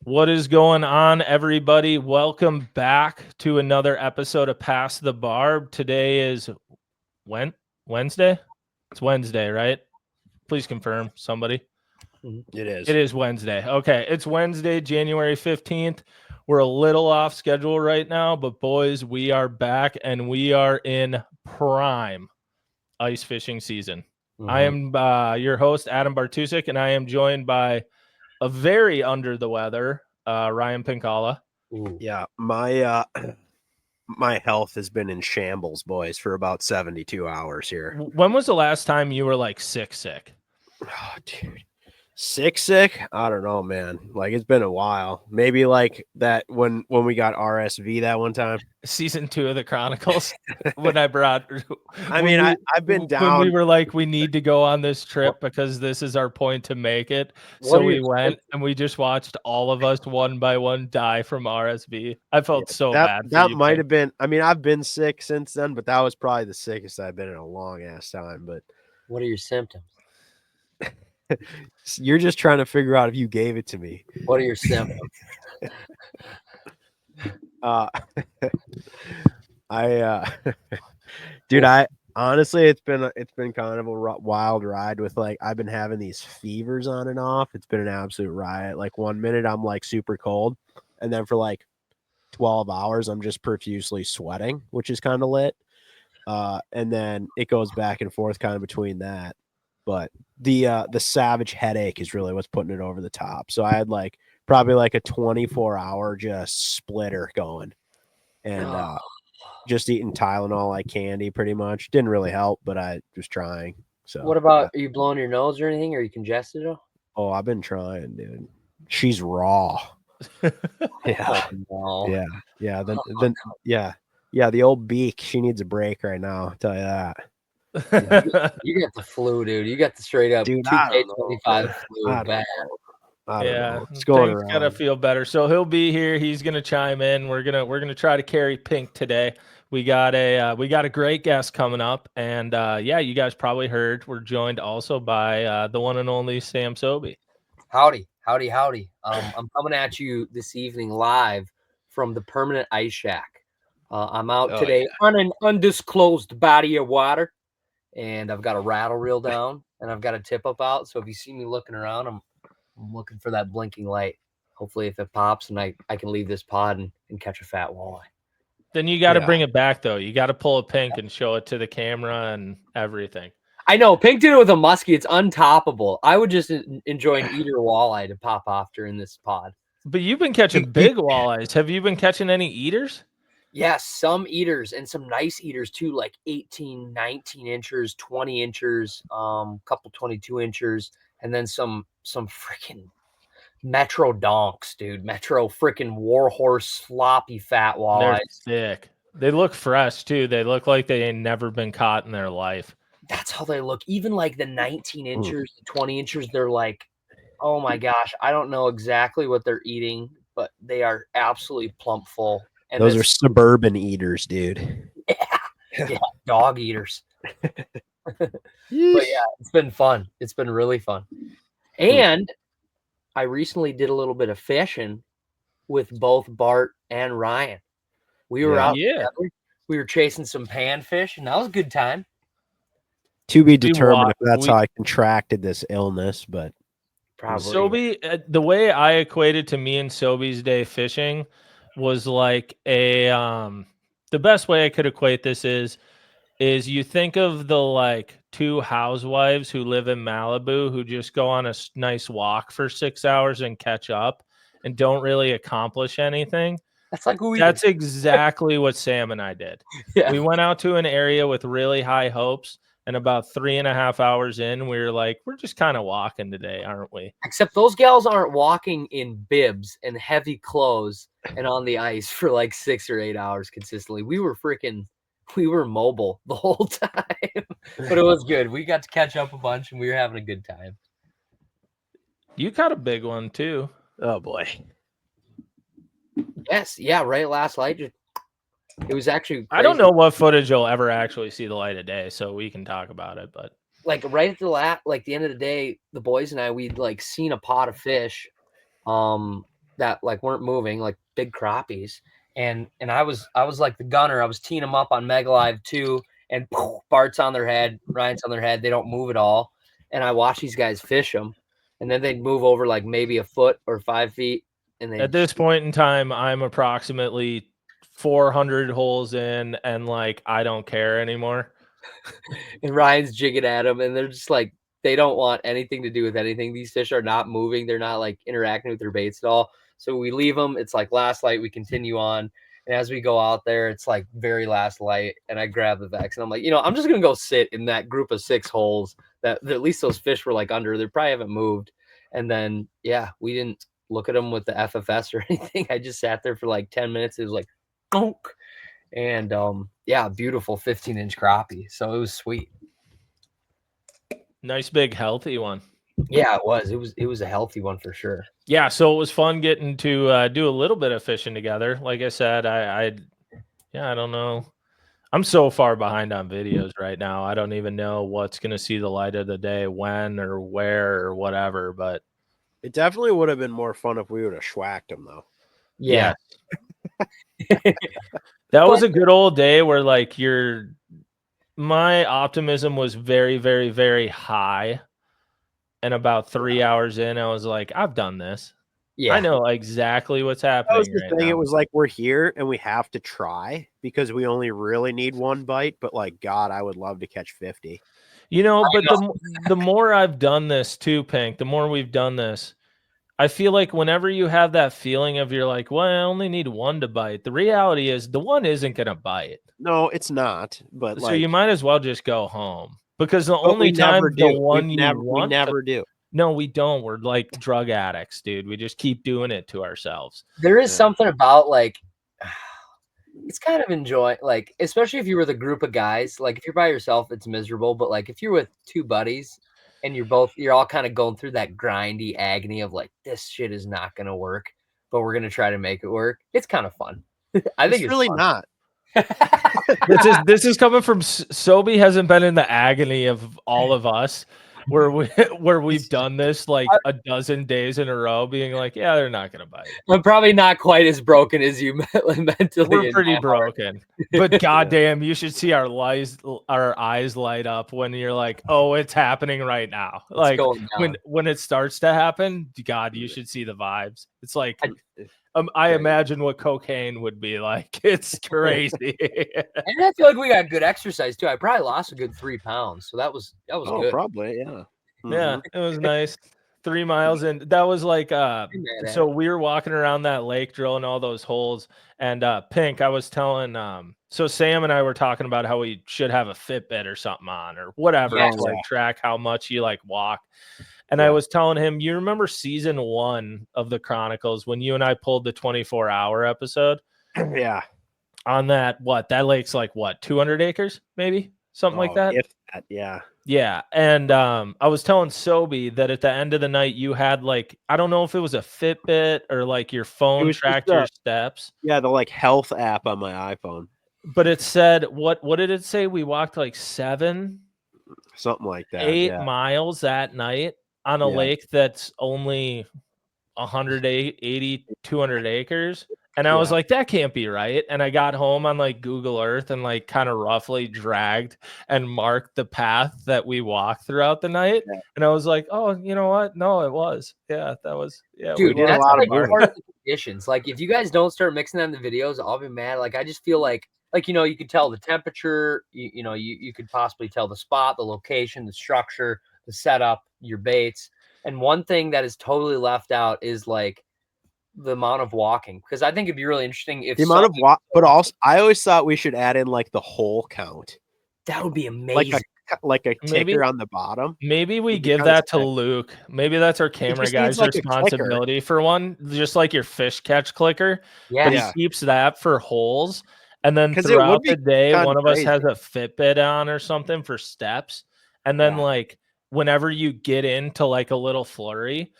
What is going on, everybody? Welcome back to another episode of Pass the Barb. Today is Wednesday? It's Wednesday, right? Please confirm, somebody. It is. It is Wednesday. Okay, it's Wednesday, January 15th. We're a little off schedule right now, but boys, we are back and we are in prime ice fishing season. I am your host, Adam Bartusik, and I am joined by a very under the weather Ryan Pinkalla. Yeah, my my health has been in shambles, boys, for about 72 hours here. When was the last time you were like sick? Oh, dude. Sick? I don't know, man. Like, it's been a while. Maybe like that when we got RSV that one time. Season 2 of the Chronicles. When I brought I've been down. When we were like, we need to go on this trip because this is our point to make it. So we went and we just watched all of us one by one die from RSV. I felt so bad. That might have been, I've been sick since then, but that was probably the sickest I've been in a long ass time. But what are your symptoms? You're just trying to figure out if you gave it to me. What are your symptoms? Dude, I honestly, it's been kind of a wild ride with like, I've been having these fevers on and off. It's been an absolute riot. Like 1 minute I'm like super cold, and then for like 12 hours I'm just profusely sweating, which is kind of lit. And then it goes back and forth kind of between that. But the savage headache is really what's putting it over the top. So I had like probably like a 24-hour just splitter going, and just eating Tylenol like candy pretty much. Didn't really help, but I was trying. So what about, are you blowing your nose or anything? Are you congested? Oh, I've been trying, dude. She's raw. Yeah. Oh, no. Yeah. Then the old beak, she needs a break right now. I'll tell you that. You got the flu, dude. You got the straight up 2K25 flu. Bad. Yeah, it's gotta feel better. So he'll be here. He's gonna chime in. We're gonna try to carry Pink today. We got a great guest coming up, and you guys probably heard we're joined also by the one and only Sam Sobi. Howdy. I'm coming at you this evening live from the Permanent Ice Shack. I'm out today on an undisclosed body of water, and I've got a rattle reel down, and I've got a tip up out. So if you see me looking around, I'm looking for that blinking light. Hopefully, if it pops, and I can leave this pod and catch a fat walleye. Then you got to bring it back, though. You got to pull a Pink and show it to the camera and everything. I know. Pink did it with a muskie. It's untoppable. I would just enjoy an eater walleye to pop off during this pod. But you've been catching big walleyes. Have you been catching any eaters? Yes, some eaters and some nice eaters too, like 18, 19 inches, 20 inches, couple 22 inches, and then some freaking Metro donks, dude. Metro freaking warhorse sloppy fat walleyes. They're thick. They look fresh too. They look like they ain't never been caught in their life. That's how they look. Even like the 19 inches, the 20 inches, they're like, oh my gosh, I don't know exactly what they're eting, but they are absolutely plump full. And those are suburban eaters, dude. Yeah, dog eaters. But yeah, it's been fun. It's been really fun. And I recently did a little bit of fishing with both Bart and Ryan. We were out together. We were chasing some panfish, and that was a good time. To be determined if that's how I contracted this illness, but probably. Sobi, the way I equated to me and Sobi's day fishing was like the best way I could equate this is you think of the like two housewives who live in Malibu who just go on a nice walk for 6 hours and catch up and don't really accomplish anything. That's exactly what Sam and I did. Yeah. We went out to an area with really high hopes, and about 3.5 hours in, we were like, we're just kind of walking today, aren't we? Except those gals aren't walking in bibs and heavy clothes and on the ice for like 6 or 8 hours consistently. We were mobile the whole time, but it was good. We got to catch up a bunch, and we were having a good time. You caught a big one too. Oh boy. Yes. Yeah. Right. Last night. It was actually crazy. I don't know what footage you'll ever actually see the light of day, so we can talk about it. But like right at the end of the day, the boys and I, we'd like seen a pot of fish that like weren't moving, like big crappies. And I was like the gunner. I was teeing them up on Mega Live 2, and Bart's on their head, Ryan's on their head. They don't move at all. And I watch these guys fish them, and then they'd move over like maybe a foot or 5 feet. And at this point in time, I'm approximately 400 holes in, and like I don't care anymore. And Ryan's jigging at them, and they're just like, they don't want anything to do with anything. These fish are not moving. They're not like interacting with their baits at all. So we leave them. It's like last light. We continue on. And as we go out there, it's like very last light. And I grab the Vex, and I'm like, I'm just going to go sit in that group of 6 holes that at least those fish were like under. They probably haven't moved. And then, yeah, we didn't look at them with the FFS or anything. I just sat there for like 10 minutes. It was like, bonk. And yeah, beautiful 15-inch crappie. So it was sweet. Nice big healthy one. Yeah, it was. It was a healthy one for sure. Yeah, so it was fun getting to do a little bit of fishing together. Like I said, I don't know. I'm so far behind on videos right now. I don't even know what's going to see the light of the day, when or where or whatever. But it definitely would have been more fun if we would have schwacked them, though. Yeah. That was a good old day where like my optimism was very, very, very high. And about 3 hours in, I was like, I've done this. Yeah. I know exactly what's happening. That was the thing. Now. It was like, we're here and we have to try because we only really need 1 bite. But like, God, I would love to catch 50. But the more I've done this too, Pink, the more we've done this, I feel like whenever you have that feeling of you're like, well, I only need 1 to bite. The reality is the 1 isn't going to bite. No, it's not. But so you might as well just go home because the only time the one we never do. No, we don't. We're like drug addicts, dude. We just keep doing it to ourselves. There is something about like, it's kind of enjoying, like, especially if you were the group of guys, like if you're by yourself, it's miserable. But like if you're with 2 buddies, and you're all kind of going through that grindy agony of like, this shit is not going to work, but we're going to try to make it work. It's kind of fun. I think it's really fun. Not. This is coming from Sobi. Hasn't been in the agony of all of us where we've done this like a dozen days in a row, being like, yeah, they're not gonna bite. I'm probably not quite as broken as you mentally. We're pretty broken, but goddamn, you should see our eyes light up when you're like, oh, it's happening right now. Like when it starts to happen, God, you should see the vibes. It's like I imagine what cocaine would be like. It's crazy. And I feel like we got good exercise too. I probably lost a good 3 pounds, so that was good. Probably, yeah. Yeah, it was nice. 3 miles in. That was like so we were walking around that lake drilling all those holes, and Pink, I was telling so Sam and I were talking about how we should have a Fitbit or something on or whatever to like track how much you like walk. And I was telling him, you remember season 1 of the Chronicles when you and I pulled the 24-hour episode? Yeah. On that lake's like 200 acres, maybe something like that. Yeah. Yeah. And I was telling Sobi that at the end of the night, you had like, I don't know if it was a Fitbit or like your phone tracked your steps. Yeah. The like health app on my iPhone. But it said, what did it say? We walked like 7, something like that. 8 miles that night on a lake that's only 180, 200 acres. And I was like, that can't be right. And I got home on like Google Earth and like kind of roughly dragged and marked the path that we walked throughout the night. Yeah. And I was like, oh, you know what? No, it was. Yeah, that was. Yeah, dude, we did a lot of part of the conditions. Like if you guys don't start mixing on the videos, I'll be mad. Like I just feel like you could tell the temperature, you could possibly tell the spot, the location, the structure, the setup, your baits. And one thing that is totally left out is like the amount of walking, because I think it'd be really interesting if the amount of walk, but also I always thought we should add in like the hole count. That would be amazing. Like a ticker on the bottom. Maybe we give that to Luke. Maybe that's our camera guy's responsibility for one, just like your fish catch clicker. Yeah, but he keeps that for holes. And then throughout the day, one of us has a Fitbit on or something for steps. And then like whenever you get into like a little flurry,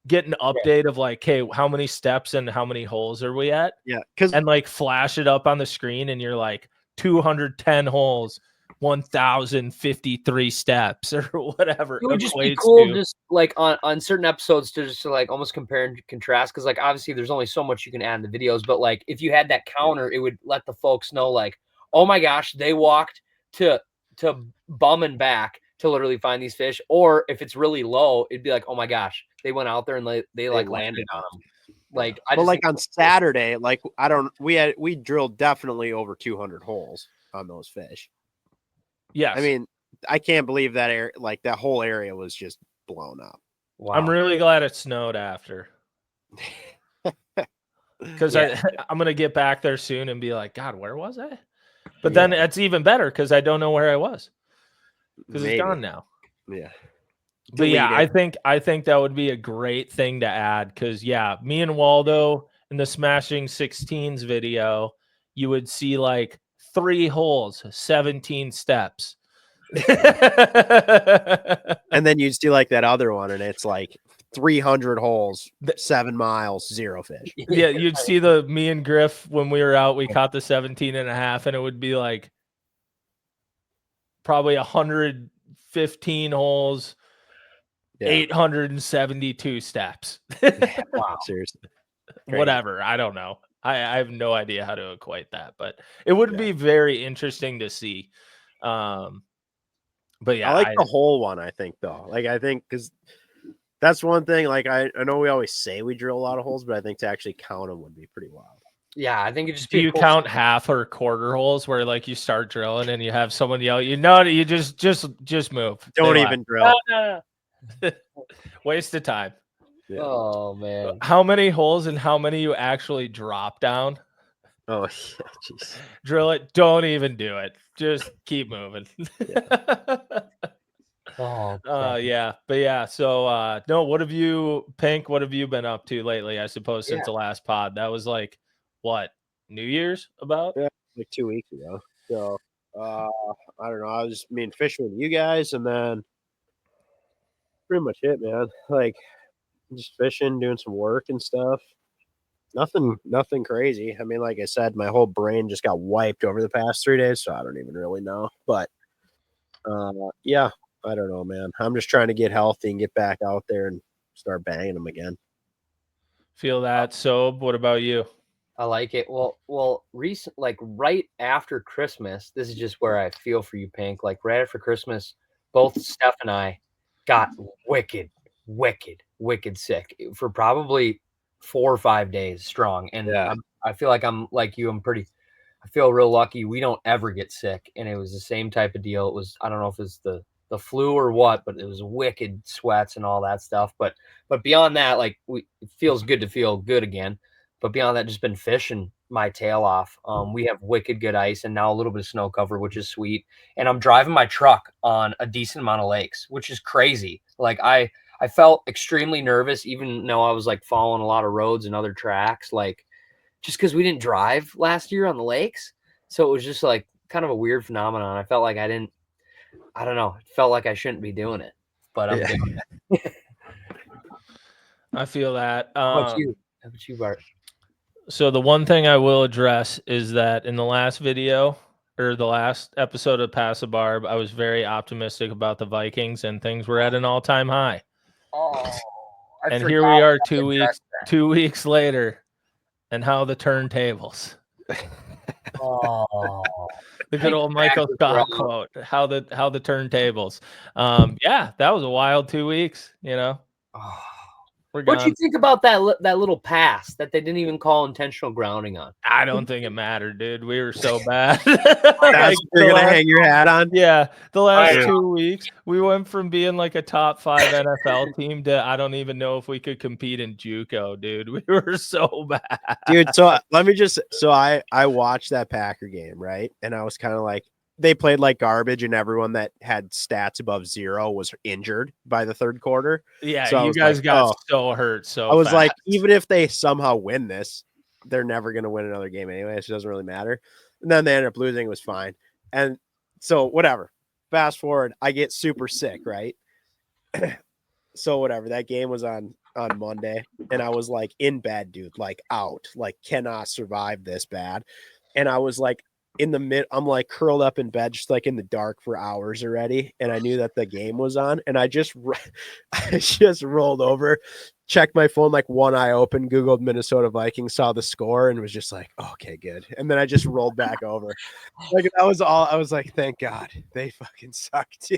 get an update of like, hey, how many steps and how many holes are we at? Yeah. And like flash it up on the screen and you're like 210 holes, 1,053 steps or whatever. It would just be equates cool, to. just like on certain episodes to just to like almost compare and contrast. Because like obviously there's only so much you can add in the videos, but like if you had that counter, it would let the folks know like, oh my gosh, they walked to bum and back to literally find these fish. Or if it's really low, it'd be like, oh my gosh, they went out there and they like landed on them. Like I Well, just like think on Saturday, like we drilled definitely over 200 holes on those fish. Yes. I mean, I can't believe that area, like that whole area was just blown up. wow. I'm really glad it snowed after. Because Yeah. I'm going to get back there soon and be like, God, where was I? But then it's even better because I don't know where I was. Because it's gone now. Yeah. But yeah, Delete I think that would be a great thing to add because yeah, me and Waldo in the Smashing 16s video, you would see like 3 holes, 17 steps. And then you'd see like that other one, and it's like 300 holes, 7 miles, 0 fish. Yeah, you'd see me and Griff when we were out, we caught the 17 and a half, and it would be like probably 115 holes, 872 steps. Wow. Seriously. Whatever. I don't know. I have no idea how to equate that, but it would be very interesting to see. But yeah, I like the whole one, I think, though. Like, I think because that's one thing. Like, I know we always say we drill a lot of holes, but I think to actually count them would be pretty wild. Yeah, I think it just do you count half or quarter holes where like you start drilling and you have someone yell, you just move. Don't even drill. No. Waste of time. Yeah. Oh man. How many holes and how many you actually drop down? Oh, yeah, jeez. Drill it. Don't even do it. Just keep moving. Yeah. But yeah. So no, what have you been up to lately? I suppose since the last pod. That was like what? New Year's about? Yeah, like 2 weeks ago. So I don't know. I was just fishing with you guys, and then pretty much it, man. Like just fishing, doing some work and stuff. Nothing crazy. I mean, like I said, my whole brain just got wiped over the past 3 days, so I don't even really know. But yeah, I don't know, man. I'm just trying to get healthy and get back out there and start banging them again. Feel that. So what about you? I like it. Well, like right after Christmas, this is just where I feel for you, Pink. Like right after Christmas, both Steph and I got wicked sick for probably 4 or 5 days strong. And I feel like I'm like you. I feel real lucky. We don't ever get sick. And it was the same type of deal. It was, I don't know if it's the flu or what, but it was wicked sweats and all that stuff. But beyond that, like it feels good to feel good again. But beyond that, just been fishing my tail off. We have wicked good ice and now a little bit of snow cover, which is sweet. And I'm driving my truck on a decent amount of lakes, which is crazy. Like I felt extremely nervous, even though I was like following a lot of roads and other tracks, like just because we didn't drive last year on the lakes. So it was just like kind of a weird phenomenon. I felt like I don't know. It felt like I shouldn't be doing it, but I'm doing it. I feel that. How about you, Bart? So the one thing I will address is that in the last video or the last episode of Pass a Barb, I was very optimistic about the Vikings and things were at an all-time high. Oh, and here we are 2 weeks later, and how the turntables. Oh, the good old Michael Scott quote. How the turntables. Yeah, that was a wild 2 weeks. You know. Oh. What do you think about that little pass that they didn't even call intentional grounding on? I don't think it mattered, dude. We were so bad. That's you're gonna hang your hat on. Yeah, the last 2 weeks, we went from being like a top 5 NFL team to I don't even know if we could compete in JUCO, dude. We were so bad, dude. So let me just I watched that Packer game, right, and I was kind of like, they played like garbage, and everyone that had stats above 0 was injured by the third quarter. Yeah, so you guys got so hurt. So I was like, even if they somehow win this, they're never going to win another game anyway. So it doesn't really matter. And then they ended up losing. It was fine. And so whatever. Fast forward, I get super sick, right? So whatever. That game was on Monday, and I was like in bed, dude, like out, like cannot survive this bad. And I was like, I'm like curled up in bed, just like in the dark for hours already. And I knew that the game was on, and I just rolled over, checked my phone, like one eye open, Googled Minnesota Vikings, saw the score, and was just like, okay, good. And then I just rolled back over. Like that was all. I was like, thank God they fucking suck too.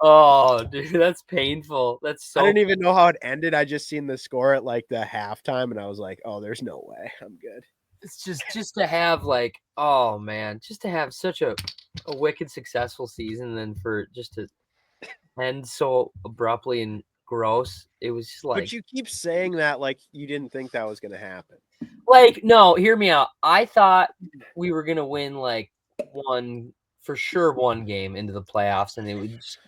Oh, dude, that's painful. That's so. I didn't even know how it ended. I just seen the score at like the halftime, and I was like, oh, there's no way. I'm good. It's just to have like, oh man, just to have such a wicked successful season, and then for just to end so abruptly and gross. It was just like. But you keep saying that like you didn't think that was gonna happen. Like, no, hear me out. I thought we were gonna win like one game into the playoffs, and it would just,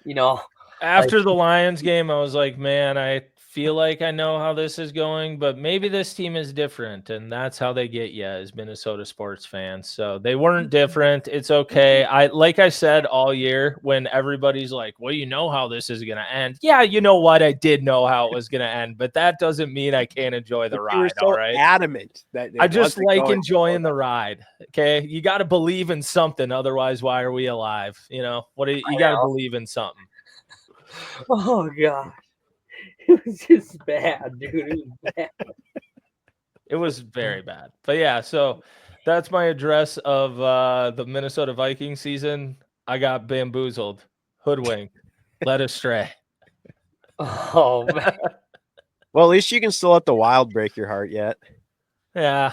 After the Lions game, I was like, man, I feel like I know how this is going, but maybe this team is different, and that's how they get you as Minnesota sports fans. So they weren't different. It's okay. Like I said all year, when everybody's like, well, you know how this is gonna end. Yeah, you know what? I did know how it was gonna end, but that doesn't mean I can't enjoy the ride. You were so all right, adamant that I just like enjoying the ride. Okay, you got to believe in something, otherwise, why are we alive? You know what? You got to believe in something. Oh god. It was just bad, dude. It was bad. It was very bad. But yeah, so that's my address of the Minnesota Vikings season. I got bamboozled, hoodwinked, led astray. Oh man. Well, at least you can still let the Wild break your heart yet. Yeah.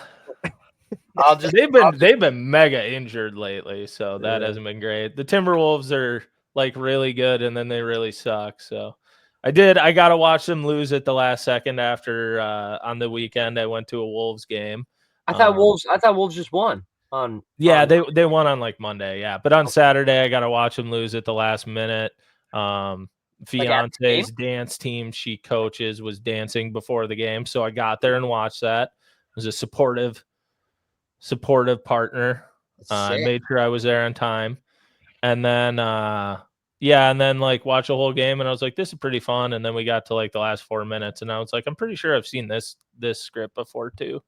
They've been mega injured lately, so that hasn't been great. The Timberwolves are like really good, and then they really suck. So I got to watch them lose at the last second after on the weekend. I went to a Wolves game. I thought Wolves just won on. Yeah, they won on like Monday. Yeah, but on Saturday I got to watch them lose at the last minute. Fiance's dance team she coaches was dancing before the game, so I got there and watched that. It was a supportive partner. I made sure I was there on time, and then and then like watch a whole game, and I was like, this is pretty fun. And then we got to like the last 4 minutes, and I was like, I'm pretty sure I've seen this script before too.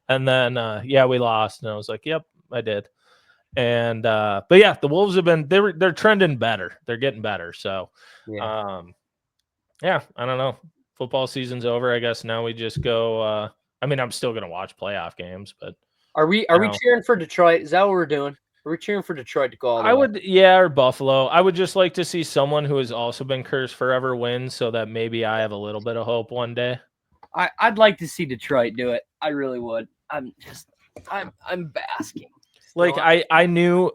And then we lost, and I was like, yep, I did. And but yeah, the Wolves have been they're trending better. They're getting better. So I don't know. Football season's over. I guess now we just go. I mean, I'm still gonna watch playoff games, but are we cheering for Detroit? Is that what we're doing? Are we cheering for Detroit to go all the way? Or Buffalo. I would just like to see someone who has also been cursed forever win, so that maybe I have a little bit of hope one day. I'd like to see Detroit do it. I really would. I'm basking. Like I knew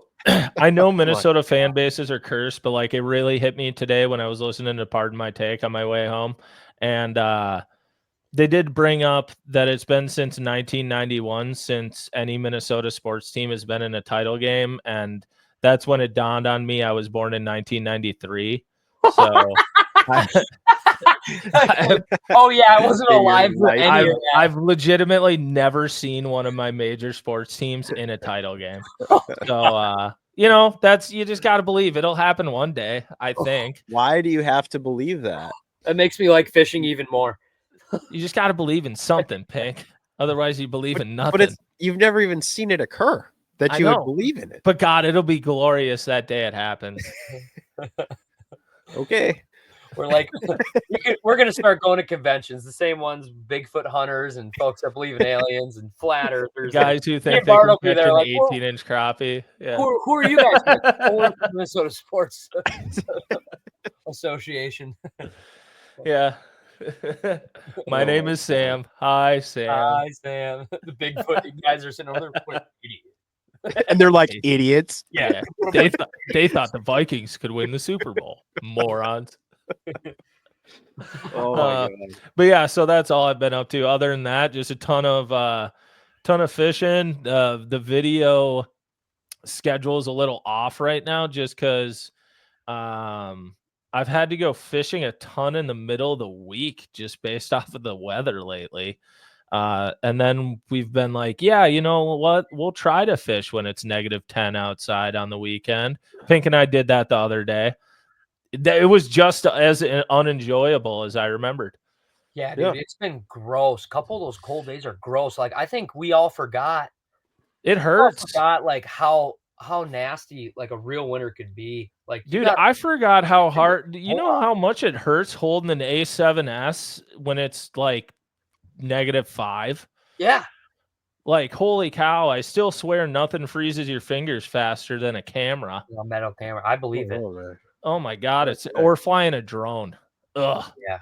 I know Minnesota fan bases are cursed, but like it really hit me today when I was listening to Pardon My Take on my way home. And they did bring up that it's been since 1991 since any Minnesota sports team has been in a title game. And that's when it dawned on me I was born in 1993. So I wasn't alive for any of that. I've legitimately never seen one of my major sports teams in a title game. So you just got to believe it'll happen one day, I think. Why do you have to believe that? That makes me like fishing even more. You just got to believe in something, Pink. Otherwise, you believe in nothing. But you've never even seen it occur that you would believe in it. But God, it'll be glorious that day it happens. Okay. We're like, we're going to start going to conventions, the same ones, Bigfoot hunters and folks that believe in aliens and flat earthers. Guys who think they can catch an 18-inch crappie. Yeah. Who are you guys? Minnesota Sports Association. Yeah. My name is Sam. Hi, Sam. Hi, Sam. The Bigfoot guys are sitting over there. Idiot. And they're like idiots. Yeah. They thought the Vikings could win the Super Bowl. Morons. Oh my God. But yeah, so that's all I've been up to. Other than that, just a ton of fishing. The video schedule is a little off right now just because I've had to go fishing a ton in the middle of the week just based off of the weather lately. And then we've been like, yeah, you know what? We'll try to fish when it's -10 outside on the weekend. Pink and I did that the other day. It was just as unenjoyable as I remembered. Yeah, dude, It's been gross. A couple of those cold days are gross. Like, I think we all forgot It hurts. I forgot like how nasty like a real winter could be. Like, dude, I forgot how hard. You know how much it hurts holding an A7S when it's like -5. Yeah. Like, holy cow! I still swear nothing freezes your fingers faster than a camera. A metal camera. I believe it. Oh my god! It's or flying a drone. Ugh. Yeah.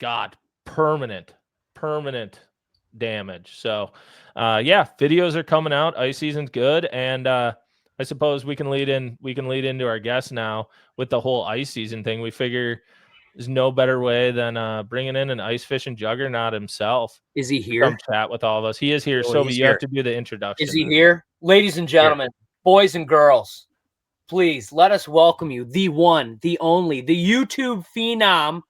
God, permanent damage. So, yeah, videos are coming out. Ice season's good, and I suppose we can lead into our guest now with the whole ice season thing. We figure there's no better way than bringing in an ice fishing juggernaut himself. Is he here? Come chat with all of us. He is here. So you have to do the introduction. Is he here? Ladies and gentlemen, boys and girls, please let us welcome you, the one, the only, the YouTube phenom,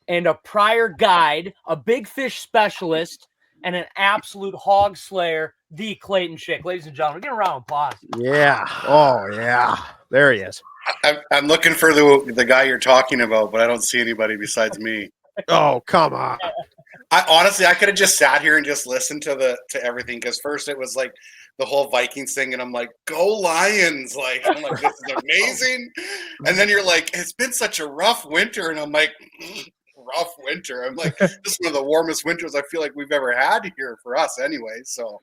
and a prior guide, a big fish specialist, and an absolute hog slayer, the Clayton Schick. Ladies and gentlemen, get a round of applause. Yeah. Oh, yeah. There he is. I'm looking for the guy you're talking about, but I don't see anybody besides me. Oh, come on. I could have just sat here and just listened to everything, because first it was like the whole Vikings thing, and I'm like, go Lions! Like, I'm like, this is amazing. And then you're like, it's been such a rough winter, and I'm like, rough winter. I'm like, this is one of the warmest winters I feel like we've ever had here for us, anyway. So.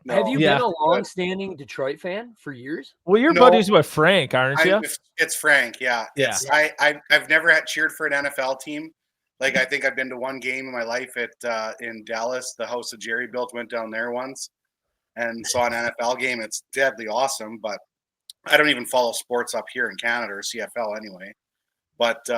No. Have you been a long-standing Detroit fan for years? Well, you're buddies with Frank, aren't you? It's Frank, yeah. Yeah. I've never cheered for an NFL team. Like, I think I've been to one game in my life in Dallas. The house that Jerry built, went down there once and saw an NFL game. It's deadly awesome, but I don't even follow sports up here in Canada or CFL anyway. But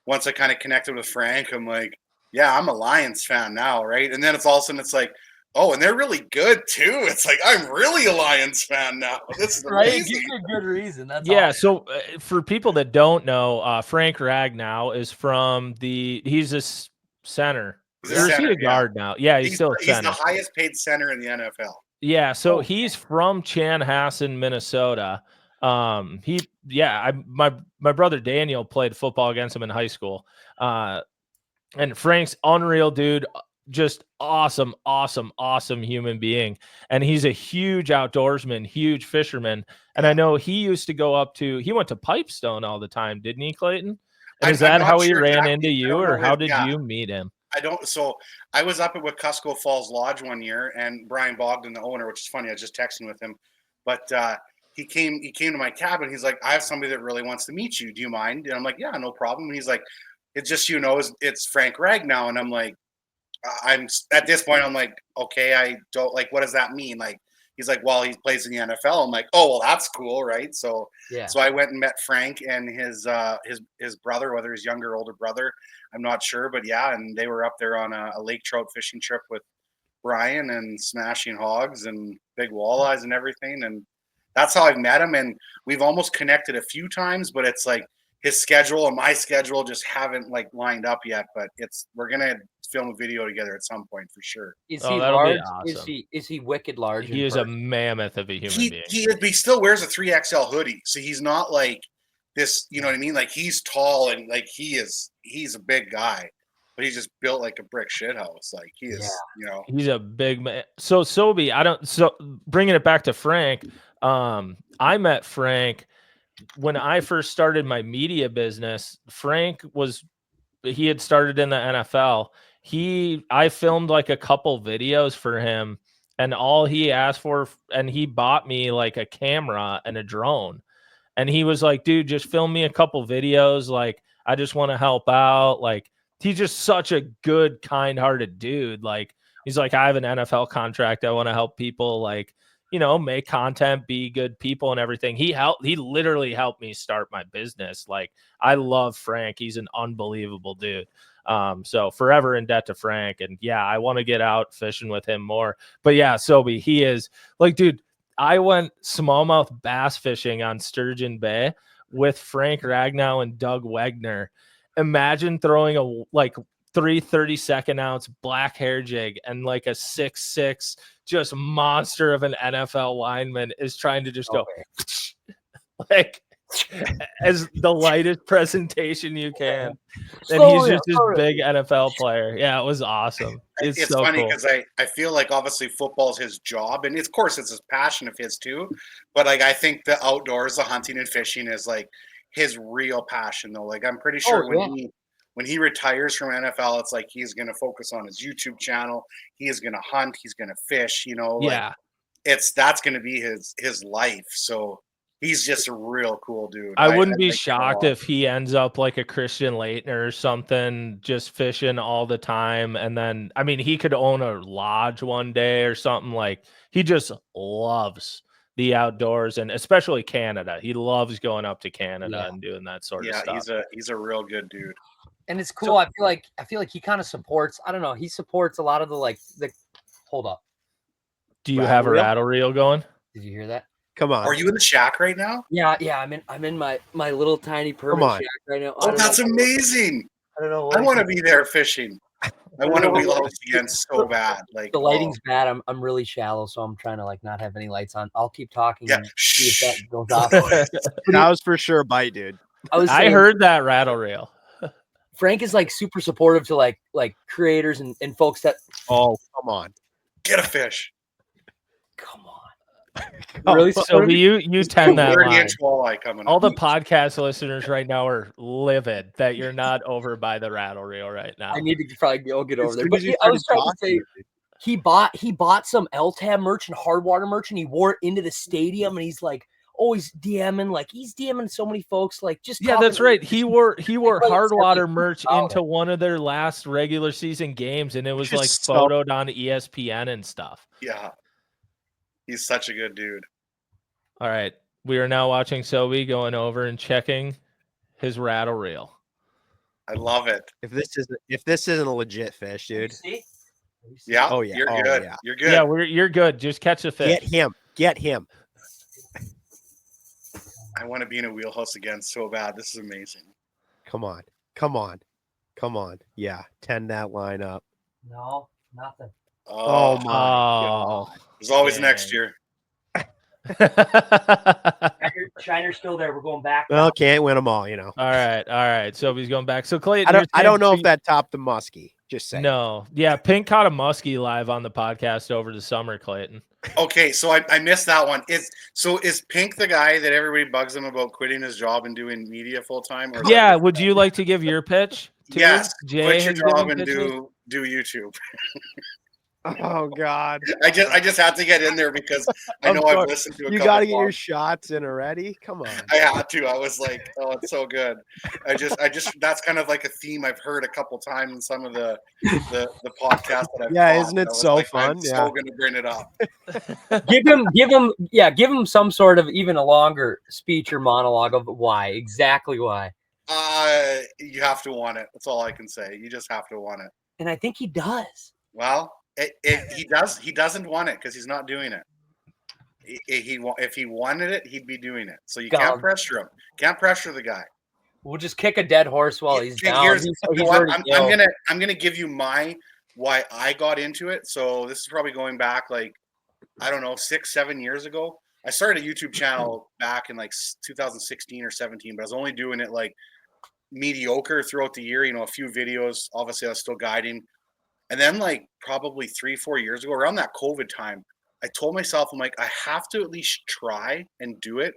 once I kind of connected with Frank, I'm like, yeah, I'm a Lions fan now, right? And then it's all of a sudden it's like, oh, and they're really good too. It's like, I'm really a Lions fan now. This is amazing. Give you a good reason. That's yeah. awesome. So for people that don't know, Frank Ragnow is from he's a center. Or is he a guard now? Yeah, he's still a center. He's the highest paid center in the NFL. Yeah. So he's from Chanhassen, Minnesota. My brother Daniel played football against him in high school. And Frank's unreal dude. Just awesome human being, and he's a huge outdoorsman, huge fisherman. And I know he went to Pipestone all the time, didn't he, Clayton? And is that how he ran into you, or how did you meet him? So I was up at Wekusko Falls Lodge one year, and Brian Bogdan, the owner, which is funny, I was just texting with him, but he came to my cabin. He's like, I have somebody that really wants to meet you. Do you mind? And I'm like, yeah, no problem. And he's like, it's just, it's Frank Ragnow. And I'm like, I'm at this point, I'm like, okay, I don't like, what does that mean? Like, he's like, well, he plays in the NFL. I'm like, oh, well, that's cool. Right. So, So I went and met Frank and his brother, whether his younger or older brother, I'm not sure, but yeah. And they were up there on a lake trout fishing trip with Brian and smashing hogs and big walleyes and everything. And that's how I met him. And we've almost connected a few times, but it's like his schedule and my schedule just haven't like lined up yet, but we're going to film a video together at some point for sure. Is he large? Awesome. Is he wicked large? He is a mammoth of a human being. He still wears a 3XL hoodie, so he's not like this. You know what I mean? Like, he's tall and like he's a big guy, but he's just built like a brick shithouse. Like, he is, he's a big man. So Sobi, bringing it back to Frank. I met Frank when I first started my media business. Frank he had started in the NFL. I filmed like a couple videos for him, and all he asked for, and he bought me like a camera and a drone. And he was like, dude, just film me a couple videos. Like, I just want to help out. Like, he's just such a good, kind-hearted dude. Like, he's like, I have an NFL contract. I want to help people, like, make content, be good people and everything. He literally helped me start my business. Like, I love Frank. He's an unbelievable dude. So forever in debt to Frank. And yeah, I want to get out fishing with him more. But yeah, Sobi, he is like, dude, I went smallmouth bass fishing on Sturgeon Bay with Frank Ragnow and Doug Wegner. Imagine throwing a 3/32 ounce black hair jig, and like a 6'6" just monster of an NFL lineman is trying to just go like as the lightest presentation you can. And Slow he's reel, just this slow reel. big NFL player. Yeah, it was awesome. It's so funny cool. because I feel like obviously football is his job, and of course it's his passion of his too. But like I think the outdoors, the hunting and fishing is like his real passion though. Like I'm pretty sure when he retires from NFL, it's like he's gonna focus on his YouTube channel. He is gonna hunt. He's gonna fish. You know, Yeah. like that's gonna be his life. So he's just a real cool dude. I wouldn't be like him a shocked lot. if he ends up like a Christian Leitner or something, just fishing all the time. And then, I mean, he could own a lodge one day or something. Like, he just loves the outdoors, and especially Canada. He loves going up to Canada and doing that sort of stuff. He's a real good dude. And it's cool. I feel like he kind of supports. I don't know. He supports a lot of the. Hold up. Do you have a rattle reel going? Did you hear that? Come on. Are you in the shack right now? Yeah. I'm in my little tiny permanent shack right now. Oh, that's amazing. I don't know. I want to be there fishing. I want to wheelhouse again so bad. Like the lighting's bad. I'm really shallow, so I'm trying to like not have any lights on. I'll keep talking. Yeah. And see if that goes off. That was for sure a bite, dude. I heard that rattle reel. Frank is like super supportive to like creators and folks that. Oh, come on. Get a fish. Come on. Really? So you tend that line. 30-inch walleye coming All up. the podcast listeners right now are livid that you're not over by the rattle reel right now. I need to probably go get over there. But I was trying to say he bought some LTAB merch and Hardwater merch, and he wore it into the stadium, and he's like always DMing, like he's DMing so many folks, like just that's right. He wore Hardwater merch into one of their last regular season games, and it was like photoed on ESPN and stuff. Yeah. He's such a good dude. All right. We are now watching Sobi going over and checking his rattle reel. I love it. If this isn't a legit fish, dude. Yeah. Oh yeah. You're good. Yeah. You're good. Yeah, you're good. Just catch the fish. Get him. I want to be in a wheelhouse again so bad. This is amazing. Come on. Yeah. 10 that line up. No, nothing. Oh my God. There's always next year. Shiner's still there. We're going back. Well, can't win them all, you know. All right. So he's going back. So Clayton, I don't know if that topped the muskie. Just saying. No. Yeah, Pink caught a muskie live on the podcast over the summer, Clayton. Okay, so I missed that one. Is Pink the guy that everybody bugs him about quitting his job and doing media full time? Yeah. Would you like to give your pitch? Yes. Jay quit your job and pitches? do YouTube. Oh God! I just had to get in there because I know I've listened to. You got to get your shots in already. Come on! I had to. I was like, oh, it's so good. I just that's kind of like a theme I've heard a couple times in some of the podcasts that I've. Yeah, isn't it so like, fun? I'm so going to bring it up. give him some sort of even a longer speech or monologue of why exactly why. You have to want it. That's all I can say. You just have to want it. And I think he does. Well. He does. He doesn't want it because he's not doing it. If he wanted it, he'd be doing it. So you can't pressure him. Can't pressure the guy. We'll just kick a dead horse while he's down. I'm gonna give you why I got into it. So this is probably going back like I don't know 6-7 years ago. I started a YouTube channel back in like 2016 or 17, but I was only doing it like mediocre throughout the year. You know, a few videos. Obviously, I was still guiding. And then like probably 3-4 years ago, around that COVID time, I told myself, I'm like, I have to at least try and do it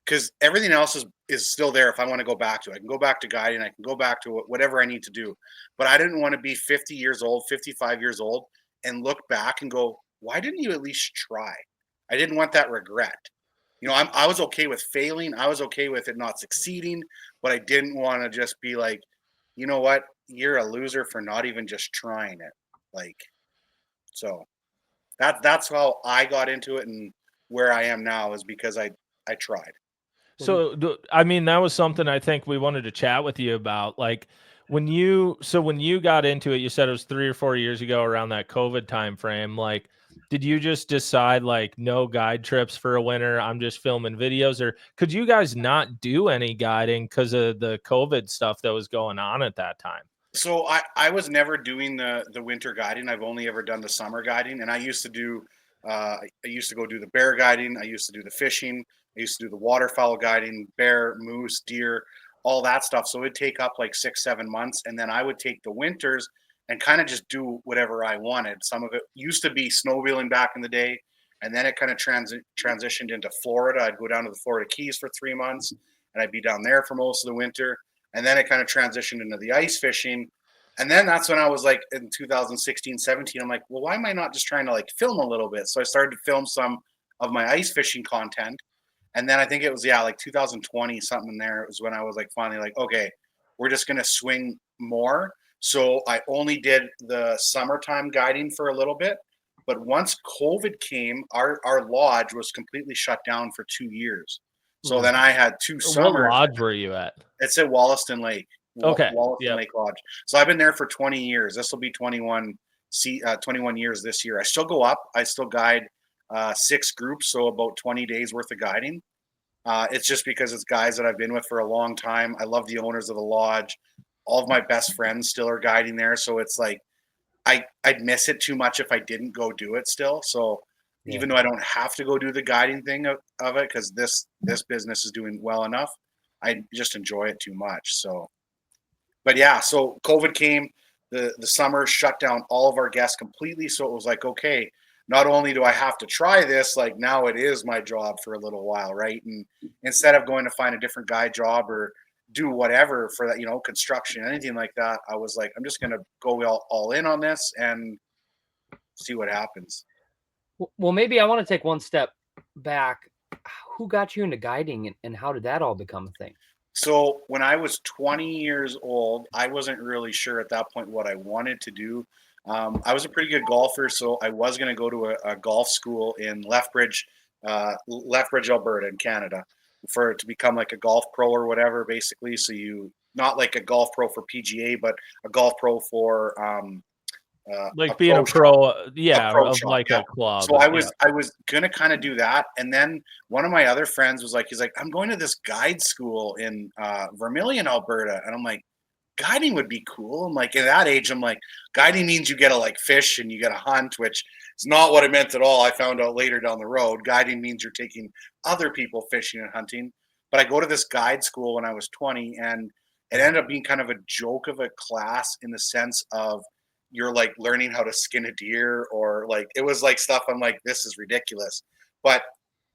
because everything else is still there if I want to go back to it. I can go back to guiding. I can go back to whatever I need to do. But I didn't want to be 50 years old, 55 years old and look back and go, why didn't you at least try? I didn't want that regret. You know, I was okay with failing. I was okay with it not succeeding, but I didn't want to just be like, you know what? You're a loser for not even just trying it. Like, so that's how I got into it and where I am now is because I tried. So, I mean, that was something I think we wanted to chat with you about. Like when you got into it, you said it was 3 or 4 years ago around that COVID time frame. Like, did you just decide like no guide trips for a winter? I'm just filming videos, or could you guys not do any guiding because of the COVID stuff that was going on at that time? So I was never doing the winter guiding. I've only ever done the summer guiding, and I used to go do the bear guiding. I used to do the fishing. I used to do the waterfowl guiding, bear, moose, deer, all that stuff. So it'd take up like 6, 7 months. And then I would take the winters and kind of just do whatever I wanted. Some of it used to be snowmobiling back in the day. And then it kind of transitioned into Florida. I'd go down to the Florida Keys for 3 months and I'd be down there for most of the winter. And then it kind of transitioned into the ice fishing. And then that's when I was like in 2016, 17, I'm like, well, why am I not just trying to like film a little bit? So I started to film some of my ice fishing content. And then I think it was, like 2020 something there. It was when I was like finally like, okay, we're just going to swing more. So I only did the summertime guiding for a little bit. But once COVID came, our lodge was completely shut down for 2 years. So then I had 2 summers. What lodge were you at? It's at Wollaston Lake. Okay. Wollaston Lake Lodge. So I've been there for 20 years. This will be 21 years this year. I still go up. I still guide 6 groups, so about 20 days worth of guiding. It's just because it's guys that I've been with for a long time. I love the owners of the lodge. All of my best friends still are guiding there. So it's like I'd miss it too much if I didn't go do it still. So even though I don't have to go do the guiding thing of it, because this business is doing well enough, I just enjoy it too much. So, but yeah, so COVID came, the summer shut down all of our guests completely. So it was like, okay, not only do I have to try this, like now it is my job for a little while, right? And instead of going to find a different guide job or do whatever for that, construction, anything like that, I was like, I'm just going to go all in on this and see what happens. Well, maybe I want to take one step back. Who got you into guiding and how did that all become a thing? So when I was 20 years old, I wasn't really sure at that point what I wanted to do. I was a pretty good golfer, so I was going to go to a golf school in Lethbridge, Alberta in Canada, to become like a golf pro or whatever, basically. So not like a golf pro for PGA, but a golf pro for like being a pro, of shop, like a club. So I was gonna kind of do that, and then one of my other friends was like, he's like, I'm going to this guide school in Vermilion, Alberta, and I'm like, guiding would be cool. I'm like, at that age, I'm like, guiding means you get to like fish and you get to hunt, which is not what it meant at all. I found out later down the road, guiding means you're taking other people fishing and hunting. But I go to this guide school when I was 20, and it ended up being kind of a joke of a class in the sense of you're like learning how to skin a deer, or like it was like stuff I'm like, this is ridiculous. But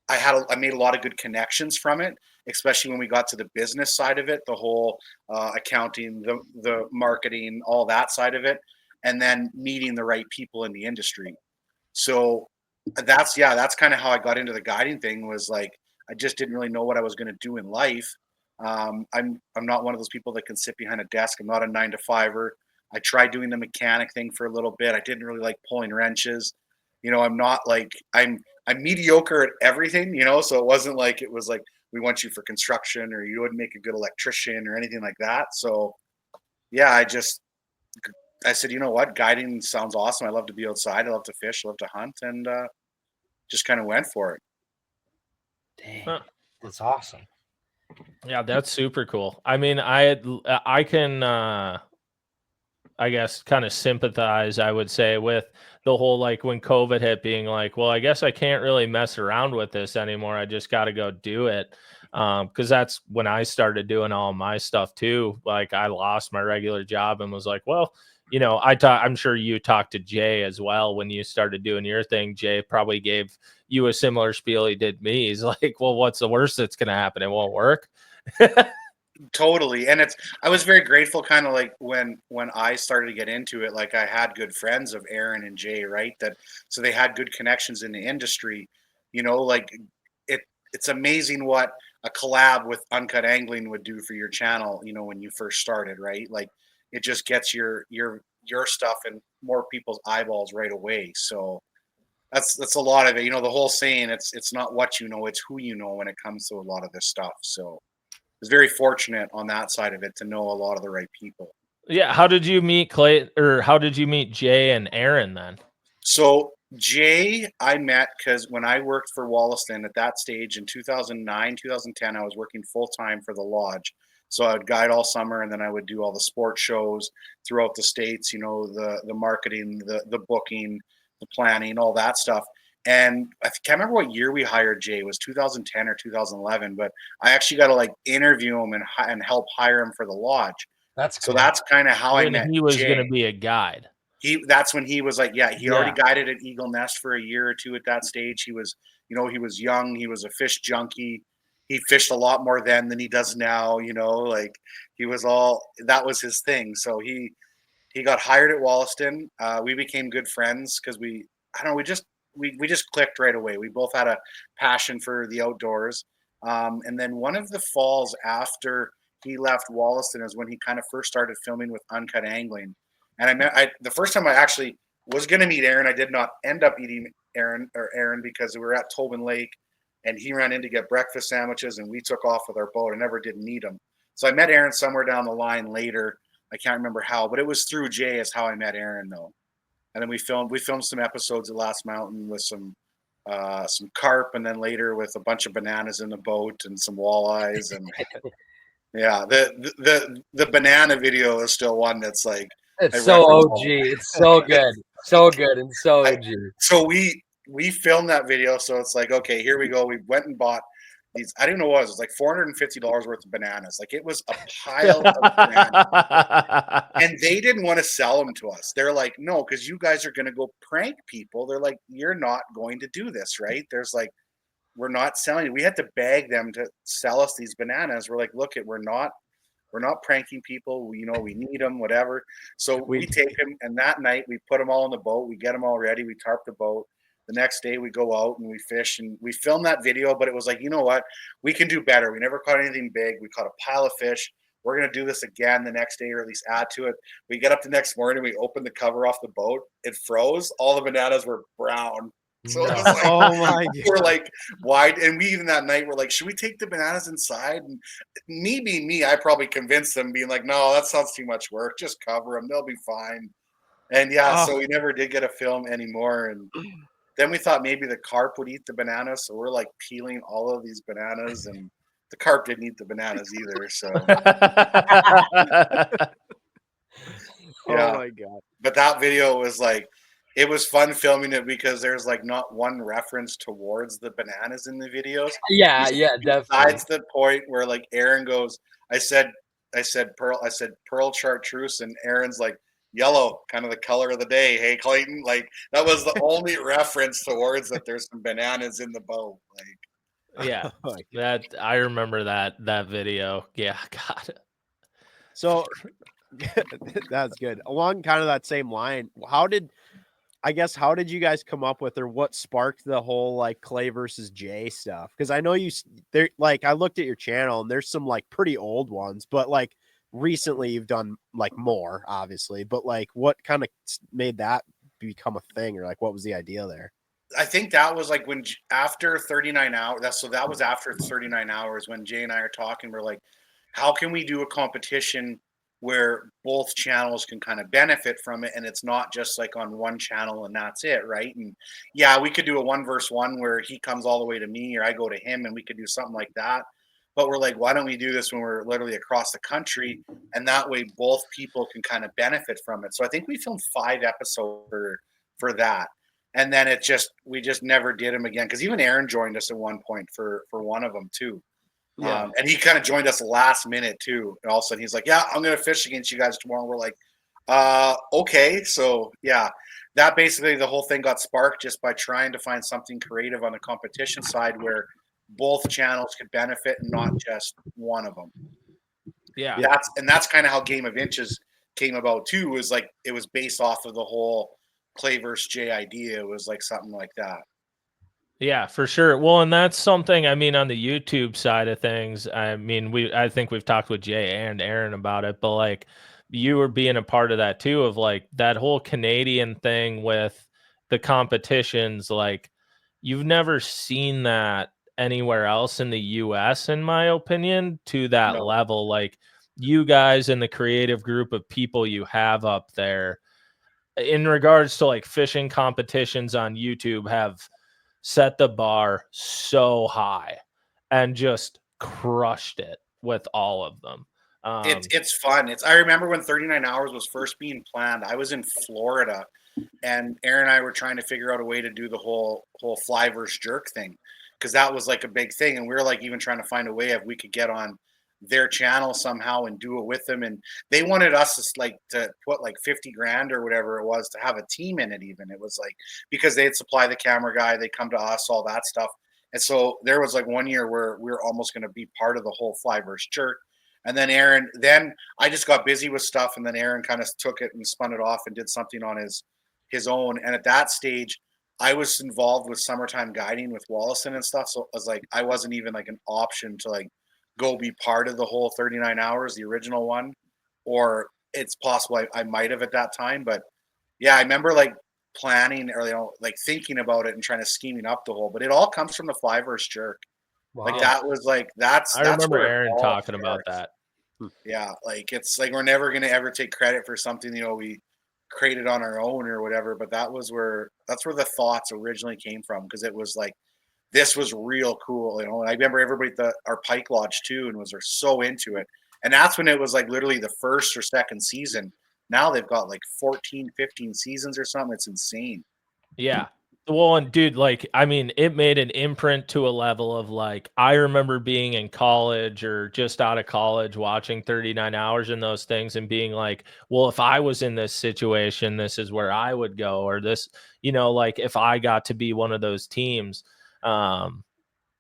I made a lot of good connections from it, especially when we got to the business side of it, the whole accounting, the marketing, all that side of it, and then meeting the right people in the industry. So that's kind of how I got into the guiding thing. Was like I just didn't really know what I was going to do in life. I'm not one of those people that can sit behind a desk. I'm not a 9-to-5er. I tried doing the mechanic thing for a little bit. I didn't really like pulling wrenches. I'm not like I'm mediocre at everything, so it wasn't like it was like we want you for construction or you wouldn't make a good electrician or anything like that. So yeah, I said, you know what, guiding sounds awesome. I love to be outside. I love to fish. I love to hunt, and just kind of went for it. Dang, that's awesome. Yeah, that's super cool. I mean, I can I guess kind of sympathize, I would say, with the whole like when COVID hit, being like, well, I guess I can't really mess around with this anymore. I just got to go do it. Because that's when I started doing all my stuff too. Like I lost my regular job and was like, well, I'm sure you talked to Jay as well when you started doing your thing. Jay probably gave you a similar spiel he did me. He's like, well, what's the worst that's going to happen? It won't work. Totally. And I was very grateful, kind of like when I started to get into it, like I had good friends of Aaron and Jay, right? So they had good connections in the industry, like it's amazing what a collab with Uncut Angling would do for your channel, when you first started, right? Like it just gets your stuff in more people's eyeballs right away. So that's a lot of it. The whole saying, it's not what you know, it's who you know when it comes to a lot of this stuff. So I was very fortunate on that side of it to know a lot of the right people. Yeah. How did you meet Clay, or how did you meet Jay and Aaron then? So Jay, I met because when I worked for Wollaston at that stage in 2009, 2010, I was working full time for the lodge. So I would guide all summer, and then I would do all the sports shows throughout the States, the marketing, the booking, the planning, all that stuff. And I can't remember what year we hired Jay. It was 2010 or 2011, but I actually got to like interview him and help hire him for the lodge. That's so cool. that's kind of how I When met he was Jay. going to be a guide. That's when he was like, he already Yeah. guided at Eagle Nest for a year or two at that stage. He was, he was young. He was a fish junkie. He fished a lot more then than he does now, like he was that was his thing. So he got hired at Wollaston. We became good friends because we just clicked right away. We both had a passion for the outdoors. And then one of the falls after he left Wollaston is when he kind of first started filming with Uncut Angling. And the first time I actually was going to meet Aaron, I did not end up meeting Aaron because we were at Tobin Lake and he ran in to get breakfast sandwiches and we took off with our boat. I never did meet him. So I met Aaron somewhere down the line later. I can't remember how, but it was through Jay is how I met Aaron though. And then we filmed some episodes of Last Mountain with some carp, and then later with a bunch of bananas in the boat and some walleyes. And yeah, the banana video is still one that's like, it's so OG. It's so good, so good, and so OG. So we filmed that video. So it's like, okay, here we go. We went and bought these. I don't know what it was like $450 worth of bananas. Like it was a pile of bananas. And they didn't want to sell them to us. They're like, no, because you guys are going to go prank people. They're like, you're not going to do this, right? There's like, we're not selling it. We had to beg them to sell us these bananas. We're like, look, we're not pranking people. We need them, whatever. So we take them, and that night we put them all in the boat. We get them all ready. We tarp the boat. The next day we go out and we fish and we film that video. But it was like, you know what? We can do better. We never caught anything big. We caught a pile of fish. We're going to do this again the next day, or at least add to it. We get up the next morning. We opened the cover off the boat. It froze. All the bananas were brown. So it was like, oh my God. We're like, why? And we even that night were like, should we take the bananas inside? And me being me, I probably convinced them, being like, no, that sounds too much work. Just cover them; they'll be fine. And so we never did get a film anymore. And then we thought maybe the carp would eat the bananas, so we're like peeling all of these bananas, and the carp didn't eat the bananas either. So oh my God. But that video was like, it was fun filming it because there's like not one reference towards the bananas in the videos. Yeah, definitely. Besides the point where like Aaron goes, I said pearl chartreuse, and Aaron's like, yellow, kind of the color of the day. Hey, Clayton, like that was the only reference towards that there's some bananas in the boat. Like, yeah, that I remember that video. Yeah, God. So that's good. Along kind of that same line, how did you guys come up with, or what sparked the whole like Clay versus Jay stuff? Because I know I looked at your channel and there's some like pretty old ones, but like recently you've done like more, obviously. But like, what kind of made that become a thing, or like what was the idea there? I think that was like when after 39 hours. That was after 39 hours when Jay and I are talking. We're like, how can we do a competition where both channels can kind of benefit from it, and it's not just like on one channel and that's it, right? And yeah, we could do a 1v1 where he comes all the way to me or I go to him, and we could do something like that. But we're like, why don't we do this when we're literally across the country, and that way both people can kind of benefit from it. So I think we filmed 5 episodes for that. And then we just never did them again, because even Aaron joined us at one point for one of them too. Yeah. And he kind of joined us last minute too. And all of a sudden he's like, yeah, I'm going to fish against you guys tomorrow. And we're like, okay. So yeah, that basically the whole thing got sparked just by trying to find something creative on the competition side where both channels could benefit and not just one of them. Yeah. That's kind of how Game of Inches came about too, was like, it was based off of the whole Clay versus Jay idea. It was like something like that. Yeah, for sure. Well, and that's something, I mean, on the YouTube side of things, I mean, I think we've talked with Jay and Aaron about it, but like you were being a part of that too, of like that whole Canadian thing with the competitions. Like you've never seen that anywhere else in the US, in my opinion, to that level. Like you guys and the creative group of people you have up there in regards to like fishing competitions on YouTube have set the bar so high and just crushed it with all of them. It's fun. I remember when 39 Hours was first being planned. I was in Florida, and Aaron and I were trying to figure out a way to do the whole fly versus jerk thing, because that was like a big thing, and we were like even trying to find a way if we could get on their channel somehow and do it with them. And they wanted us to put like 50 grand or whatever it was to have a team in it. Even it was like, because they'd supply the camera guy, they come to us, all that stuff. And so there was like one year where we were almost going to be part of the whole fly versus jerk. And then then I just got busy with stuff, and then Aaron kind of took it and spun it off and did something on his own. And at that stage, I was involved with summertime guiding with Wallison and stuff. So I was like, I wasn't even like an option to like go be part of the whole 39 Hours, the original one, or it's possible I might have at that time. But yeah, I remember like planning or like thinking about it and trying to scheming up the whole. But it all comes from the fly versus jerk. Wow. Like that was like that's. I remember where Aaron talking about that. Yeah, like it's like we're never gonna ever take credit for something we created on our own or whatever. But that's where the thoughts originally came from, because it was like this was real cool, And I remember everybody at our Pike Lodge too, and was so into it. And that's when it was like literally the first or second season. Now they've got like 14, 15 seasons or something. It's insane. Yeah. Well, and dude, like, I mean, it made an imprint to a level of like, I remember being in college or just out of college watching 39 Hours and those things and being like, well, if I was in this situation, this is where I would go, or this, like if I got to be one of those teams,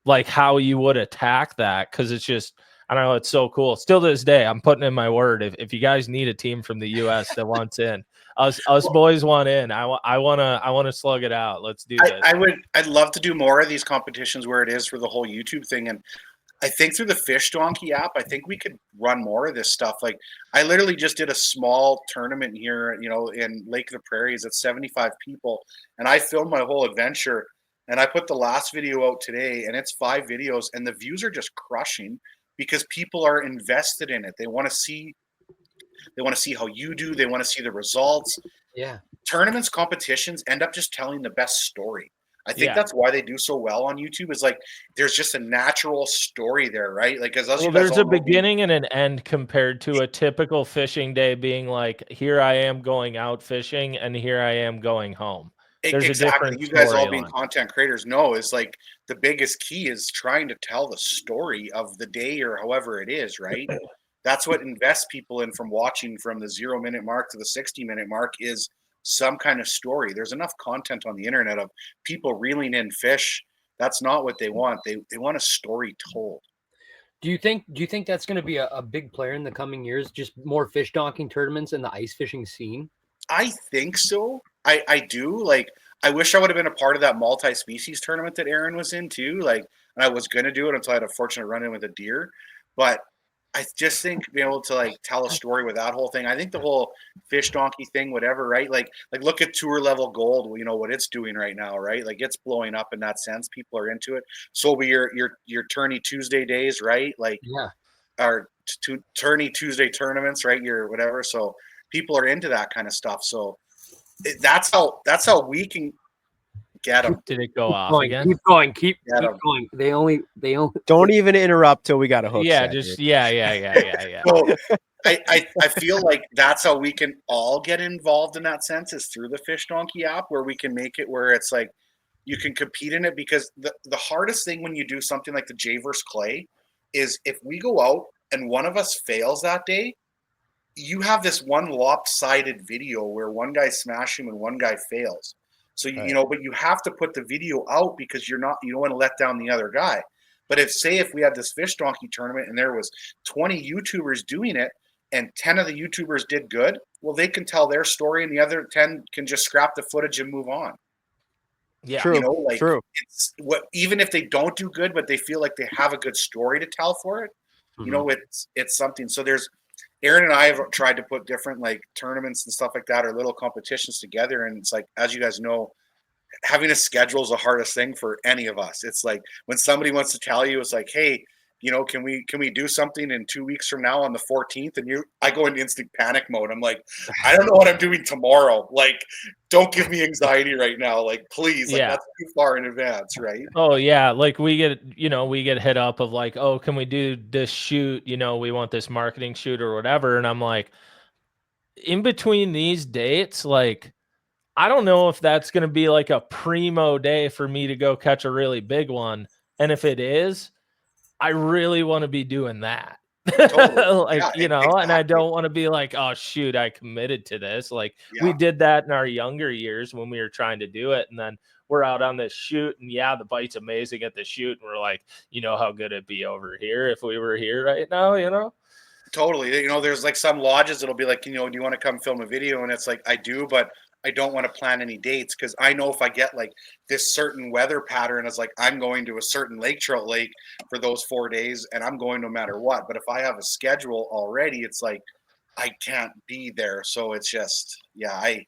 like how you would attack that. Cause it's just, I don't know, it's so cool. Still to this day, I'm putting in my word. If you guys need a team from the US that wants in, us boys want in. I want to slug it out. Let's do this. I'd love to do more of these competitions where it is for the whole YouTube thing. And I think through the Fish Donkey app, I think we could run more of this stuff. Like I literally just did a small tournament here, in Lake of the Prairies at 75 people. And I filmed my whole adventure, and I put the last video out today, and it's 5 videos, and the views are just crushing because people are invested in it. They want to see how you do. They want to see the results. Yeah. Tournaments, competitions end up just telling the best story. I think Yeah. that's why they do so well on YouTube, is like there's just a natural story there, right? Like, there's a beginning and an end compared to a typical fishing day being like, here I am going out fishing and here I am going home. There's exactly. a different You guys all being storyline. content creators know is like the biggest key is trying to tell the story of the day or however it is, right? That's what invests people in from watching from the 0-minute mark to the 60-minute mark is some kind of story. There's enough content on the internet of people reeling in fish. That's not what they want. They want a story told. Do you think that's going to be a big player in the coming years? Just more fish donking tournaments in the ice fishing scene? I think so. I do. Like, I wish I would have been a part of that multi-species tournament that Aaron was in too. Like, and I was going to do it until I had a fortunate run in with a deer. But I just think being able to like tell a story with that whole thing. I think the whole fish donkey thing, whatever, right? Like look at tour level gold. What it's doing right now, right? Like it's blowing up in that sense. People are into it. So your tourney Tuesday days, right? Like our tourney Tuesday tournaments, right? Your whatever. So people are into that kind of stuff. So that's how we can get them. Did it go off again? Keep going. Keep going. They only don't even interrupt till we got a hook. Yeah, set, just dude. yeah. So I feel like that's how we can all get involved in that sense is through the Fish Donkey app, where we can make it where it's like you can compete in it, because the hardest thing when you do something like the J versus Clay is if we go out and one of us fails that day, you have this one lopsided video where one guy's smashing and one guy fails. So but you have to put the video out because you don't want to let down the other guy. But if we had this Fish Donkey tournament and there was 20 YouTubers doing it and 10 of the YouTubers did good, well, they can tell their story and the other 10 can just scrap the footage and move on. Yeah, true. True. It's even if they don't do good, but they feel like they have a good story to tell for it. It's something. So Aaron and I have tried to put different like tournaments and stuff like that or little competitions together. And it's like, as you guys know, having a schedule is the hardest thing for any of us. It's like when somebody wants to tell you, it's like, hey, can we do something in 2 weeks from now on the 14th? And I go into instant panic mode. I'm like, I don't know what I'm doing tomorrow. Like, don't give me anxiety right now. Like, please, like that's too far in advance, right? Oh yeah, like we get hit up of like, oh, can we do this shoot? We want this marketing shoot or whatever, and I'm like, in between these dates, like, I don't know if that's going to be like a primo day for me to go catch a really big one, and if it is, I really want to be doing that. Totally. And I don't want to be like, oh shoot, I committed to this. Like we did that in our younger years when we were trying to do it, and then we're out on this shoot, and the bite's amazing at the shoot, and we're like, how good it'd be over here if we were here right now. Totally. There's like some lodges that'll be like, do you want to come film a video? And it's like, I do, but I don't want to plan any dates because I know if I get like this certain weather pattern, it's like I'm going to a certain lake trout lake for those 4 days and I'm going no matter what. But if I have a schedule already, it's like I can't be there. So it's just, I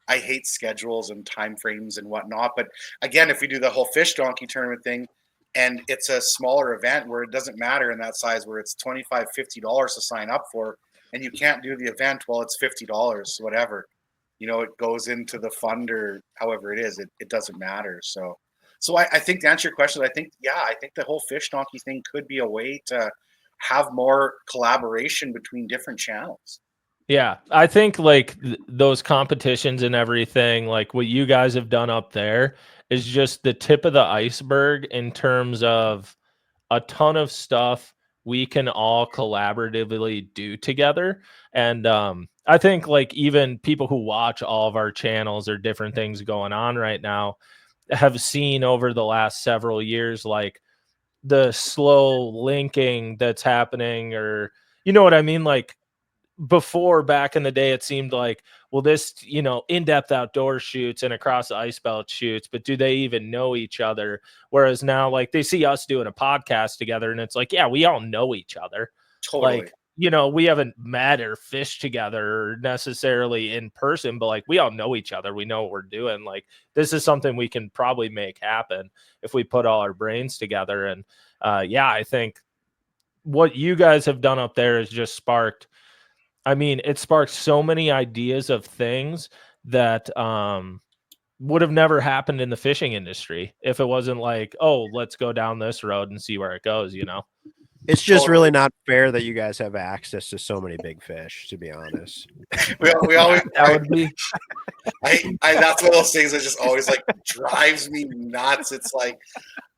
hate schedules and time frames and whatnot. But again, if we do the whole fish donkey tournament thing and it's a smaller event where it doesn't matter in that size, where it's $25, $50 to sign up for, and you can't do the event, well, it's $50, whatever. It goes into the fund or however it is. It doesn't matter. So I think to answer your question, I think the whole fish donkey thing could be a way to have more collaboration between different channels. Yeah, I think like those competitions and everything, like what you guys have done up there is just the tip of the iceberg in terms of a ton of stuff we can all collaboratively do together. And I think like even people who watch all of our channels or different things going on right now have seen over the last several years, like the slow linking that's happening, or you know what I mean? Like before, back in the day, it seemed like, well, this, in-depth outdoor shoots and across the ice belt shoots, but do they even know each other? Whereas now, like, they see us doing a podcast together and it's like, yeah, we all know each other. Totally. Like, we haven't met or fished together necessarily in person, but like, we all know each other. We know what we're doing. Like, this is something we can probably make happen if we put all our brains together. And I think what you guys have done up there has just sparked, it sparked so many ideas of things that would have never happened in the fishing industry if it wasn't like, oh, let's go down this road and see where it goes, It's just really not fair that you guys have access to so many big fish, to be honest. we always that would be that's one of those things that just always like drives me nuts. It's like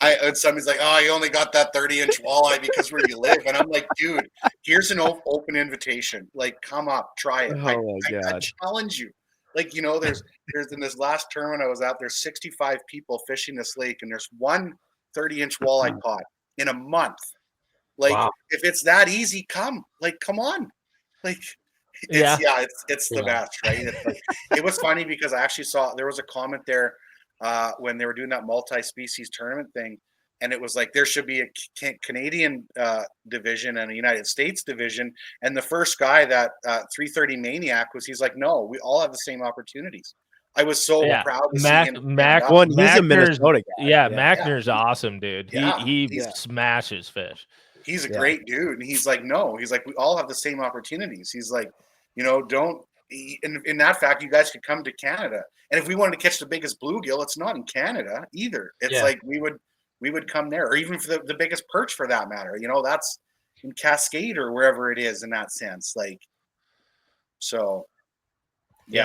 and somebody's like, oh, you only got that 30-inch walleye because where you live. And I'm like, dude, here's an open invitation. Like, come up, try it. I challenge you. Like, there's in this last tournament I was out, there's 65 people fishing this lake, and there's one 30-inch walleye caught in a month. Like, if it's that easy, come. Like, come on. Like, it's the best, right? It's like, it was funny because I actually saw there was a comment there when they were doing that multi-species tournament thing, and it was like there should be a Canadian division and a United States division. And the first guy, that 330 Maniac, he's like, no, we all have the same opportunities. I was so proud to see him. He's a Minnesota guy. Machner's awesome, dude. He smashes fish. He's a great dude. And he's like, no, he's like, we all have the same opportunities. He's like, don't, in that fact, you guys could come to Canada. And if we wanted to catch the biggest bluegill, it's not in Canada either. It's like, we would come there, or even for the biggest perch for that matter, that's in Cascade or wherever it is in that sense. Like, so you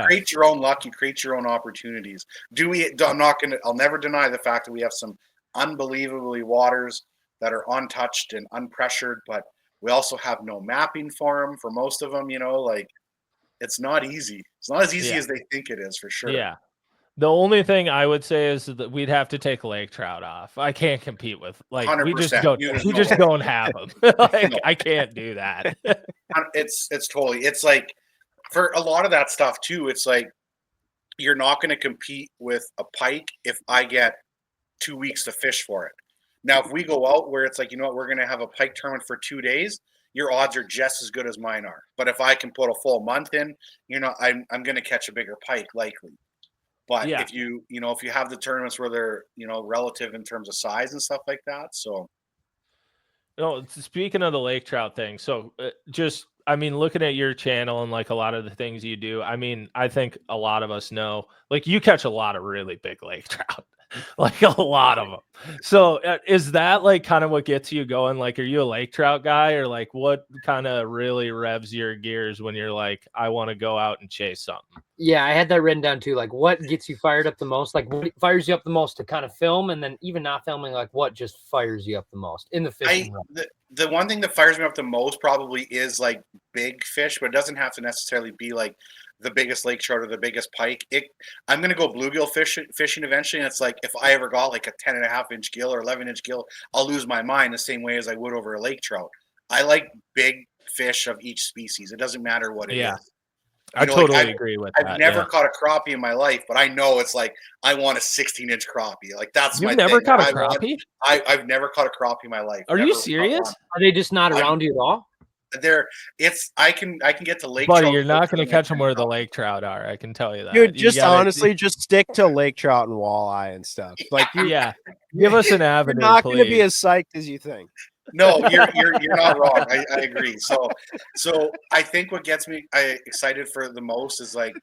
create your own luck, you create your own opportunities. I'll never deny the fact that we have some unbelievably waters that are untouched and unpressured, but we also have no mapping for them for most of them, like it's not easy. It's not as easy as they think it is, for sure. Yeah. The only thing I would say is that we'd have to take lake trout off. I can't compete with, like, 100%. we just don't have them. Like, I can't do that. It's totally, it's like for a lot of that stuff too, it's like you're not going to compete with a pike if I get 2 weeks to fish for it. Now, if we go out where it's like, we're going to have a pike tournament for 2 days, your odds are just as good as mine are. But if I can put a full month in, I'm going to catch a bigger pike likely. But if if you have the tournaments where they're, relative in terms of size and stuff like that. So, No, speaking of the lake trout thing, so I mean, looking at your channel and like a lot of the things you do, I mean, I think a lot of us know, like you catch a lot of really big lake trout, like a lot of them. So is that like kind of what gets you going? Like, are you a lake trout guy, or like what kind of really revs your gears when you're like, I want to go out and chase something? Yeah, I had that written down too. Like, what gets you fired up the most? Like, what fires you up the most to kind of film, and then even not filming, like, what just fires you up the most in the fishing? The one thing that fires me up the most probably is like big fish, but it doesn't have to necessarily be like the biggest lake trout or the biggest pike. I'm gonna go bluegill fishing eventually, and it's like if I ever got like a 10.5-inch gill or 11-inch gill, I'll lose my mind the same way as I would over a lake trout. I like big fish of each species. It doesn't matter what it is. I totally agree with that. I've never caught a crappie in my life, but I know it's like I want a 16-inch crappie. Like that's my thing. You've never caught a crappie? I've never caught a crappie in my life. Are you serious? Are they just not around you at all? I can get to lake Buddy, trout. you're not going to catch them where the lake trout are. I can tell you that. Dude, just honestly, just stick to lake trout and walleye and stuff. Like, give us an avenue. You're not going to be as psyched as you think. No, you're not wrong. I agree. So I think what gets me excited for the most is like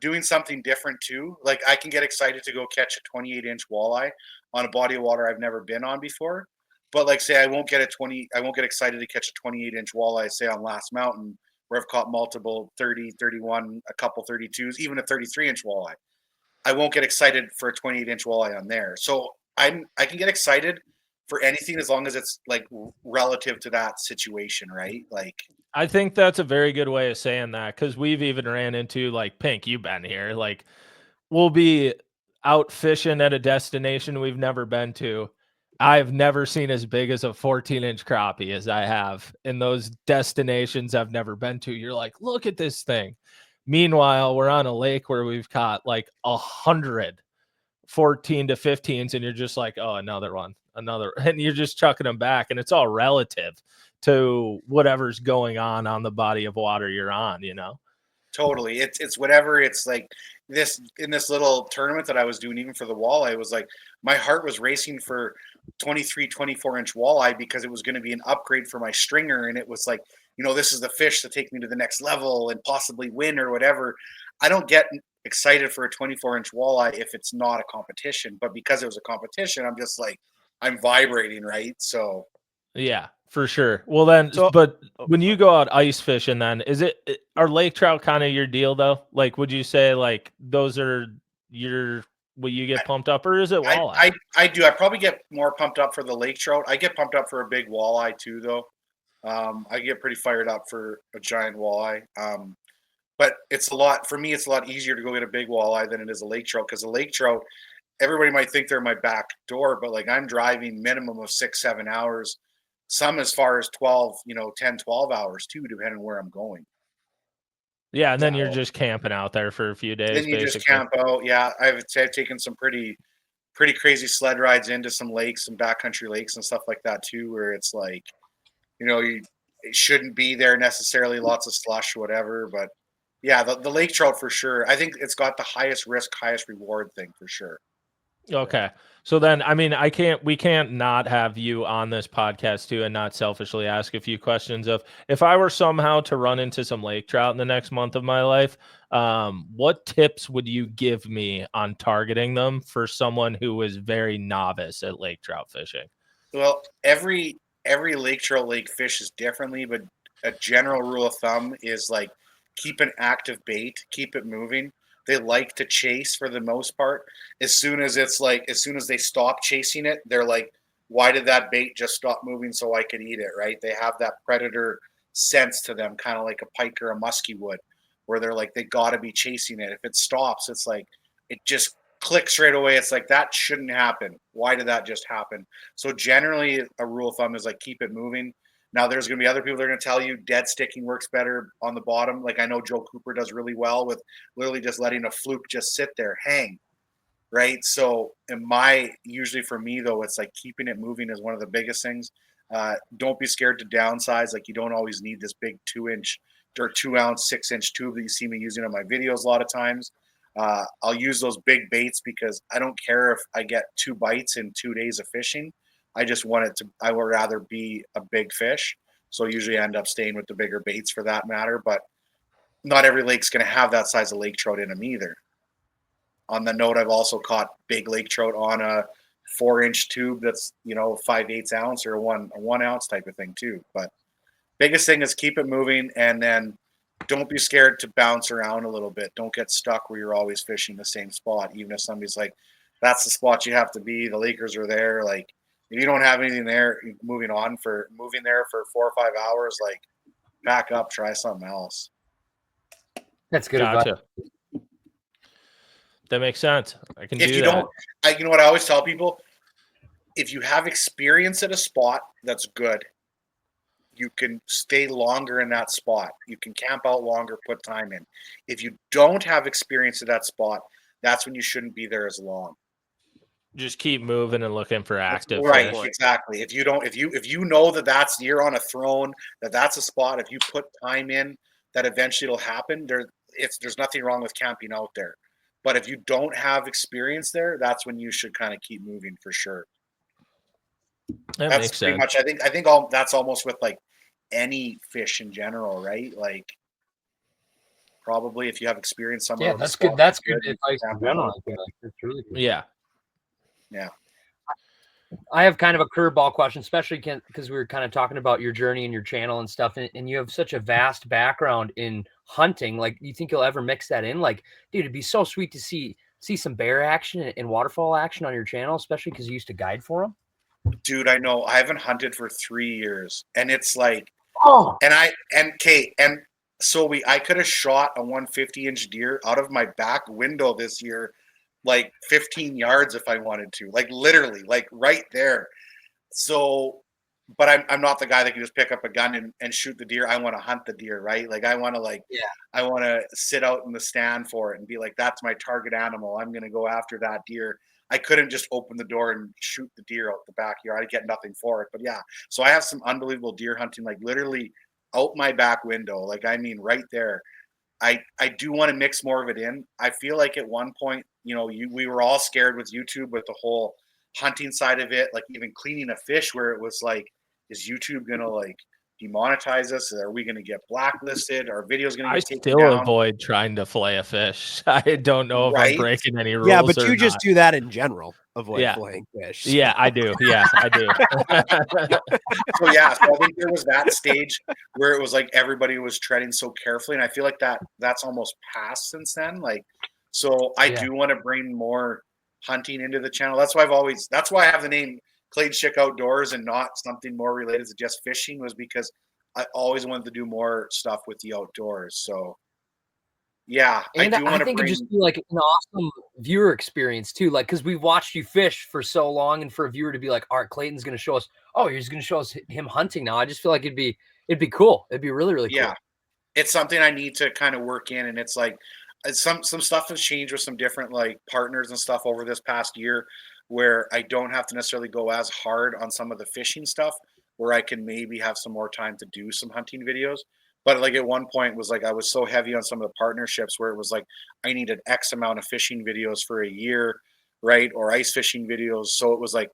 doing something different too. Like I can get excited to go catch a 28-inch walleye on a body of water I've never been on before. But like say I won't get excited to catch a 28-inch walleye, say on Last Mountain, where I've caught multiple 30, 31, a couple 32s, even a 33-inch walleye. I won't get excited for a 28-inch walleye on there. So I can get excited for anything as long as it's like relative to that situation, right? Like I think that's a very good way of saying that, because we've even ran into like Pink, you've been here, like we'll be out fishing at a destination we've never been to. I've never seen as big as a 14-inch crappie as I have in those destinations I've never been to. You're like, look at this thing. Meanwhile, we're on a lake where we've caught like 100 14 to 15s, and you're just like, oh, another one, and you're just chucking them back, and it's all relative to whatever's going on the body of water you're on, you know? Totally. It's whatever. It's like this in this little tournament that I was doing, even for the walleye, it was like my heart was racing for 23, 24-inch walleye because it was going to be an upgrade for my stringer. And it was like, this is the fish to take me to the next level and possibly win or whatever. I don't get excited for a 24-inch walleye if it's not a competition, but because it was a competition, I'm just like, I'm vibrating, right? So yeah, for sure. Well then, but when you go out ice fishing, then are lake trout kind of your deal though? Like, would you say like those are will you get pumped up, or is it walleye? I do. I probably get more pumped up for the lake trout. I get pumped up for a big walleye too, though. I get pretty fired up for a giant walleye. But it's a lot easier to go get a big walleye than it is a lake trout, because a lake trout, everybody might think they're my back door, but like I'm driving minimum of 6-7 hours, some as far as 12, 10, 12 hours too, depending on where I'm going. Yeah, and then you're just camping out there for a few days. Then you just camp out. Yeah, I've taken some pretty crazy sled rides into some lakes, some backcountry lakes and stuff like that too, where it's like, it shouldn't be there necessarily, lots of slush, whatever, but yeah, the lake trout for sure. I think it's got the highest risk, highest reward thing for sure. Okay. So then, I mean, we can't not have you on this podcast too and not selfishly ask a few questions of, if I were somehow to run into some lake trout in the next month of my life, what tips would you give me on targeting them for someone who is very novice at lake trout fishing? Well, every lake trout lake fishes differently, but a general rule of thumb is like keep an active bait, keep it moving. They like to chase for the most part. As soon as they stop chasing it, they're like, why did that bait just stop moving so I could eat it, right? They have that predator sense to them, kind of like a pike or a muskie would, where they're like, they got to be chasing it. If it stops, it's like, it just clicks right away. It's like, that shouldn't happen. Why did that just happen? So generally a rule of thumb is like, keep it moving. Now, there's going to be other people that are going to tell you dead sticking works better on the bottom. Like I know Joe Cooper does really well with literally just letting a fluke just sit there, hang, right? So usually for me, though, it's like keeping it moving is one of the biggest things. Don't be scared to downsize. Like you don't always need this big 2-inch or 2-ounce, 6-inch tube that you see me using on my videos a lot of times. I'll use those big baits because I don't care if I get 2 bites in 2 days of fishing. I would rather be a big fish. So usually I end up staying with the bigger baits for that matter, but not every lake's going to have that size of lake trout in them either. On the note, I've also caught big lake trout on a 4-inch tube that's, 5/8 ounce or a 1 ounce type of thing too. But biggest thing is keep it moving, and then don't be scared to bounce around a little bit. Don't get stuck where you're always fishing the same spot. Even if somebody's like, that's the spot you have to be, the Lakers are there. Like, if you don't have anything there, moving there for 4 or 5 hours, like, back up, try something else. That's good advice. That makes sense. I can do that. You know what I always tell people? If you have experience at a spot, that's good. You can stay longer in that spot. You can camp out longer, put time in. If you don't have experience at that spot, that's when you shouldn't be there as long. Just keep moving and looking for active. Right, fish. exactly. If you know that you're on a throne, that's a spot. If you put time in, that eventually it'll happen. There's nothing wrong with camping out there. But if you don't have experience there, that's when you should kind of keep moving for sure. That makes sense. Much. I think that's almost with like any fish in general, right? Like probably if you have experience somewhere. Yeah, that's good. That's good advice in general. I feel like that's really good. Yeah. Yeah. I have kind of a curveball question, especially because we were kind of talking about your journey and your channel and stuff, and you have such a vast background in hunting. Like, you think you'll ever mix that in? Like, dude, it'd be so sweet to see some bear action and waterfall action on your channel, especially because you used to guide for them. Dude, I know. I haven't hunted for 3 years, and it's like, oh, so I could have shot a 150-inch deer out of my back window this year, like 15 yards if I wanted to, like literally, like right there. So, but I'm not the guy that can just pick up a gun and shoot the deer. I want to hunt the deer, right? Like I want to sit out in the stand for it and be like, that's my target animal. I'm going to go after that deer. I couldn't just open the door and shoot the deer out the backyard. I'd get nothing for it. But yeah, so I have some unbelievable deer hunting, like literally out my back window. Like, I mean, right there. I do want to mix more of it in. I feel like at one point, we were all scared with YouTube with the whole hunting side of it, like even cleaning a fish, where it was like, is YouTube going to like demonetize us? Are we going to get blacklisted? Our videos going to get taken down? I still avoid trying to fillet a fish. I don't know if I'm breaking any rules. Yeah, but you not. Just do that in general. Avoid filleting fish. So. Yeah, I do. Yeah, I do. So I think there was that stage where it was like everybody was treading so carefully, and I feel like that's almost passed since then. Like, so I do want to bring more hunting into the channel. That's why I have the name Clayton Schick Outdoors and not something more related to just fishing, was because I always wanted to do more stuff with the outdoors. So yeah, and I think it'd just be like an awesome viewer experience too. Like, because we've watched you fish for so long, and for a viewer to be like, all right, Clayton's going to show us, he's going to show us him hunting now. I just feel like it'd be cool. It'd be really, really cool. Yeah. It's something I need to kind of work in. And it's like, some stuff has changed with some different like partners and stuff over this past year, where I don't have to necessarily go as hard on some of the fishing stuff, where I can maybe have some more time to do some hunting videos. But like at one point was like, I was so heavy on some of the partnerships where it was like, I needed X amount of fishing videos for a year, right? Or ice fishing videos. So it was like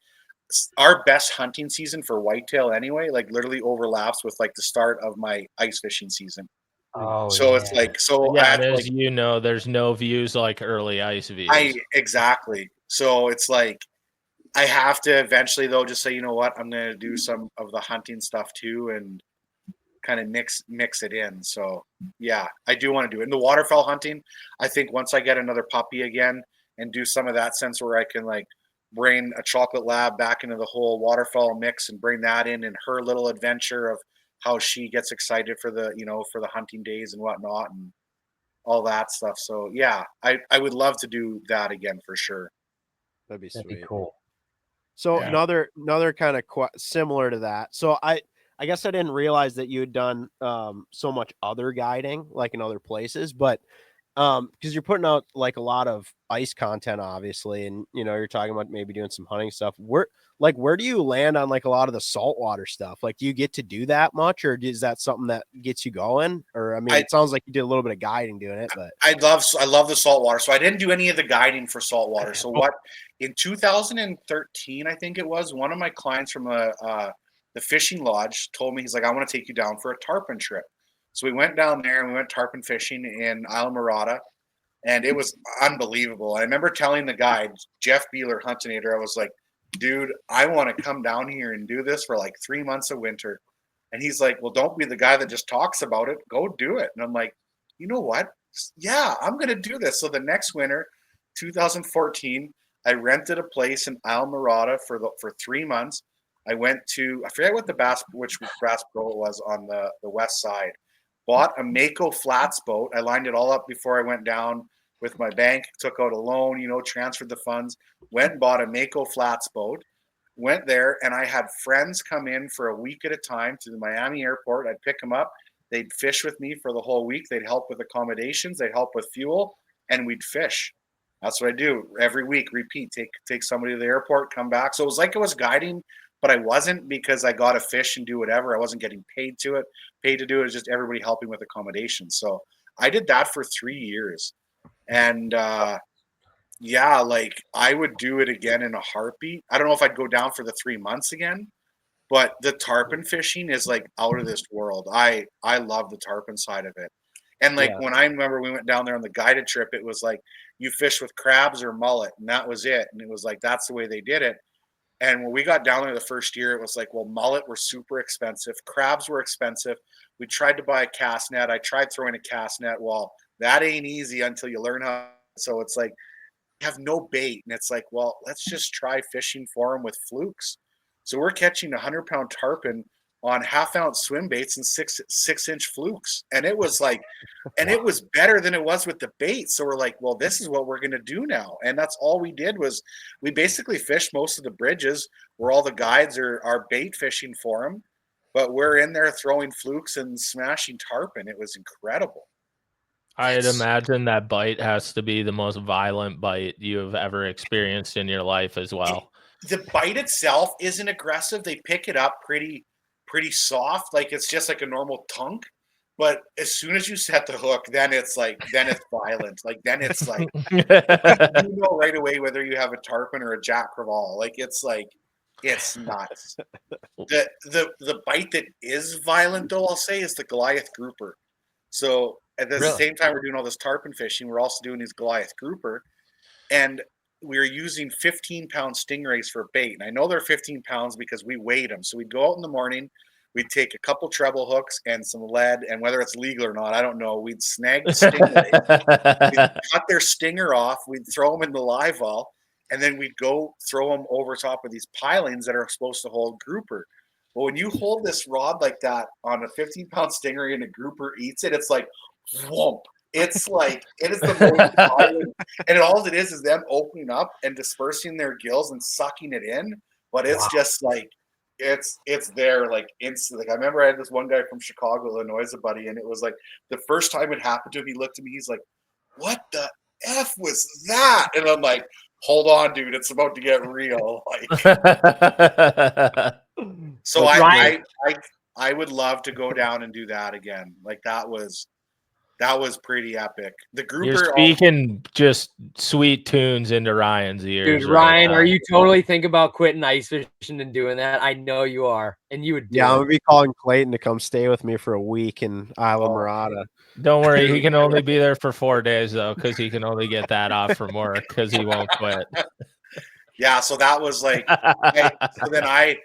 our best hunting season for whitetail anyway, like literally overlaps with like the start of my ice fishing season. Oh, so it's like, as you know, there's no views like early ice views. Exactly. So it's like, I have to eventually though, just say, you know what, I'm going to do some of the hunting stuff too, and kind of mix it in. So yeah, I do want to do it. And the waterfowl hunting, I think once I get another puppy again and do some of that sense where I can like bring a chocolate lab back into the whole waterfowl mix and bring that in and her little adventure of how she gets excited for the, for the hunting days and whatnot and all that stuff. So yeah, I would love to do that again for sure. That'd be sweet. That'd be cool. So another kind of similar to that. So I guess I didn't realize that you had done so much other guiding, like in other places, but Because you're putting out like a lot of ice content, obviously, and you're talking about maybe doing some hunting stuff. Where do you land on like a lot of the saltwater stuff? Like, do you get to do that much, or is that something that gets you going? Or I mean, it sounds like you did a little bit of guiding doing it, but I love the saltwater. So I didn't do any of the guiding for saltwater. So what in 2013, I think it was, one of my clients from the fishing lodge told me, he's like, I want to take you down for a tarpon trip. So we went down there and we went tarpon fishing in Islamorada, and it was unbelievable. I remember telling the guide, Jeff Beeler, Huntinator, I was like, dude, I want to come down here and do this for like 3 months of winter. And he's like, well, don't be the guy that just talks about it. Go do it. And I'm like, you know what? Yeah, I'm going to do this. So the next winter, 2014, I rented a place in Islamorada for 3 months. I went to, I forget which Bass Pro it was on the west side. Bought a Mako flats boat. I lined it all up before I went down with my bank, took out a loan, transferred the funds, went and bought a Mako flats boat, went there, and I had friends come in for a week at a time to the Miami airport. I'd pick them up. They'd fish with me for the whole week. They'd help with accommodations. They'd help with fuel, and we'd fish. That's what I do every week. Repeat. Take somebody to the airport, come back. So it was like I was guiding, but I wasn't, because I got to fish and do whatever. I wasn't getting paid to do it. It was just everybody helping with accommodations. So I did that for 3 years, and yeah, like I would do it again in a heartbeat. I don't know if I'd go down for the 3 months again, but the tarpon fishing is like out of this world. I love the tarpon side of it. And like when I remember we went down there on the guided trip, it was like you fish with crabs or mullet, and that was it. And it was like that's the way they did it. And when we got down there the first year, it was like, well, mullet were super expensive. Crabs were expensive. We tried to buy a cast net. I tried throwing a cast net. Well, that ain't easy until you learn how. So it's like, you have no bait. And it's like, well, let's just try fishing for them with flukes. So we're catching 100-pound tarpon on half-ounce swim baits and six-inch flukes. And it was like, and it was better than it was with the bait. So we're like, well, this is what we're going to do now. And that's all we did was we basically fished most of the bridges where all the guides are bait fishing for them. But we're in there throwing flukes and smashing tarpon. It was incredible. I'd imagine that bite has to be the most violent bite you have ever experienced in your life as well. The bite itself isn't aggressive. They pick it up pretty soft. Like it's just like a normal tunk. But as soon as you set the hook, then it's violent. Like then it's like you know right away whether you have a tarpon or a jack crevalle. Like it's nuts. The bite that is violent, though, I'll say, is the Goliath grouper. So at the same time we're doing all this tarpon fishing, we're also doing these Goliath grouper, and we're using 15-pound stingrays for bait. And I know they're 15 pounds because we weighed them. So we'd go out in the morning, we'd take a couple treble hooks and some lead, and whether it's legal or not, I don't know. We'd snag the stingray, we'd cut their stinger off, we'd throw them in the live well, and then we'd go throw them over top of these pilings that are supposed to hold grouper. But when you hold this rod like that on a 15-pound stingray and a grouper eats it, it's like, whoomp. It's like, it is the most violent, and all it is them opening up and dispersing their gills and sucking it in. But it's just like, it's there like instantly. Like I remember I had this one guy from Chicago, Illinois, as a buddy, and it was like the first time it happened to him, he looked at me, he's like, what the F was that? And I'm like, hold on, dude, it's about to get real. Like, so I would love to go down and do that again. Like that was pretty epic. The grouper. You're speaking just sweet tunes into Ryan's ears. Dude, Ryan, are you totally thinking about quitting ice fishing and doing that? I know you are, and you would. I'm gonna be calling Clayton to come stay with me for a week in Islamorada. Don't worry, he can only be there for 4 days though, because he can only get that off from work because he won't quit. Yeah, so that was like. So then I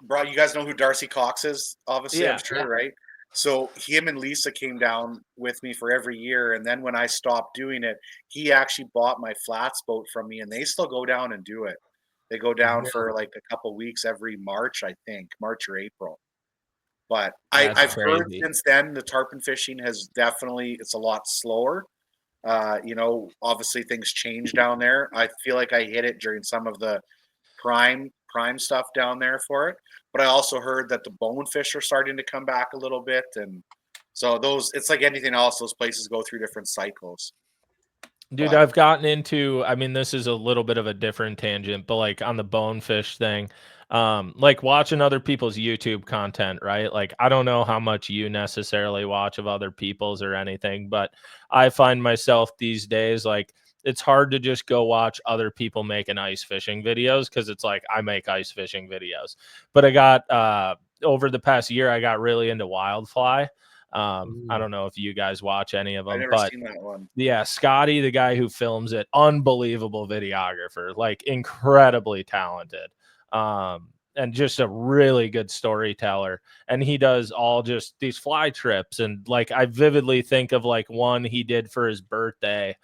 brought. You guys know who Darcy Cox is, obviously. I'm sure, right? So him and Lisa came down with me for every year. And then when I stopped doing it, he actually bought my flats boat from me, and they still go down and do it. They go down for like a couple weeks every March, I think, March or April. But I've heard since then the tarpon fishing has definitely, it's a lot slower. Obviously things change down there. I feel like I hit it during some of the prime stuff down there for it. But I also heard that the bonefish are starting to come back a little bit, and So it's like anything else. Those places go through different cycles. Dude, But I've gotten into, I mean, this is a little bit of a different tangent, but like on the bonefish thing, like watching other people's YouTube content, right? Like, I don't know how much you necessarily watch of other people's or anything, but I find myself these days, like, it's hard to just go watch other people making ice fishing videos because it's like I make ice fishing videos. But I got, over the past year, I got really into wildfly. I don't know if you guys watch any of I've them, never but seen that one. yeah, Scotty, the guy who films it, unbelievable videographer, like incredibly talented. And just a really good storyteller. And he does all just these fly trips. And like I vividly think of like one he did for his birthday.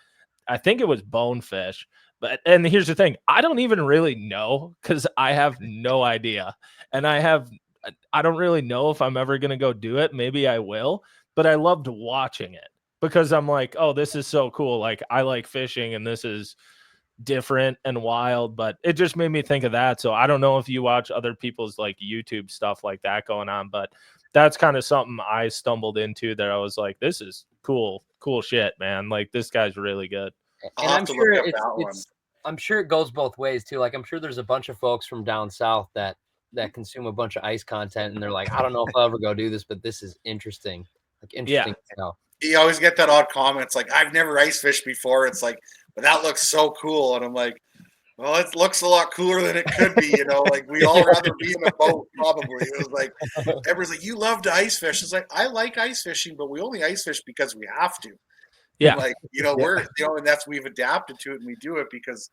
I think it was bonefish. But and here's the thing, I don't even really know because I have no idea. And I don't really know if I'm ever gonna go do it. Maybe I will, but I loved watching it because I'm like, oh, this is so cool. Like I like fishing and this is different and wild, but it just made me think of that. So I don't know if you watch other people's like YouTube stuff like that going on, but that's kind of something I stumbled into that I was like, this is cool shit, man. Like this guy's really good. And I'm sure I'm sure it goes both ways too. Like I'm sure there's a bunch of folks from down south that consume a bunch of ice content and they're like, I don't know if I'll ever go do this, but this is interesting. Like interesting. Yeah. You always get that odd comment. It's like, I've never ice fished before. It's like, but that looks so cool. And I'm like, well, it looks a lot cooler than it could be, like we all rather be in a boat, probably. It was like, everyone's like, you love to ice fish. It's like, I like ice fishing, but we only ice fish because we have to. Yeah. And like, we're, and that's, we've adapted to it and we do it because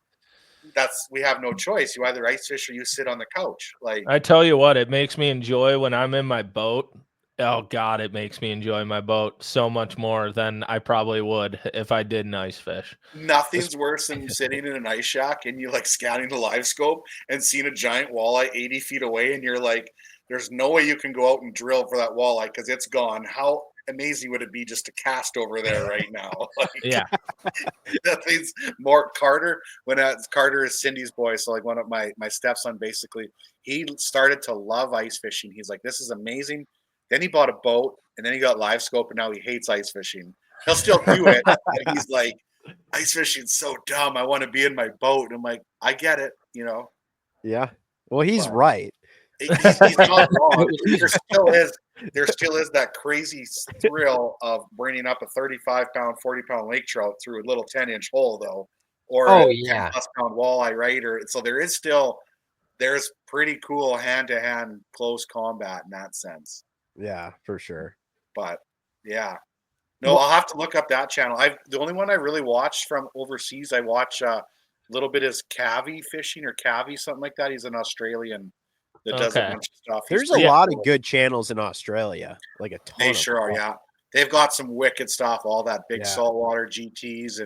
we have no choice. You either ice fish or you sit on the couch. Like, I tell you what, it makes me enjoy when I'm in my boat. Oh God, it makes me enjoy my boat so much more than I probably would if I didn't ice fish. Nothing's worse than sitting in an ice shack and you like scanning the live scope and seeing a giant walleye 80 feet away and you're like, there's no way you can go out and drill for that walleye because it's gone. How amazing would it be just to cast over there right now? Like, yeah. That thing's more Carter. When Carter is Cindy's boy, so like one of my stepson, basically, he started to love ice fishing. He's like, this is amazing. Then he bought a boat, and then he got live scope, and now he hates ice fishing. He'll still do it, but he's like, ice fishing's so dumb. I want to be in my boat. And I'm like, I get it, Yeah. Well, he's right. He's not wrong. There still is that crazy thrill of bringing up a 35-pound, 40-pound lake trout through a little 10-inch hole, though, or a 10-plus-pound walleye, right? So there's pretty cool hand-to-hand close combat in that sense. Yeah, for sure. But yeah, no, I'll have to look up that channel. The only one I really watched from overseas, I watch a little bit is Cavi fishing or Cavi, something like that. He's an Australian that does a bunch of stuff. There's a lot of good channels in Australia, like a ton. They sure are, yeah. They've got some wicked stuff, all that big saltwater GTs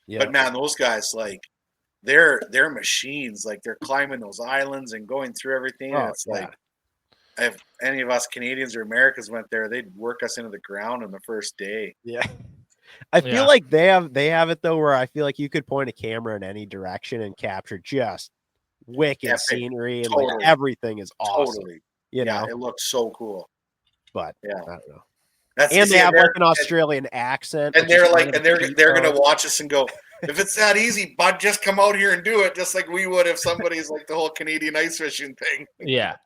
but man, those guys, like they're machines. Like they're climbing those islands and going through everything. And it's like, if any of us Canadians or Americans went there, they'd work us into the ground on the first day. Yeah. I feel like they have it though, where I feel like you could point a camera in any direction and capture just wicked scenery and like everything is awesome. Totally. You know, it looks so cool. But yeah, I don't know. They have like an Australian accent, and they're like, and they're gonna watch us and go, if it's that easy, bud, just come out here and do it, just like we would if somebody's like the whole Canadian ice fishing thing. Yeah.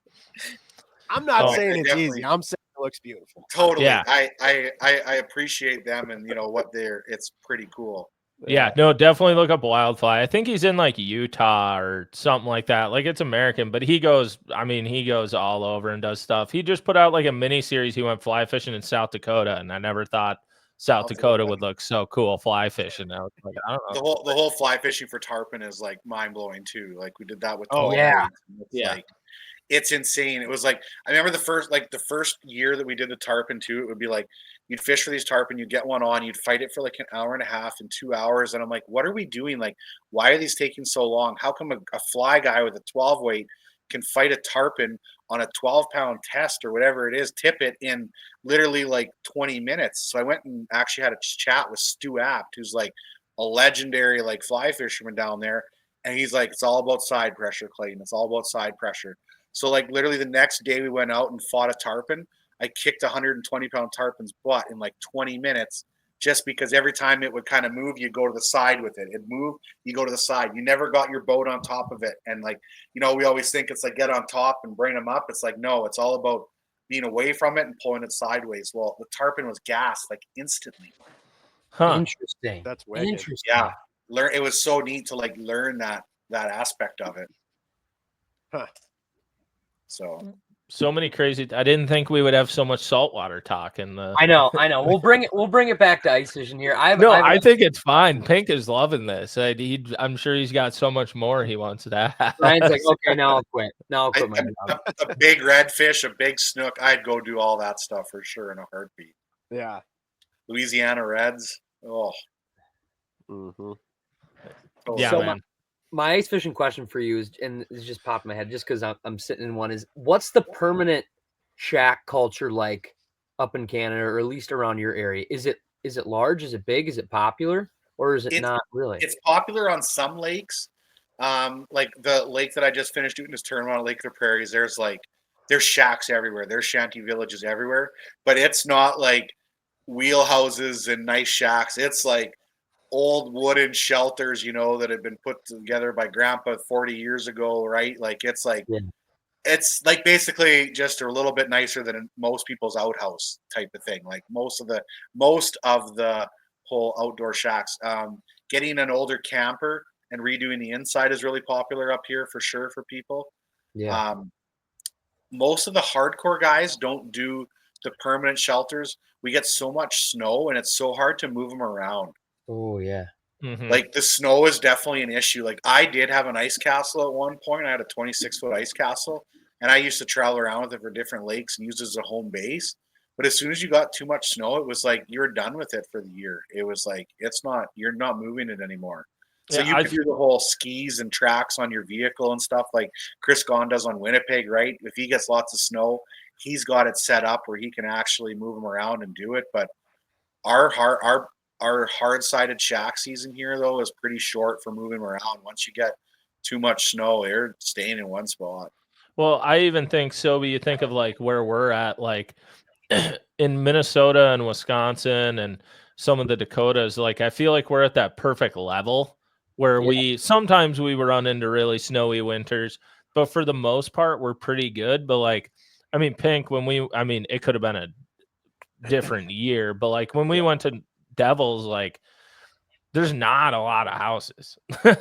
I'm not saying it's easy. I'm saying it looks beautiful. Totally. Yeah. I appreciate them and what it's pretty cool. Yeah, no, definitely look up Wildfly. I think he's in like Utah or something like that. Like it's American, but he goes all over and does stuff. He just put out like a mini series. He went fly fishing in South Dakota, and I never thought South Dakota would look so cool fly fishing. I was like, I don't know. The whole fly fishing for tarpon is like mind blowing too. Like we did that with yeah. It's insane. It was like I remember the first year that we did the tarpon too. It would be like you'd fish for these tarpon, you'd get one on, you'd fight it for like an hour and a half and 2 hours, and I'm like, what are we doing? Like, why are these taking so long? How come a fly guy with a 12 weight can fight a tarpon on a 12-pound test or whatever it is, tip it in literally like 20 minutes? So I went and actually had a chat with Stu Apt, who's like a legendary like fly fisherman down there, and he's like, it's all about side pressure, Clayton. It's all about side pressure. So like literally the next day we went out and fought a tarpon. I kicked 120-pound tarpon's butt in like 20 minutes just because every time it would kind of move, you go to the side with it. It'd move, you go to the side. You never got your boat on top of it. And like, we always think it's like get on top and bring them up. It's like, no, it's all about being away from it and pulling it sideways. Well, the tarpon was gassed like instantly. Huh. Interesting. That's wicked. Interesting. Yeah. It was so neat to like learn that aspect of it. Huh. So many crazy. I didn't think we would have so much saltwater talk in the. I know. We'll bring it back to ice fishing here. I think it's fine. Pink is loving this. I'm sure he's got so much more he wants to ask. Ryan's like, okay, now I'll quit. Now I'll quit my job. A big redfish, a big snook. I'd go do all that stuff for sure in a heartbeat. Yeah. Louisiana Reds. Oh. Mm-hmm. Yeah, so man. my ice fishing question for you is, and it's just popped in my head just because I'm sitting in one, is what's the permanent shack culture like up in Canada, or at least around your area? Is it large? Is it big? Is it popular? Or is it not really? It's popular on some lakes. Like the lake that I just finished doing this tournament on, Lake of the Prairies, there's shacks everywhere. There's shanty villages everywhere, but it's not like wheelhouses and nice shacks. It's like old wooden shelters, that had been put together by Grandpa 40 years ago, right? Like it's like it's like basically just a little bit nicer than most people's outhouse type of thing. Like most of the whole outdoor shacks. Getting an older camper and redoing the inside is really popular up here for sure for people. Yeah. Most of the hardcore guys don't do the permanent shelters. We get so much snow and it's so hard to move them around. Oh yeah. Mm-hmm. Like the snow is definitely an issue. Like I did have an ice castle at one point. I had a 26-foot ice castle, and I used to travel around with it for different lakes and use it as a home base. But as soon as you got too much snow, it was like you're done with it for the year. It was like you're not moving it anymore. So you could do the whole skis and tracks on your vehicle and stuff like Chris Gahn does on Winnipeg, right? If he gets lots of snow, he's got it set up where he can actually move them around and do it. But our hard-sided shack season here, though, is pretty short for moving around. Once you get too much snow, they're staying in one spot. Well, I even think, Sobi, you think of like where we're at, like in Minnesota and Wisconsin and some of the Dakotas, like I feel like we're at that perfect level where sometimes we run into really snowy winters, but for the most part, we're pretty good. But like, I mean, Pink, it could have been a different year, but like when we went to Devils, like there's not a lot of houses. And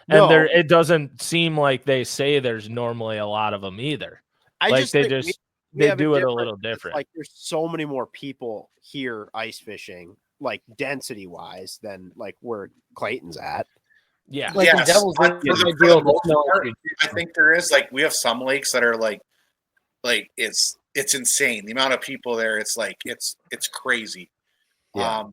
it doesn't seem like they say there's normally a lot of them either. They do it a little different. Like there's so many more people here ice fishing, like density wise, than like where Clayton's at. Yeah. Like the Devils I think there is, like, we have some lakes that are like it's insane. The amount of people there, it's like it's crazy. Yeah.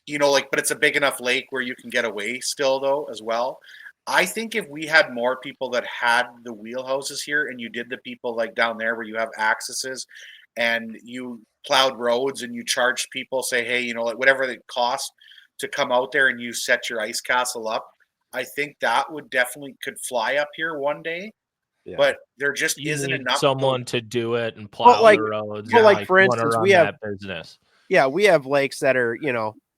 But it's a big enough lake where you can get away still though as well. I think if we had more people that had the wheelhouses here, and you did the people like down there where you have accesses and you plowed roads and you charged people, say, hey, like whatever it costs to come out there and you set your ice castle up, I think that would definitely could fly up here one day. Yeah. But there just isn't enough someone to do it and plow the roads. Well, like for instance, we have business. Yeah, we have lakes that are,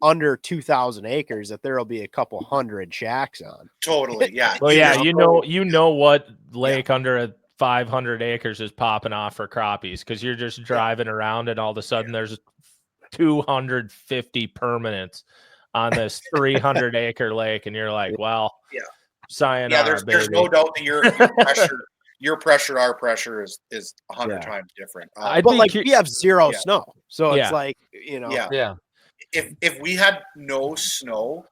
under 2,000 acres that there'll be a couple hundred shacks on. Totally, yeah. Well, yeah, you know what lake under 500 acres is popping off for crappies because you're just driving around and all of a sudden there's 250 permanents on this 300 acre lake, and you're like, well, sayonara, there's no doubt that your pressure, our pressure is 100 times different. But like we have zero snow, so it's like If we had no snow,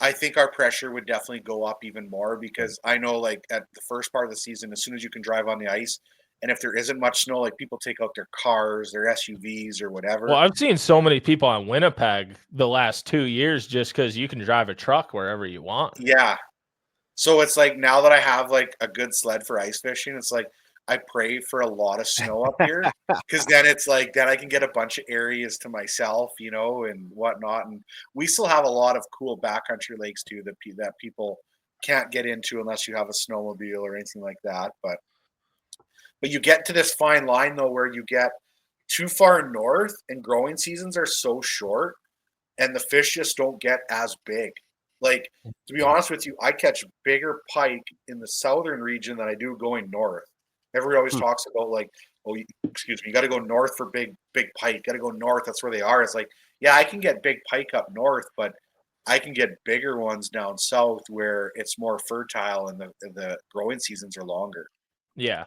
I think our pressure would definitely go up even more, because I know like at the first part of the season, as soon as you can drive on the ice, and if there isn't much snow, like people take out their cars, their SUVs or whatever. Well, I've seen so many people on Winnipeg the last 2 years just because you can drive a truck wherever you want. Yeah. So it's like now that I have like a good sled for ice fishing, it's like I pray for a lot of snow up here, because then it's like then I can get a bunch of areas to myself, and whatnot. And we still have a lot of cool backcountry lakes too that people can't get into unless you have a snowmobile or anything like that. But you get to this fine line though, where you get too far north and growing seasons are so short and the fish just don't get as big. Like, to be honest with you, I catch bigger pike in the southern region than I do going north. Everybody always talks about like, oh, excuse me, you got to go north for big pike. Got to go north. That's where they are. It's like, yeah, I can get big pike up north, but I can get bigger ones down south where it's more fertile and the growing seasons are longer. Yeah.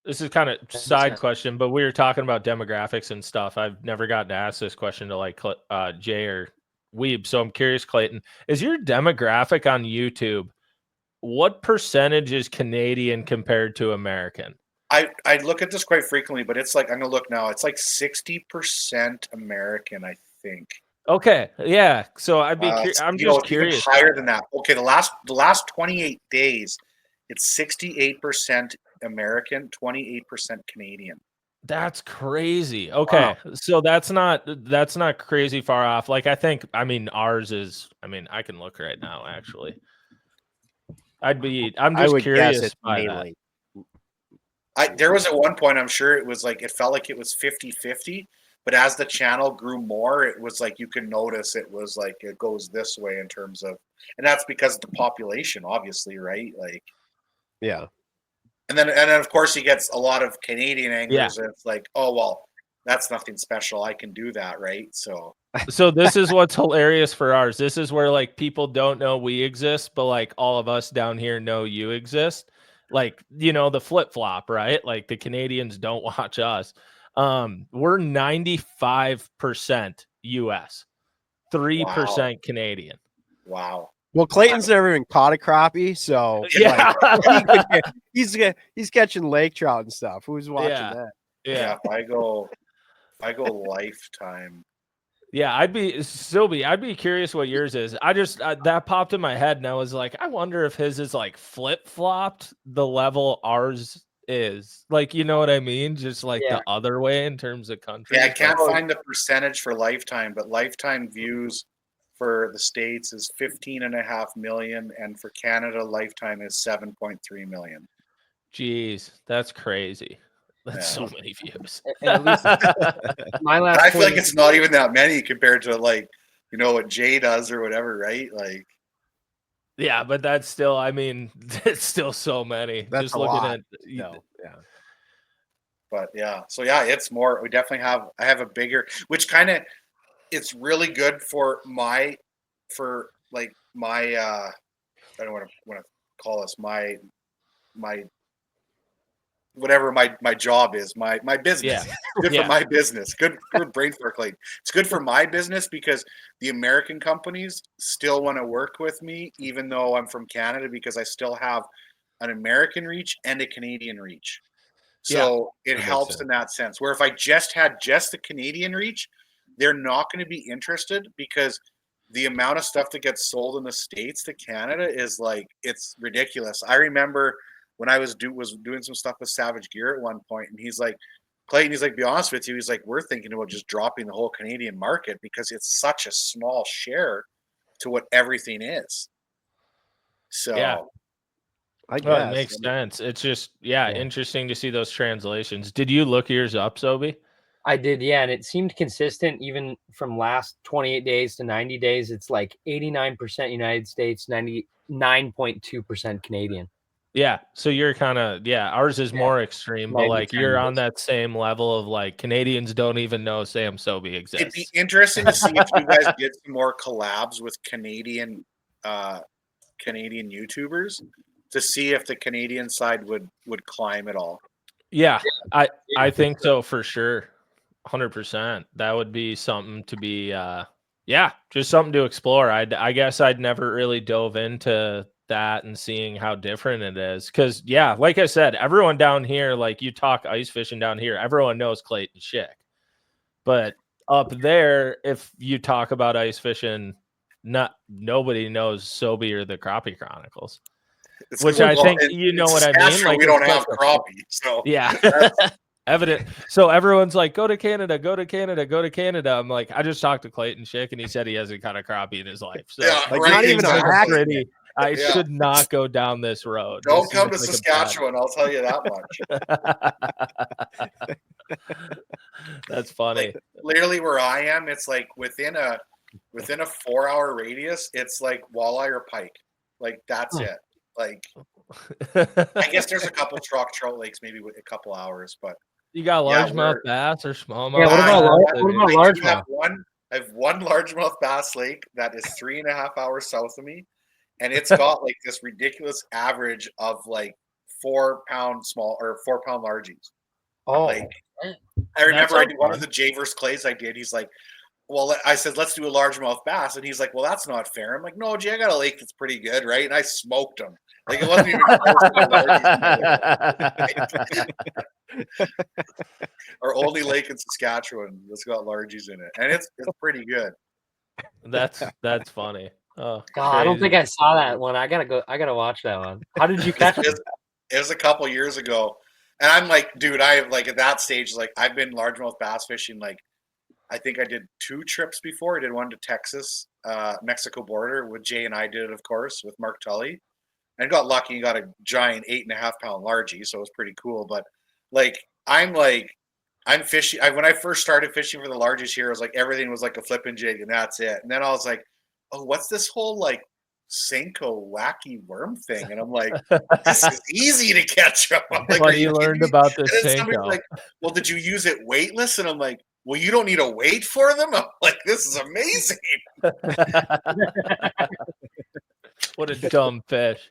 This is kind of side question, but we were talking about demographics and stuff. I've never gotten to ask this question to like Jay or Weeb. So I'm curious, Clayton, is your demographic on YouTube, what percentage is Canadian compared to American? I look at this quite frequently, but it's like, I'm going to look now. It's like 60% American, I think. Okay. Yeah. So I'm just curious. Even higher than that. Okay. The last 28 days, it's 68% American, 28% Canadian. That's crazy. Okay. Wow. So that's not crazy far off. Like, I mean, ours is, I can look right now, actually. I'm just curious by that. There was at one point, I'm sure it was like, it felt like it was 50-50, but as the channel grew more, it was like, you can notice it was like, it goes this way in terms of, and that's because of the population, obviously, right? Like, yeah. And then of course he gets a lot of Canadian anglers. Yeah. And it's like, oh, well, that's nothing special. I can do that. Right. So this is what's hilarious for ours. This is where like people don't know we exist, but like all of us down here know you exist. Like, the flip flop, right? Like the Canadians don't watch us. We're 95% US, 3% Canadian. Wow. Well, Clayton's never even caught a crappie, so yeah, like, he's catching lake trout and stuff. Who's watching that? Yeah, if I go lifetime. Yeah, I'd be curious what yours is. I just that popped in my head, and I was like, I wonder if his is like flip flopped the level ours is. Like, you know what I mean? Just like the other way in terms of country. Yeah, I can't find the percentage for lifetime, but lifetime views for the States is 15.5 million, and for Canada, lifetime is 7.3 million. Jeez, that's crazy. That's so many views. At least I feel like it's not even that many compared to like, what Jay does or whatever, right? Like, yeah, but that's still, it's still so many. That's just a looking lot. at, But yeah, so yeah, it's more. We definitely I have a bigger, which kind of, it's really good for my I don't want to call this my whatever my job is, my business. Yeah. Good for my business. Good brain fart, like it's good for my business because the American companies still want to work with me, even though I'm from Canada, because I still have an American reach and a Canadian reach. So it helps in that sense. Where if I just had the Canadian reach, they're not going to be interested because the amount of stuff that gets sold in the States to Canada is like, it's ridiculous. I remember when I was doing some stuff with Savage Gear at one point, and he's like, Clayton, he's like, be honest with you, he's like, we're thinking about just dropping the whole Canadian market because it's such a small share to what everything is. So I guess it makes sense. It's just interesting to see those translations. Did you look yours up, Sobi? I did, yeah, and it seemed consistent even from last 28 days to 90 days. It's like 89% United States, 99.2% Canadian. Yeah, so you're kind of ours is more extreme, but like you're on that same level of like Canadians don't even know Sam Sobi exists. It'd be interesting to see if you guys get some more collabs with Canadian YouTubers to see if the Canadian side would climb at all. Yeah, I think so for sure. 100%. That would be something to be just something to explore. I guess I'd never really dove into that and seeing how different it is, because like I said, everyone down here, like you talk ice fishing down here, everyone knows Clayton Schick, but up there, if you talk about ice fishing, nobody knows Sobi or the Crappie Chronicles. Which I think what I mean. Like we don't have crappie, so evident. So everyone's like, go to Canada, go to Canada, go to Canada. I'm like, I just talked to Clayton Schick, and he said he hasn't caught a crappie in his life. So not even I should not go down this road. Don't come to Saskatchewan, I'll tell you that much. That's funny. Like, literally where I am, it's like within a 4-hour radius, it's like walleye or pike. Like that's it. Like I guess there's a couple trout lakes, maybe with a couple hours, but You got Yeah, largemouth bass or smallmouth? Yeah, what about largemouth? I have one largemouth bass lake that is 3.5 hours south of me, and it's got like this ridiculous average of like 4-pound largies. Oh, Like, I remember I sounds did one of fun. the J-verse clays I did. He's like, well, I said, let's do a largemouth bass. And he's like, well, that's not fair. I'm like, no, Jay, I got a lake that's pretty good, right? And I smoked him. Like, it wasn't even close to our only lake in Saskatchewan that's got largies in it. And it's pretty good. That's funny. Oh, God, I don't crazy. think I saw that one. I gotta watch that one. How did you catch it? It was a couple years ago. And I'm like, dude, I like at that stage, like I've been largemouth bass fishing. Like, I think I did 2 trips before. I did one to Texas, Mexico border with Jay, and I did it, of course, with Mark Tully, and got lucky and got a giant 8.5-pound largie. So it was pretty cool. But I'm fishing. When I first started fishing for the largest here, it was like everything was like a flipping jig and that's it. And then I was like, oh, what's this whole like Senko wacky worm thing? And I'm like, this is easy to catch them. Like, What you learned about this and then somebody's Senko? like, well, did you use it weightless? And I'm like, well, you don't need a weight for them. I'm like, this is amazing. What a dumb fish.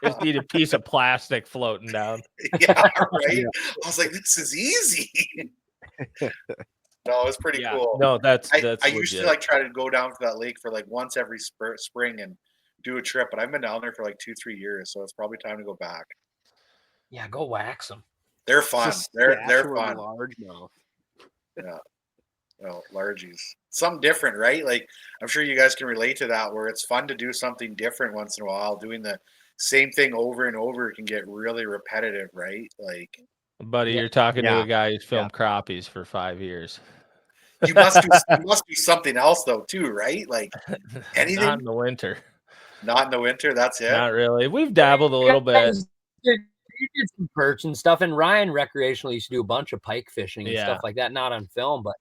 Just need a piece of plastic floating down. Yeah, right. I was like, this is easy. No, it's pretty cool. No, that's I used to like try to go down to that lake for like once every spring and do a trip, but I've been down there for like 2-3 years, so it's probably time to go back. Yeah, go wax them. They're fun. They're fun. Largemouth. Yeah. Well, largies. Something different, right? Like I'm sure you guys can relate to that, where it's fun to do something different once in a while. Doing the same thing over and over can get really repetitive, right? Like, buddy, you're talking to a guy who's filmed crappies for 5 years. you must do something else though, too, right? Like anything. Not in the winter. Not in the winter. That's it. Not really. We've dabbled a little bit. You did some perch and stuff, and Ryan recreationally used to do a bunch of pike fishing and stuff like that. Not on film, but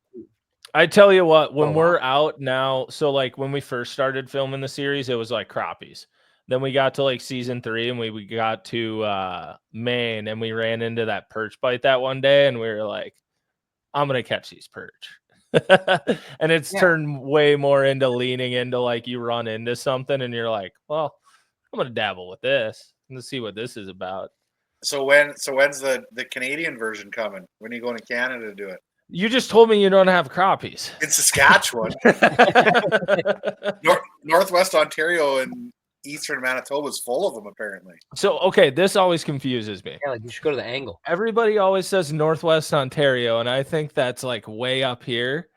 I tell you what, when we're out now, so like when we first started filming the series, it was like crappies. Then we got to like season 3 and we got to Maine and we ran into that perch bite that one day and we were like, I'm going to catch these perch. And it's turned way more into leaning into like you run into something and you're like, well, I'm going to dabble with this and see what this is about. So when's the Canadian version coming? When are you going to Canada to do it? You just told me you don't have crappies. In Saskatchewan. Northwest Ontario and Eastern Manitoba is full of them, apparently. So, okay, this always confuses me. Yeah, like you should go to the angle. Everybody always says Northwest Ontario, and I think that's like way up here.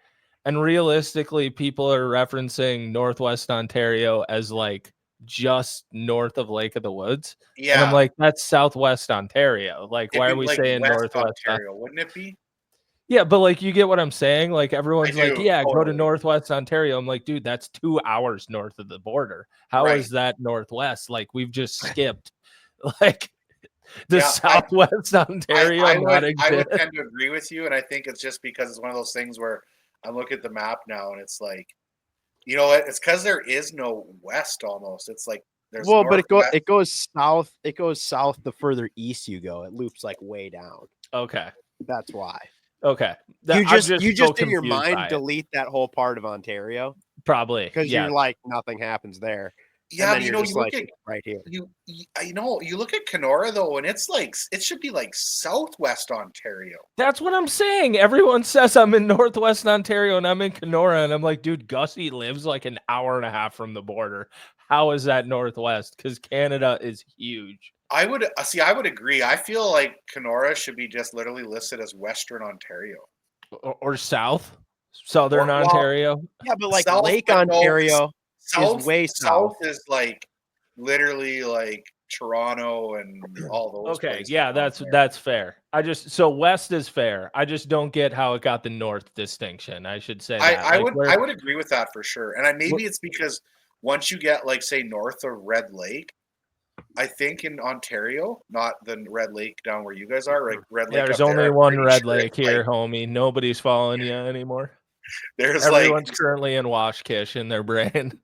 And realistically, people are referencing Northwest Ontario as like just north of Lake of the Woods. Yeah. And I'm like, that's Southwest Ontario. Like, why are we like saying West Northwest Ontario? Wouldn't it be? Yeah, but like you get what I'm saying? Like everyone's like, yeah, totally. go to Northwest Ontario. I'm like, dude, that's 2 hours north of the border. How is that Northwest? Like we've just skipped like the Southwest Ontario. I would tend to agree with you, and I think it's just because it's one of those things where I look at the map now and it's like, you know what? It's because there is no west almost. It's like there's but it goes south. It goes south the further east you go. It loops like way down. Okay. That's why. Okay. You just in your mind delete that whole part of Ontario. Probably. Because you're like nothing happens there. Yeah, but you know, you look at right here. You look at Kenora though, and it's like it should be like Southwest Ontario. That's what I'm saying. Everyone says I'm in Northwest Ontario and I'm in Kenora, and I'm like, dude, Gussie lives like an hour and a half from the border. How is that Northwest? Because Canada is huge. I would agree. I feel like Kenora should be just literally listed as Western Ontario or Southern Ontario. Yeah, but like Lake Ontario is way south. Is like literally like Toronto and all those. Okay, yeah, that's fair. So west is fair. I just don't get how it got the north distinction. I should say that. I would agree with that for sure. And maybe it's because once you get like say north of Red Lake, I think in Ontario, not the Red Lake down where you guys are, right? Red Lake. Yeah, there's up there, only I'm one pretty Red sure Lake it's here, homie. Nobody's following you anymore. There's Everyone's currently in Washkish in their brain.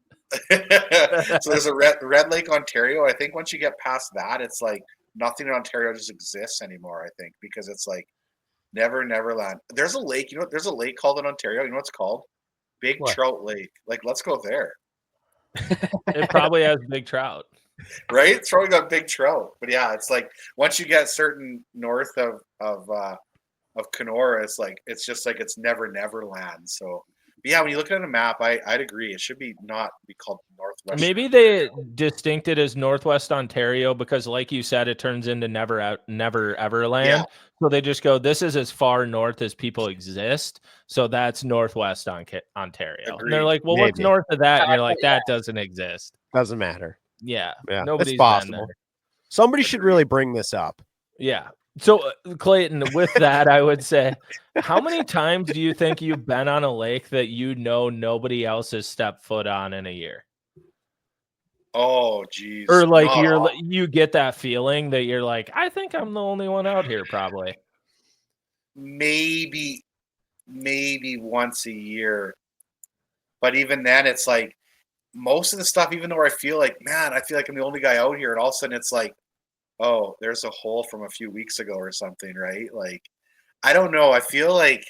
so there's a Red Lake, Ontario. I think once you get past that, it's like nothing in Ontario just exists anymore. I think because it's like Neverland. There's a lake. You know, there's a lake called in Ontario. You know what it's called? Big What? Trout Lake. Like, let's go there. It probably has big trout. Right? It's probably got big trout. But yeah, it's like once you get certain north of Kenora, it's just like it's Neverland. So yeah, when you look at a map, I'd agree. It should be not be called Northwest. Maybe they distinct it as Northwest Ontario because, like you said, it turns into Never Everland. Yeah. So they just go, this is as far north as people exist. So that's Northwest Ontario. And they're Agreed. like, well, what's Maybe. north of that? And you're like, that doesn't exist. Doesn't matter. Yeah. Yeah, Nobody's it's been possible. there. Somebody should really bring this up. Yeah. So, Clayton, with that, I would say, how many times do you think you've been on a lake that you know nobody else has stepped foot on in a year? Oh, geez. Or like Not you get that feeling that you're like, I think I'm the only one out here, probably. maybe once a year. But even then, it's like most of the stuff, even though I feel like, man, I feel like I'm the only guy out here, and all of a sudden it's like, oh, there's a hole from a few weeks ago or something, right? Like, I don't know. I feel like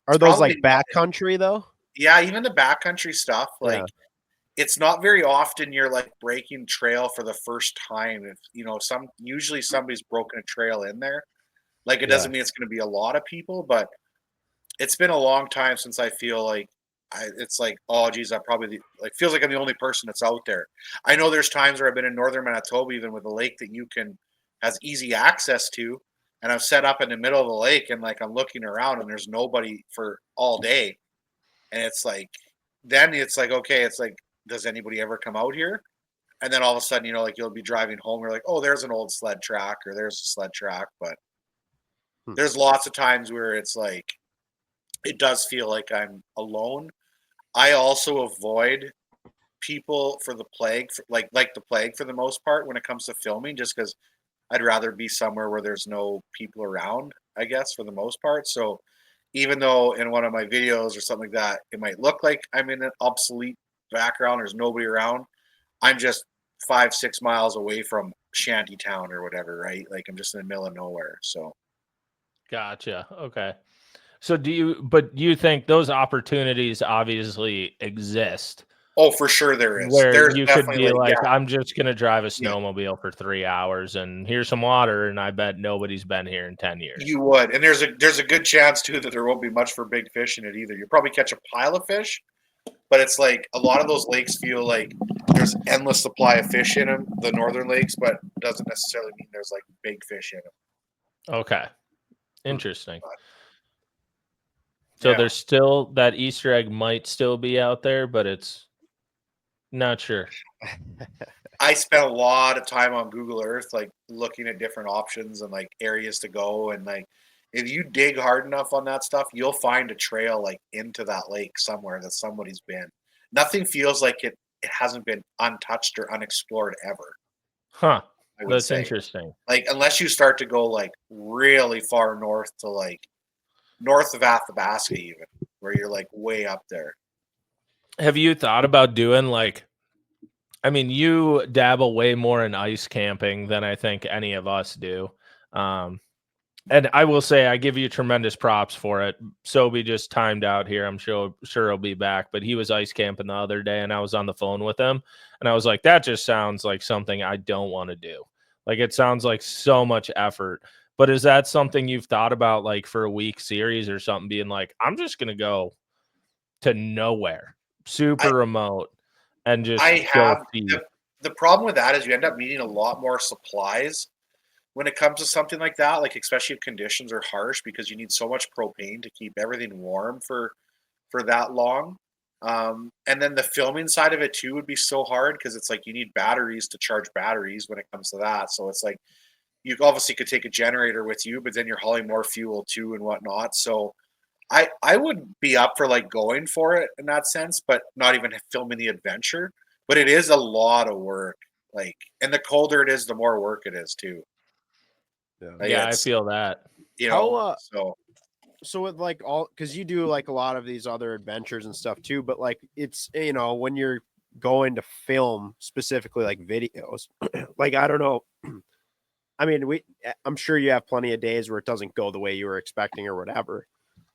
Are those like backcountry though? yeah, even the backcountry stuff, like Yeah. it's not very often you're like breaking trail for the first time. If you know, usually somebody's broken a trail in there. Like it doesn't mean it's going to be a lot of people, but it's been a long time since I feel like it's like, oh geez, I probably feels like I'm the only person that's out there. I know there's times where I've been in northern Manitoba, even with a lake that has easy access to, and I'm set up in the middle of the lake, and like I'm looking around, and there's nobody for all day, and it's like, then it's like, okay, it's like, does anybody ever come out here? And then all of a sudden, you know, like you'll be driving home, you're like, oh, there's an old sled track, or there's a sled track, but there's lots of times where it's like, it does feel like I'm alone. I also avoid people for the plague, like the plague for the most part when it comes to filming, just because I'd rather be somewhere where there's no people around, I guess, for the most part. So even though in one of my videos or something like that, it might look like I'm in an obsolete background, there's nobody around, I'm just 5-6 miles away from Shantytown or whatever, right? Like I'm just in the middle of nowhere. So Gotcha. Okay. So do you think those opportunities obviously exist? oh, for sure there is. Where There's you could definitely be like, yeah. I'm just gonna drive a snowmobile for 3 hours and here's some water, and I bet nobody's been here in 10 years. You would, and there's a good chance too that there won't be much for big fish in it either. You'll probably catch a pile of fish, but it's like a lot of those lakes feel like there's endless supply of fish in them, the northern lakes, but doesn't necessarily mean there's like big fish in them. Okay. Interesting. So Yeah. there's still that Easter egg might still be out there, but it's not sure. I spent a lot of time on Google Earth, like looking at different options and like areas to go. And like, if you dig hard enough on that stuff, you'll find a trail like into that lake somewhere that somebody's been. Nothing feels like it hasn't been untouched or unexplored ever. Huh. I would That's say. interesting. Like, unless you start to go like really far north to like north of Athabasca, even where you're like way up there. Have you thought about doing like, I mean, you dabble way more in ice camping than I think any of us do. And I will say I give you tremendous props for it. Sobi just timed out here. I'm sure he'll be back, but he was ice camping the other day and I was on the phone with him and I was like, that just sounds like something I don't want to do. Like it sounds like so much effort. But is that something you've thought about like for a week series or something, being like, I'm just going to go to nowhere, super remote, and just the problem with that is you end up needing a lot more supplies when it comes to something like that, like especially if conditions are harsh, because you need so much propane to keep everything warm for that long. And then the filming side of it too would be so hard because it's like you need batteries to charge batteries when it comes to that. So it's like you obviously could take a generator with you, but then you're hauling more fuel too and whatnot. So I would be up for like going for it in that sense, but not even filming the adventure. But it is a lot of work. Like, and the colder it is, the more work it is too. Like, Yeah, I feel that. You know, so with like all, because you do like a lot of these other adventures and stuff too, but like it's, you know, when you're going to film specifically like videos, like I don't know. I mean, I'm sure you have plenty of days where it doesn't go the way you were expecting or whatever.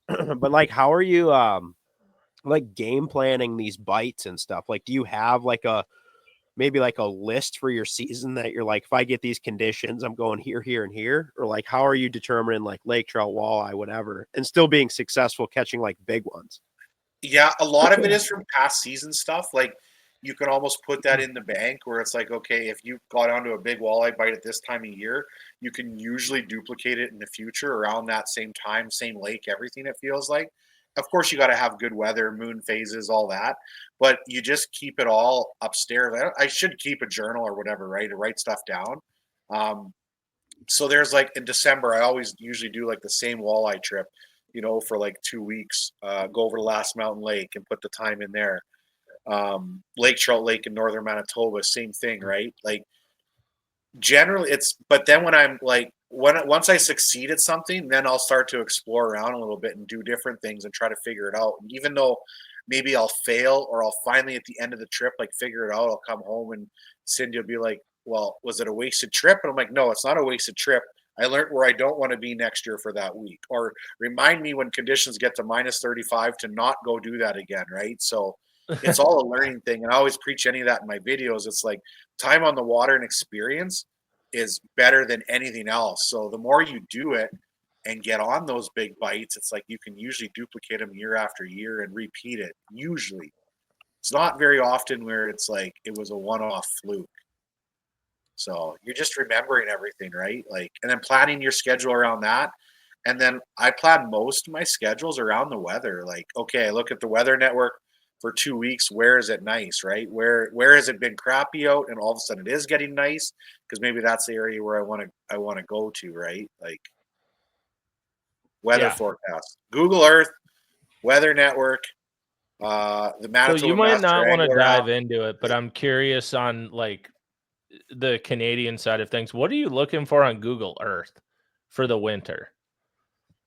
But like, how are you like game planning these bites and stuff? Like, do you have like maybe like a list for your season that you're like, if I get these conditions, I'm going here, here, and here? Or like, how are you determining like lake trout, walleye, whatever, and still being successful catching like big ones? Yeah, a lot of it is from past season stuff. Like, you can almost put that in the bank where it's like, okay, if you got onto a big walleye bite at this time of year, you can usually duplicate it in the future around that same time, same lake, everything, it feels like. Of course, you got to have good weather, moon phases, all that, but you just keep it all upstairs. I should keep a journal or whatever, right, to write stuff down. So there's like in December, I always usually do like the same walleye trip, you know, for like 2 weeks, go over to Last Mountain Lake and put the time in there. Lake Trout Lake in northern Manitoba, same thing, right? Like generally but then when I'm like, once I succeed at something, then I'll start to explore around a little bit and do different things and try to figure it out. And even though maybe I'll fail or I'll finally at the end of the trip, like figure it out, I'll come home and Cindy will be like, well, was it a wasted trip? And I'm like, no, it's not a wasted trip. I learned where I don't want to be next year for that week, or remind me when conditions get to minus 35 to not go do that again. Right. So it's all a learning thing. And I always preach any of that in my videos. It's like time on the water and experience is better than anything else. So the more you do it and get on those big bites, it's like you can usually duplicate them year after year and repeat it. Usually it's not very often where it's like it was a one-off fluke. So you're just remembering everything, right? Like, and then planning your schedule around that. And then I plan most of my schedules around the weather. Like, okay, I look at the weather network for 2 weeks. Where is it nice, right? Where has it been crappy out, and all of a sudden it is getting nice? Because maybe that's the area where I want to go to, right? Like weather forecast, Google Earth, weather network, the Manitoba. So you might Master not want to Angler dive app. into it, but I'm curious on like the Canadian side of things. What are you looking for on Google Earth for the winter?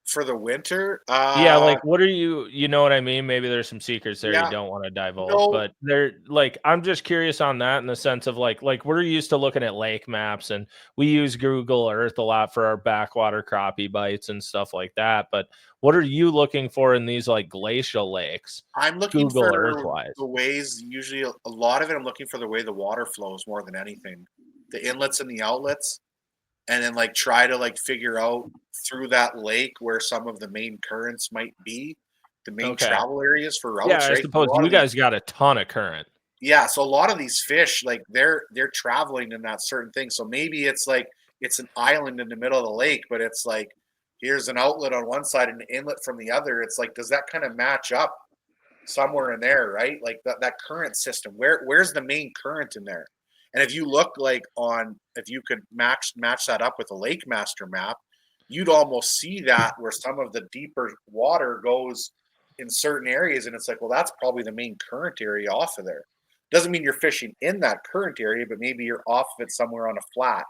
For the winter, Yeah, like what are you know what I mean? Maybe there's some secrets there you don't want to divulge, but they're like, I'm just curious on that in the sense of like we're used to looking at lake maps, and we use Google Earth a lot for our backwater crappie bites and stuff like that. But what are you looking for in these like glacial lakes? I'm looking Google for Earth-wise. the ways, usually a lot of it, I'm looking for the way the water flows more than anything. The inlets and the outlets. And then like try to like figure out through that lake where some of the main currents might be, the main travel areas for routes. Yeah, I right? suppose you guys got a ton of current. Yeah, so a lot of these fish, like they're traveling in that certain thing. So maybe it's like it's an island in the middle of the lake, but it's like here's an outlet on one side and an inlet from the other. It's like, does that kind of match up somewhere in there, right? Like that current system. Where's the main current in there? And if you look like if you could match that up with a Lake Master map, you'd almost see that where some of the deeper water goes in certain areas. And it's like, well, that's probably the main current area off of there. Doesn't mean you're fishing in that current area, but maybe you're off of it somewhere on a flat.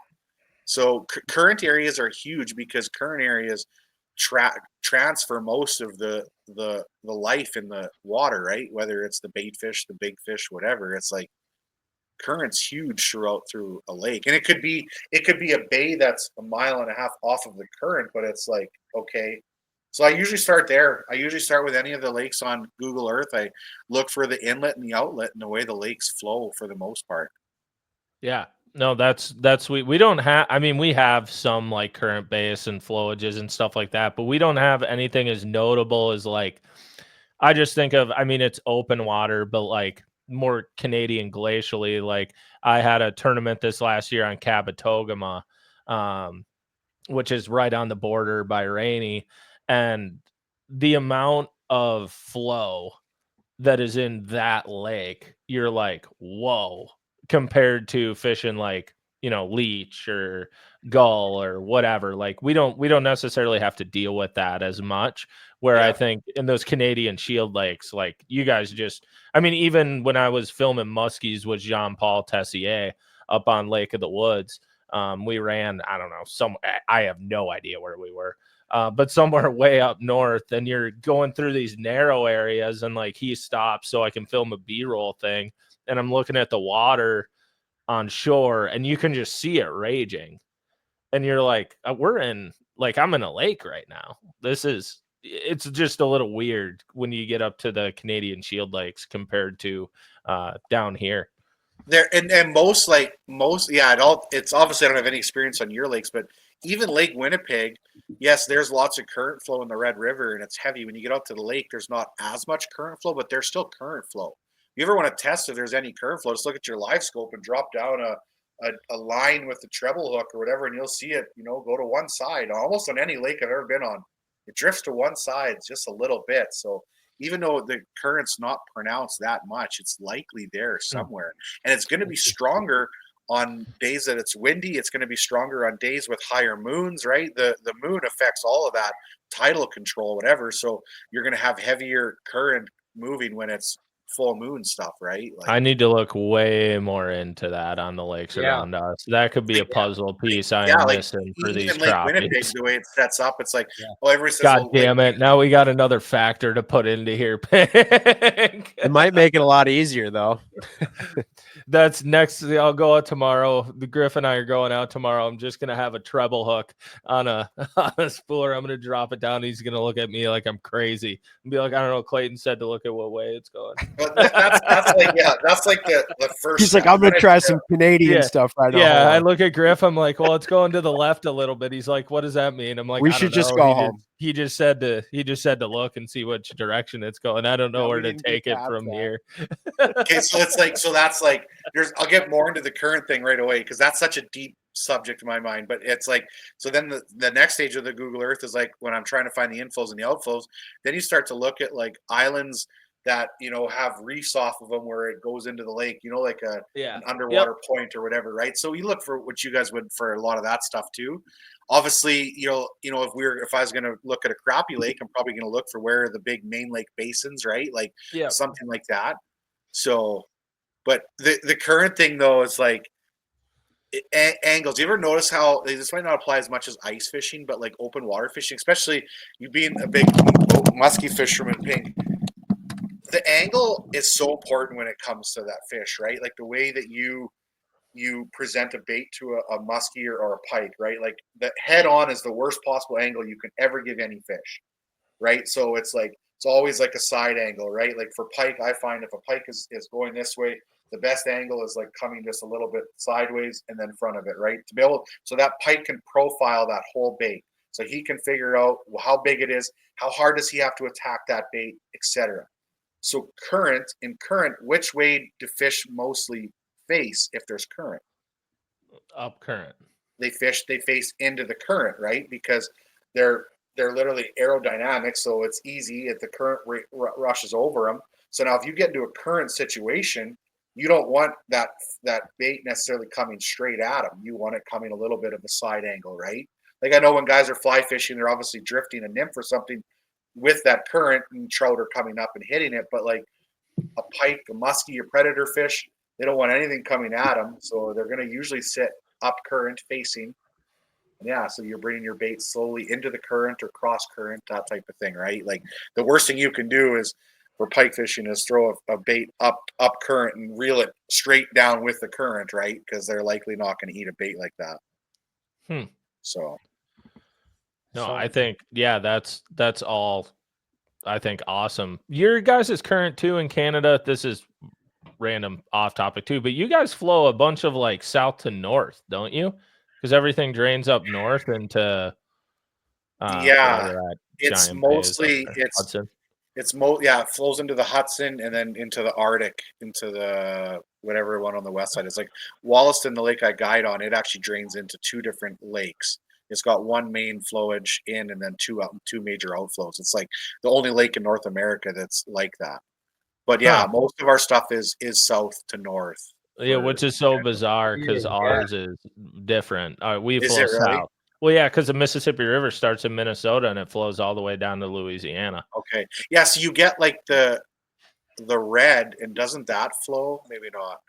So current areas are huge because current areas transfer most of the life in the water, right? Whether it's the bait fish, the big fish, whatever. It's like, current's huge through a lake, and it could be a bay that's a mile and a half off of the current, but it's like, okay, so I usually start there. I usually start with any of the lakes on Google Earth. I look for the inlet and the outlet and the way the lakes flow for the most part. Yeah, no, that's sweet. We don't have, I mean, we have some like current base and flowages and stuff like that, but we don't have anything as notable as like, I just think of, I mean, it's open water, but like more Canadian glacially. Like I had a tournament this last year on Kabetogama, which is right on the border by Rainy, and the amount of flow that is in that lake, you're like, whoa, compared to fishing like, you know, leech or gull or whatever. Like we don't necessarily have to deal with that as much. Where I think in those Canadian Shield lakes, like you guys just, I mean, even when I was filming Muskies with Jean-Paul Tessier, up on Lake of the Woods. We ran, I don't know, I have no idea where we were, but somewhere way up north, and you're going through these narrow areas, and like he stops so I can film a B-roll thing, and I'm looking at the water on shore, and you can just see it raging, and you're like, I'm in a lake right now. It's just a little weird when you get up to the Canadian Shield Lakes compared to down here. There and most it's obviously I don't have any experience on your lakes, but even Lake Winnipeg, yes, there's lots of current flow in the Red River and it's heavy. When you get out to the lake, there's not as much current flow, but there's still current flow. If you ever want to test if there's any current flow, just look at your live scope and drop down a line with the treble hook or whatever, and you'll see it, go to one side. Almost on any lake I've ever been on, it drifts to one side just a little bit. So even though the current's not pronounced that much, it's likely there somewhere. And it's going to be stronger on days that it's windy. It's going to be stronger on days with higher moons, right? The moon affects all of that, tidal control, whatever. So you're going to have heavier current moving when it's full moon stuff, right? Like, I need to look way more into that on the lakes around us. That could be a puzzle piece I'm missing for these Lake crappies. Winnipeg, the way it sets up, it's like, everybody says, God damn it! Now we got another factor to put into here. It might make it a lot easier, though. That's next. I'll go out tomorrow. The Griff and I are going out tomorrow. I'm just gonna have a treble hook on a spooler. I'm gonna drop it down. He's gonna look at me like I'm crazy and be like, I don't know. Clayton said to look at what way it's going. But that's like the first. He's like, I'm gonna try some Canadian stuff right now. Yeah, I look at Griff. I'm like, well, it's going to the left a little bit. He's like, what does that mean? I'm like, we should just go home. He just said to look and see which direction it's going. I don't know where to take it from here. Okay, so that's like I'll get more into the current thing right away because that's such a deep subject in my mind. But it's like, so then the next stage of the Google Earth is like when I'm trying to find the inflows and the outflows, then you start to look at like islands that have reefs off of them where it goes into the lake, like an underwater point or whatever, right? So you look for what you guys would for a lot of that stuff too. Obviously, if I was going to look at a crappie lake, I'm probably going to look for where are the big main lake basins, right? Like something like that. So, but the current thing though is like angles. You ever notice how this might not apply as much as ice fishing, but like open water fishing, especially you being a big musky fisherman, Pink. The angle is so important when it comes to that fish, right? Like the way that you present a bait to a muskie or a pike, right? Like the head on is the worst possible angle you can ever give any fish, right? So it's always like a side angle, right? Like for pike, I find if a pike is going this way, the best angle is like coming just a little bit sideways and then front of it, right? To be able, so that pike can profile that whole bait. So he can figure out how big it is, how hard does he have to attack that bait, etc. So in current, which way do fish mostly face if there's current? Up current. They face into the current, right? Because they're literally aerodynamic, so it's easy if the current rushes over them. So now if you get into a current situation, you don't want that bait necessarily coming straight at them. You want it coming a little bit of a side angle, right? Like I know when guys are fly fishing, they're obviously drifting a nymph or something with that current and trout are coming up and hitting it. But like a pike, a muskie, or predator fish, they don't want anything coming at them. So they're going to usually sit up current facing. Yeah, so you're bringing your bait slowly into the current or cross current, that type of thing, right? Like the worst thing you can do is for pike fishing is throw a bait up current and reel it straight down with the current, right? Because they're likely not going to eat a bait like that. So. No, I think, that's all, I think, awesome. Your guys is current too in Canada. This is random off topic too, but you guys flow a bunch of like south to north, don't you? Because everything drains up north into it's mostly Hudson. It flows into the Hudson and then into the Arctic, into the whatever one on the west side. It's like Wollaston, the lake I guide on, it actually drains into two different lakes. It's got one main flowage in and then two major outflows. It's like the only lake in North America that's like that. But most of our stuff is south to north. Yeah, which is so bizarre because ours is different. We flow really? south. Well, yeah, because the Mississippi River starts in Minnesota and it flows all the way down to Louisiana. Okay. Yeah, so you get like the red, and doesn't that flow? Maybe not.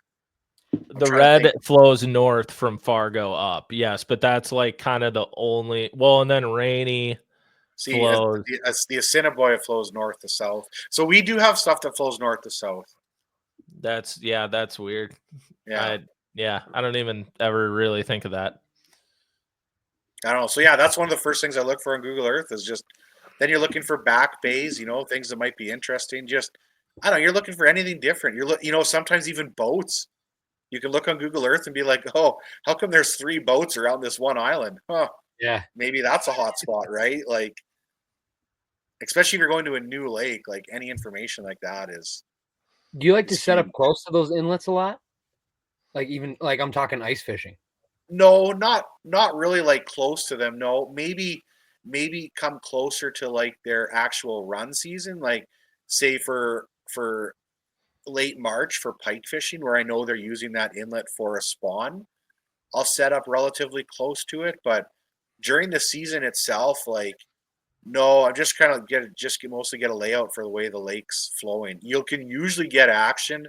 The red flows north from Fargo up, yes, but that's like kind of the only. Well, and then Rainy flows. The Assiniboia flows north to south. So we do have stuff that flows north to south. That's weird. Yeah, I don't even ever really think of that. I don't know. So yeah, that's one of the first things I look for on Google Earth is just. Then you're looking for back bays, things that might be interesting. Just I don't know. You're looking for anything different. Sometimes even boats. You can look on Google Earth and be like, oh, how come there's 3 boats around this one island? Huh. Yeah. Maybe that's a hot spot, right? Like, especially if you're going to a new lake, like any information like that is. Do you like to set up close to those inlets a lot? Like I'm talking ice fishing. No, not really like close to them. No, maybe come closer to like their actual run season, like say for late March for pike fishing, where I know they're using that inlet for a spawn. I'll set up relatively close to it, but during the season itself, like no, I'm just kind of mostly get a layout for the way the lake's flowing. You can usually get action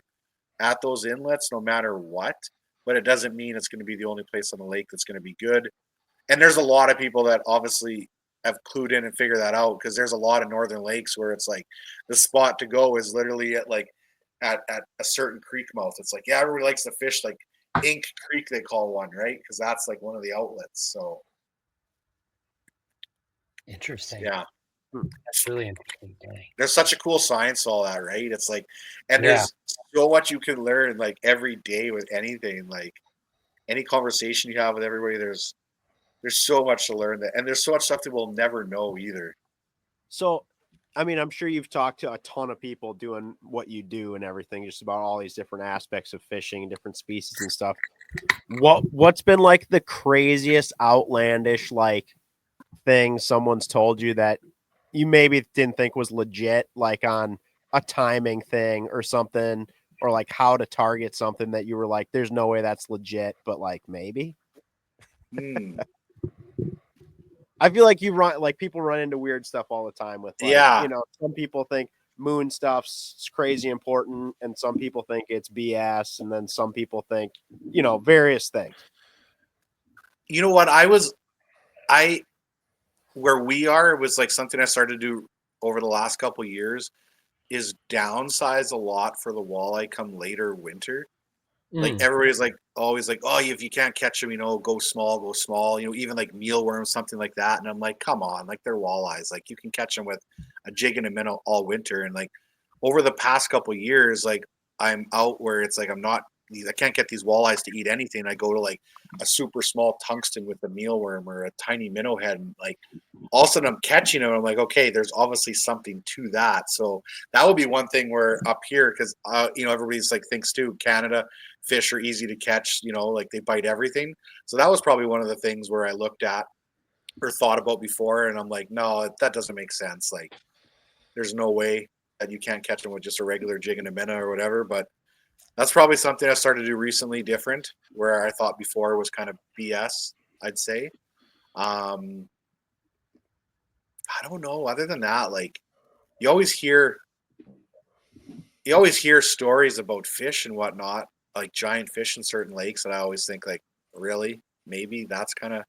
at those inlets no matter what, but it doesn't mean it's going to be the only place on the lake that's going to be good. And there's a lot of people that obviously have clued in and figure that out because there's a lot of northern lakes where it's like the spot to go is literally at a certain creek mouth. It's like, yeah, everybody likes to fish like Ink Creek, they call one, right? Because that's like one of the outlets. So interesting. Yeah. That's really interesting. Dang. There's such a cool science to all that, right? It's like, and there's so much you can learn like every day with anything, like any conversation you have with everybody, there's so much to learn and there's so much stuff that we'll never know either. So, I mean, I'm sure you've talked to a ton of people doing what you do and everything, just about all these different aspects of fishing and different species and stuff. What's been like the craziest outlandish like thing someone's told you that you maybe didn't think was legit, like on a timing thing or something, or like how to target something that you were like, there's no way that's legit, but like maybe? I feel like people run into weird stuff all the time with some people think moon stuff's crazy important and some people think it's BS and then some people think, various things. You know what? Where we are, it was like something I started to do over the last couple of years is downsize a lot for the walleye come later winter. Like everybody's like always like, oh, if you can't catch them, go small, even like mealworms, something like that. And I'm like, come on, like they're walleyes. Like you can catch them with a jig and a minnow all winter. And like over the past couple of years, like I'm out where it's like I can't get these walleyes to eat anything. I go to like a super small tungsten with a mealworm or a tiny minnow head, and like all of a sudden I'm catching them. And I'm like, okay, there's obviously something to that. So that would be one thing where up here, because everybody's like thinks too, Canada fish are easy to catch. Like they bite everything. So that was probably one of the things where I looked at or thought about before, and I'm like, no, that doesn't make sense. Like, there's no way that you can't catch them with just a regular jig and a minnow or whatever. But that's probably something I started to do recently different, where I thought before was kind of BS, I'd say. I don't know. Other than that, like you always hear stories about fish and whatnot, like giant fish in certain lakes that I always think like, really? Maybe that's kind of,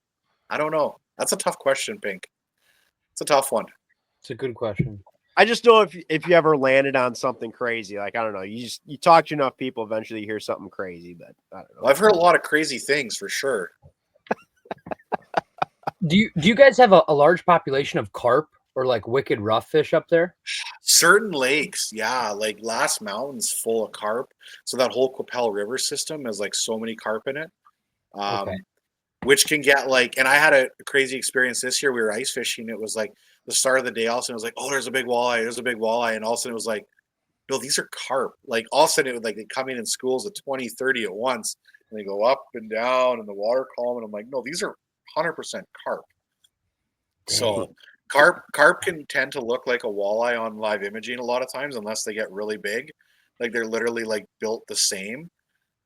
I don't know. That's a tough question, Pink. It's a tough one. It's a good question. I just know if you ever landed on something crazy, like, I don't know, you talk to enough people, eventually you hear something crazy, but I don't know. Well, I've heard a lot of crazy things for sure. Do you guys have a large population of carp or like wicked rough fish up there? Certain lakes, yeah, like Last Mountain's full of carp. So that whole Qu'Appelle River system has like so many carp in it. Okay. Which can get like, and I had a crazy experience this year. We were ice fishing. It was like the start of the day. All of a sudden it was like, oh, there's a big walleye. And all of a sudden it was like, no, these are carp. Like all of a sudden it would like, they come in schools of 20, 30 at once and they go up and down in the water column. And I'm like, no, these are 100% carp. Dang. So carp can tend to look like a walleye on live imaging a lot of times, unless they get really big. Like they're literally like built the same.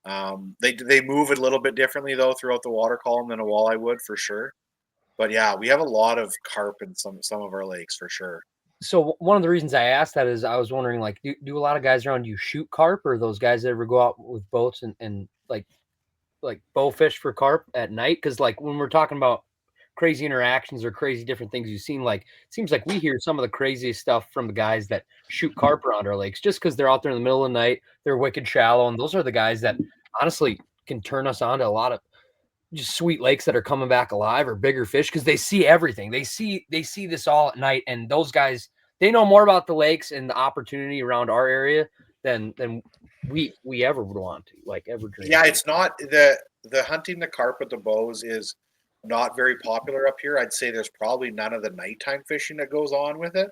They move a little bit differently though throughout the water column than a walleye would for sure. But yeah, we have a lot of carp in some of our lakes for sure. So one of the reasons I asked that is I was wondering, like, do a lot of guys around you shoot carp, or those guys that ever go out with boats and like bow fish for carp at night? Because like when we're talking about crazy interactions or crazy different things you've seen, like it seems like we hear some of the craziest stuff from the guys that shoot carp around our lakes just because they're out there in the middle of the night, they're wicked shallow, and those are the guys that honestly can turn us on to a lot of just sweet lakes that are coming back alive or bigger fish because they see everything. They see this all at night, and those guys, they know more about the lakes and the opportunity around our area than we ever would want to, like, ever dream. Yeah, it's not the hunting the carp with the bows is not very popular up here. I'd say there's probably none of the nighttime fishing that goes on with it.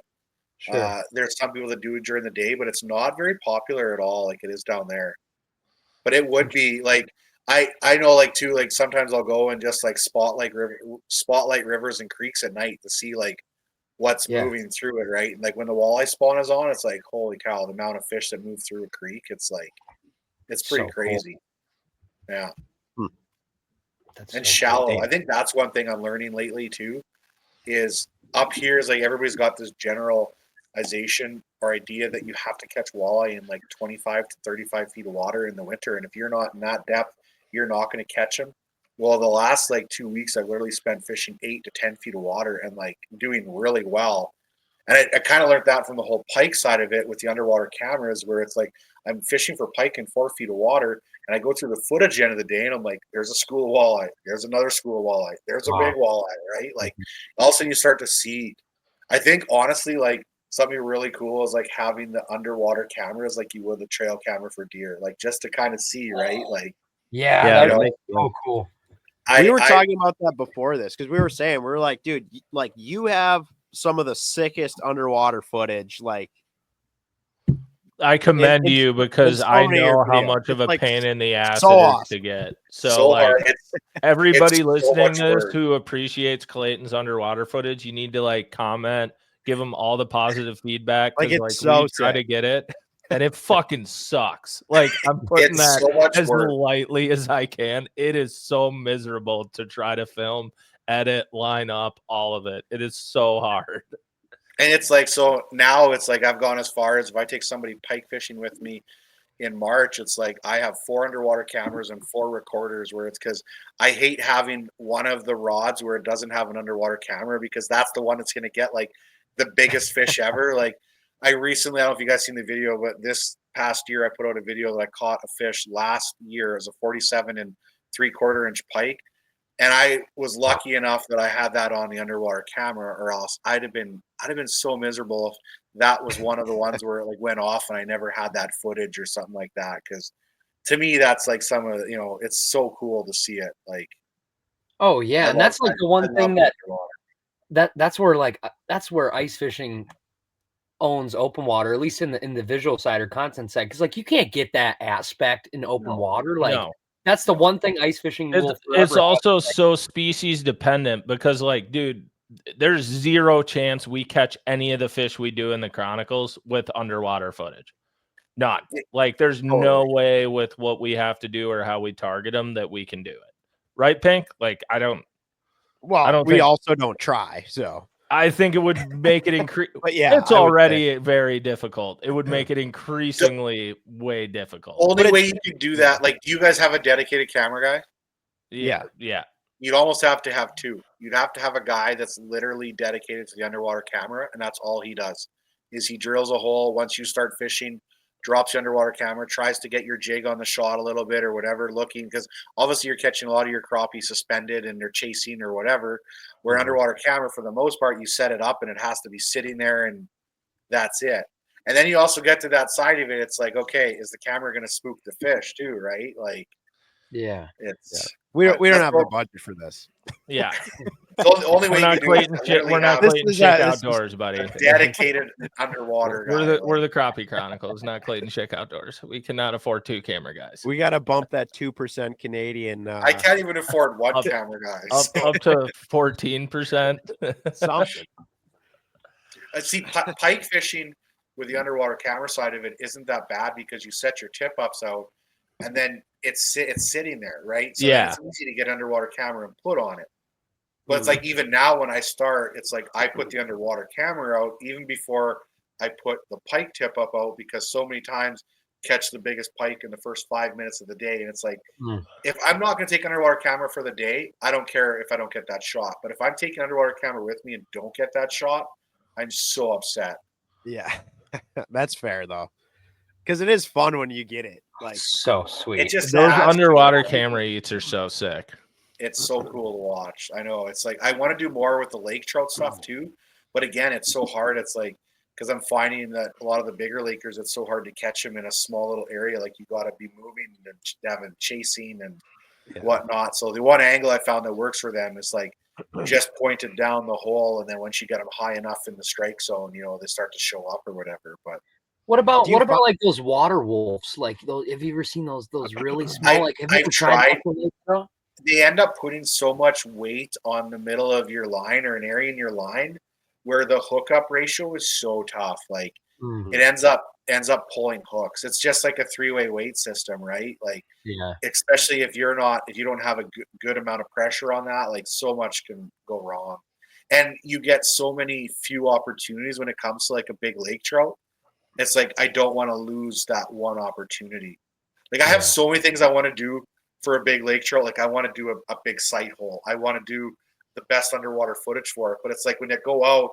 Sure. There's some people that do it during the day, but it's not very popular at all, like it is down there. But it would be like I know, like too, like sometimes I'll go and just like spotlight rivers and creeks at night to see like what's moving through it, right? And like when the walleye spawn is on, it's like holy cow, the amount of fish that move through a creek, it's like it's pretty So crazy. Cool. Yeah. That's and so shallow. cool. I think that's one thing I'm learning lately too, is up here is like everybody's got this generalization or idea that you have to catch walleye in like 25 to 35 feet of water in the winter. And if you're not in that depth, you're not going to catch them. Well, the last like 2 weeks, I've literally spent fishing 8 to 10 feet of water and like doing really well. And I kind of learned that from the whole pike side of it with the underwater cameras, where it's like I'm fishing for pike in 4 feet of water, and I go through the footage at the end of the day, and I'm like, there's a school of walleye, there's another school of walleye, there's a big walleye, right? Like all of a sudden you start to see. I think honestly, like something really cool is like having the underwater cameras like you would the trail camera for deer, like just to kind of see, right? Like that's so cool. We were talking about that before this because we were saying, we were like, dude, like you have some of the sickest underwater footage. Like, I commend you because I know how much of a like, pain in the ass so it is awesome. to get. So like hard. everybody it's listening so to this who appreciates Clayton's underwater footage, you need to like comment, give him all the positive feedback. Like Like it's so we try to get it. And it fucking sucks. Like I'm putting that so as lightly as I can. It is so miserable to try to film, edit, line up, all of it. It is so hard. And it's like, so now it's like I've gone as far as if I take somebody pike fishing with me in March, it's like I have 4 underwater cameras and 4 recorders, where it's because I hate having one of the rods where it doesn't have an underwater camera, because that's the one that's going to get like the biggest fish ever. Like I recently, I don't know if you guys seen the video, but this past year I put out a video that I caught a fish last year as a 47 and 3/4 inch pike. And I was lucky enough that I had that on the underwater camera, or else I'd have been so miserable if that was one of the ones where it like went off and I never had that footage or something like that. Because to me, that's like some of the, it's so cool to see it. Like, oh yeah, and that's like the one thing that's where ice fishing owns open water, at least in the visual side or content side, because like you can't get that aspect in open water. Like that's the one thing ice fishing will it's also so species dependent, because like, dude, there's zero chance we catch any of the fish we do in the Chronicles with underwater footage. Not like there's no way with what we have to do or how we target them that we can do it. Right, Pink? Like I don't also don't try. So I think it would make it increase. But yeah, it's already very difficult. It would make it increasingly way difficult. Only way you could do that, like, do you guys have a dedicated camera guy? Yeah. You'd almost have to have 2. You'd have to have a guy that's literally dedicated to the underwater camera, and that's all he does. Is he drills a hole once you start fishing, drops the underwater camera, tries to get your jig on the shot a little bit or whatever, looking, because obviously you're catching a lot of your crappie suspended and they're chasing or whatever. Where underwater camera, for the most part, you set it up and it has to be sitting there and that's it. And then you also get to that side of it. It's like, okay, is the camera going to spook the fish too, right? Like, it's we don't have the budget for this. Yeah. The only way we're not Clayton Schick Outdoors, buddy. Dedicated underwater guy. We're the Crappie Chronicles, not Clayton Schick Outdoors. We cannot afford 2 camera guys. We got to bump that 2% Canadian. I can't even afford 1 camera guy. Up to 14%. Something. See, pike fishing with the underwater camera side of it isn't that bad, because you set your tip ups out and then it's sitting there, right? So it's easy to get underwater camera and put on it. But it's like, even now when I start, it's like I put the underwater camera out even before I put the pike tip up out, because so many times catch the biggest pike in the first 5 minutes of the day. And it's like, Mm. if I'm not going to take underwater camera for the day, I don't care if I don't get that shot. But if I'm taking underwater camera with me and don't get that shot, I'm so upset. Yeah, that's fair though, because it is fun when you get it. Like, So sweet. It just Those adds to underwater it. camera eats are so sick. It's so cool to watch. I know. It's like I want to do more with the lake trout stuff too, but again, it's so hard. It's like because I'm finding that a lot of the bigger lakers, it's so hard to catch them in a small little area. Like you got to be moving and having chasing and whatnot. So the one angle I found that works for them is like just pointed down the hole, and then once you get them high enough in the strike zone, you know, they start to show up or whatever. But What about Do you like those water wolves? Like those, have you ever seen those really small? Like have you I've ever tried tried. that lake trout? they end up putting so much weight on the middle of your line or an area in your line where the hookup ratio is so tough. Like Mhm. it ends up pulling hooks. It's just like a three-way weight system, right? Like Yeah. especially if you don't have a good amount of pressure on that, like so much can go wrong. And you get so many few opportunities when it comes to like a big lake trout. It's like I don't want to lose that one opportunity. Like I have so many things I want to do for a big lake trout. Like I want to do a big sight hole. I want to do the best underwater footage for it. But it's like when I go out,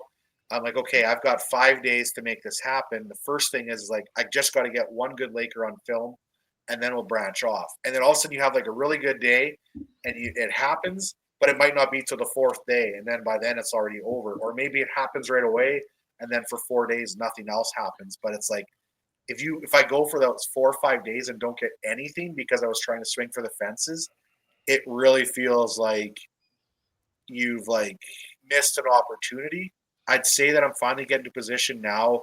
I'm like, okay, I've got 5 days to make this happen. The first thing is like I just got to get one good laker on film, and then we'll branch off. And then all of a sudden you have like a really good day, and it happens, but it might not be till the fourth day, and then by then it's already over. Or maybe it happens right away, and then for 4 days nothing else happens. But it's like if I go for those 4 or 5 days and don't get anything because I was trying to swing for the fences, it really feels like you've like missed an opportunity. I'd say that I'm finally getting to a position now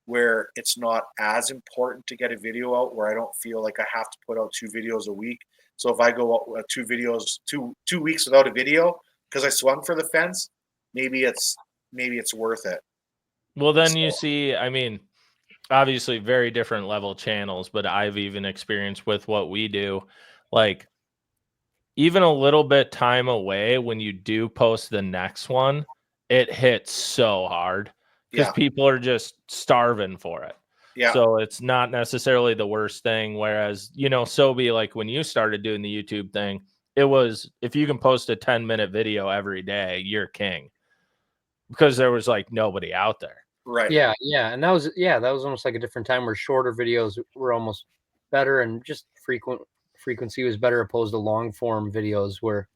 where it's not as important to get a video out, where I don't feel like I have to put out 2 videos a week. So if I go out 2 weeks without a video because I swung for the fence, maybe it's worth it. Well, then you see, I mean, obviously very different level channels, but I've even experienced with what we do, like even a little bit time away when you do post the next one, it hits so hard because Yeah. people are just starving for it. Yeah. So it's not necessarily the worst thing. Whereas, you know, Sobi, like when you started doing the YouTube thing, it was if you can post a 10-minute video every day, you're king. Because there was like nobody out there. Right. Yeah, and that was almost like a different time where shorter videos were almost better, and just frequency was better opposed to long form videos where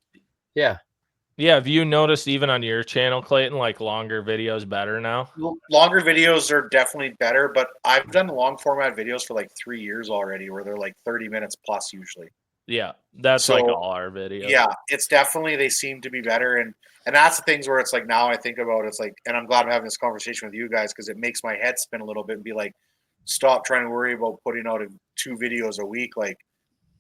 Yeah, have you noticed even on your channel, Clayton, like longer videos better now? Longer videos are definitely better, but I've done long format videos for like 3 years already where they're like 30 minutes plus usually. Yeah, that's So, like all our videos. Yeah, it's definitely they seem to be better, and that's the things where it's like now I think about it's like, and I'm glad I'm having this conversation with you guys because it makes my head spin a little bit and be like, stop trying to worry about putting out 2 videos a week. Like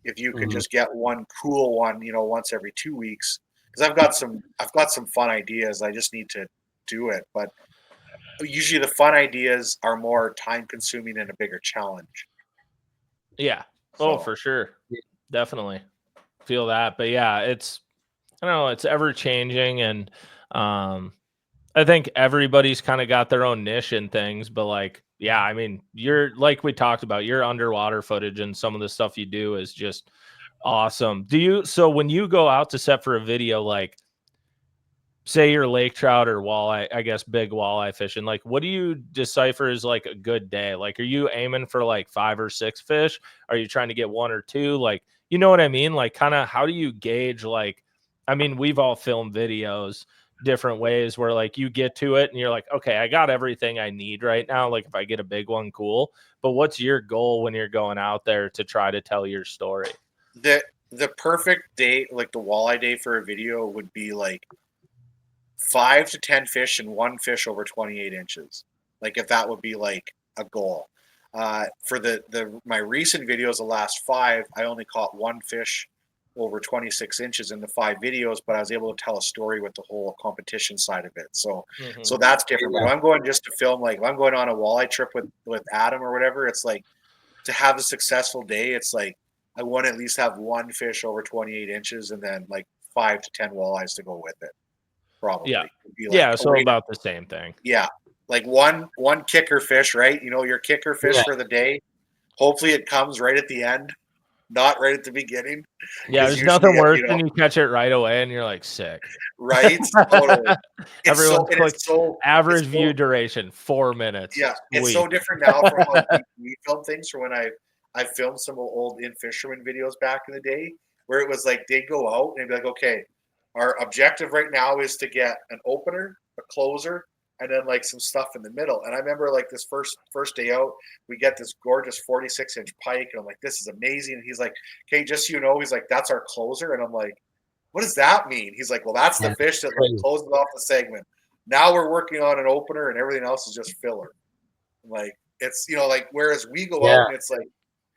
if you could just get one cool one, you know, once every 2 weeks, because I've got some fun ideas. I just need to do it, but usually the fun ideas are more time consuming and a bigger challenge. Yeah. So, Oh, for sure. Definitely feel that. But yeah, it's I don't know, it's ever changing, and I think everybody's kind of got their own niche in things, but like, yeah, I mean, you're like we talked about, your underwater footage and some of the stuff you do is just awesome. So when you go out to set for a video, like say you're lake trout or walleye, I guess big walleye fishing, like what do you decipher as like a good day? Like, are you aiming for like 5 or 6 fish? Are you trying to get 1 or 2? Like, you know what I mean? Like kind of how do you gauge, like, I mean, we've all filmed videos different ways where like you get to it and you're like, okay, I got everything I need right now. Like if I get a big one, cool. But what's your goal when you're going out there to try to tell your story? The perfect day, like the walleye day for a video, would be like 5 to 10 fish and 1 fish over 28 inches. Like if that would be like a goal. For my recent videos, the last 5, I only caught 1 fish over 26 inches in the 5 videos, but I was able to tell a story with the whole competition side of it. So that's different. But if I'm going just to film, like if I'm going on a walleye trip with Adam or whatever, it's like to have a successful day, it's like I want to at least have 1 fish over 28 inches and then like 5 to 10 walleyes to go with it. Probably. Yeah. Like Yeah. So about the same thing. Yeah. Like one kicker fish, right? You know, your kicker fish for the day. Hopefully it comes right at the end, not right at the beginning. Yeah, 'Cause there's nothing usually, worse you know, than you catch it right away and you're like sick. right? Totally. Everyone's quick. It's so Average it's view so, duration 4 minutes. yeah, it's Sweet. so different now from how we film things from when I filmed some old in fisherman videos back in the day where it was like they'd go out and they'd be like, okay, our objective right now is to get an opener, a closer, and then like some stuff in the middle. And I remember like this first day out, we get this gorgeous 46-inch pike, and I'm like, this is amazing. And he's like, okay, just so you know, he's like, that's our closer. And I'm like, what does that mean? He's like, well, that's the fish that like closes off the segment. Now we're working on an opener and everything else is just filler. Like it's, you know, like whereas we go out and it's like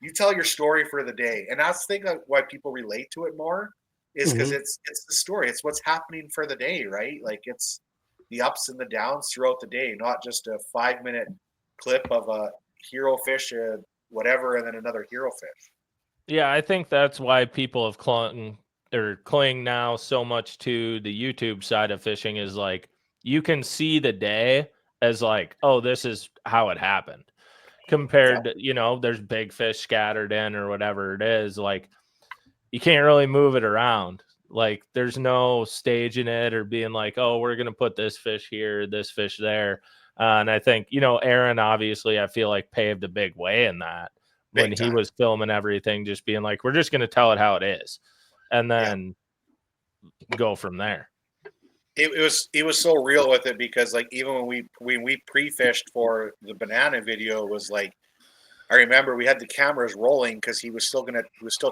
you tell your story for the day. And that's the thing why people relate to it more is because it's the story. It's what's happening for the day, right? Like it's the ups and the downs throughout the day, not just a 5-minute clip of a hero fish, whatever, and then another hero fish. Yeah, I think that's why people have cling now so much to the YouTube side of fishing is like you can see the day as like, oh, this is how it happened. Compared to, you know, there's big fish scattered in or whatever it is. Like you can't really move it around. Like there's no staging it or being like, oh, we're gonna put this fish here, this fish there. And I think, you know, Aaron obviously I feel like paved a big way in that when he was filming everything, just being like, we're just gonna tell it how it is, and then go from there. It was so real with it because like even when we pre-fished for the banana video, it was like I remember we had the cameras rolling because he was still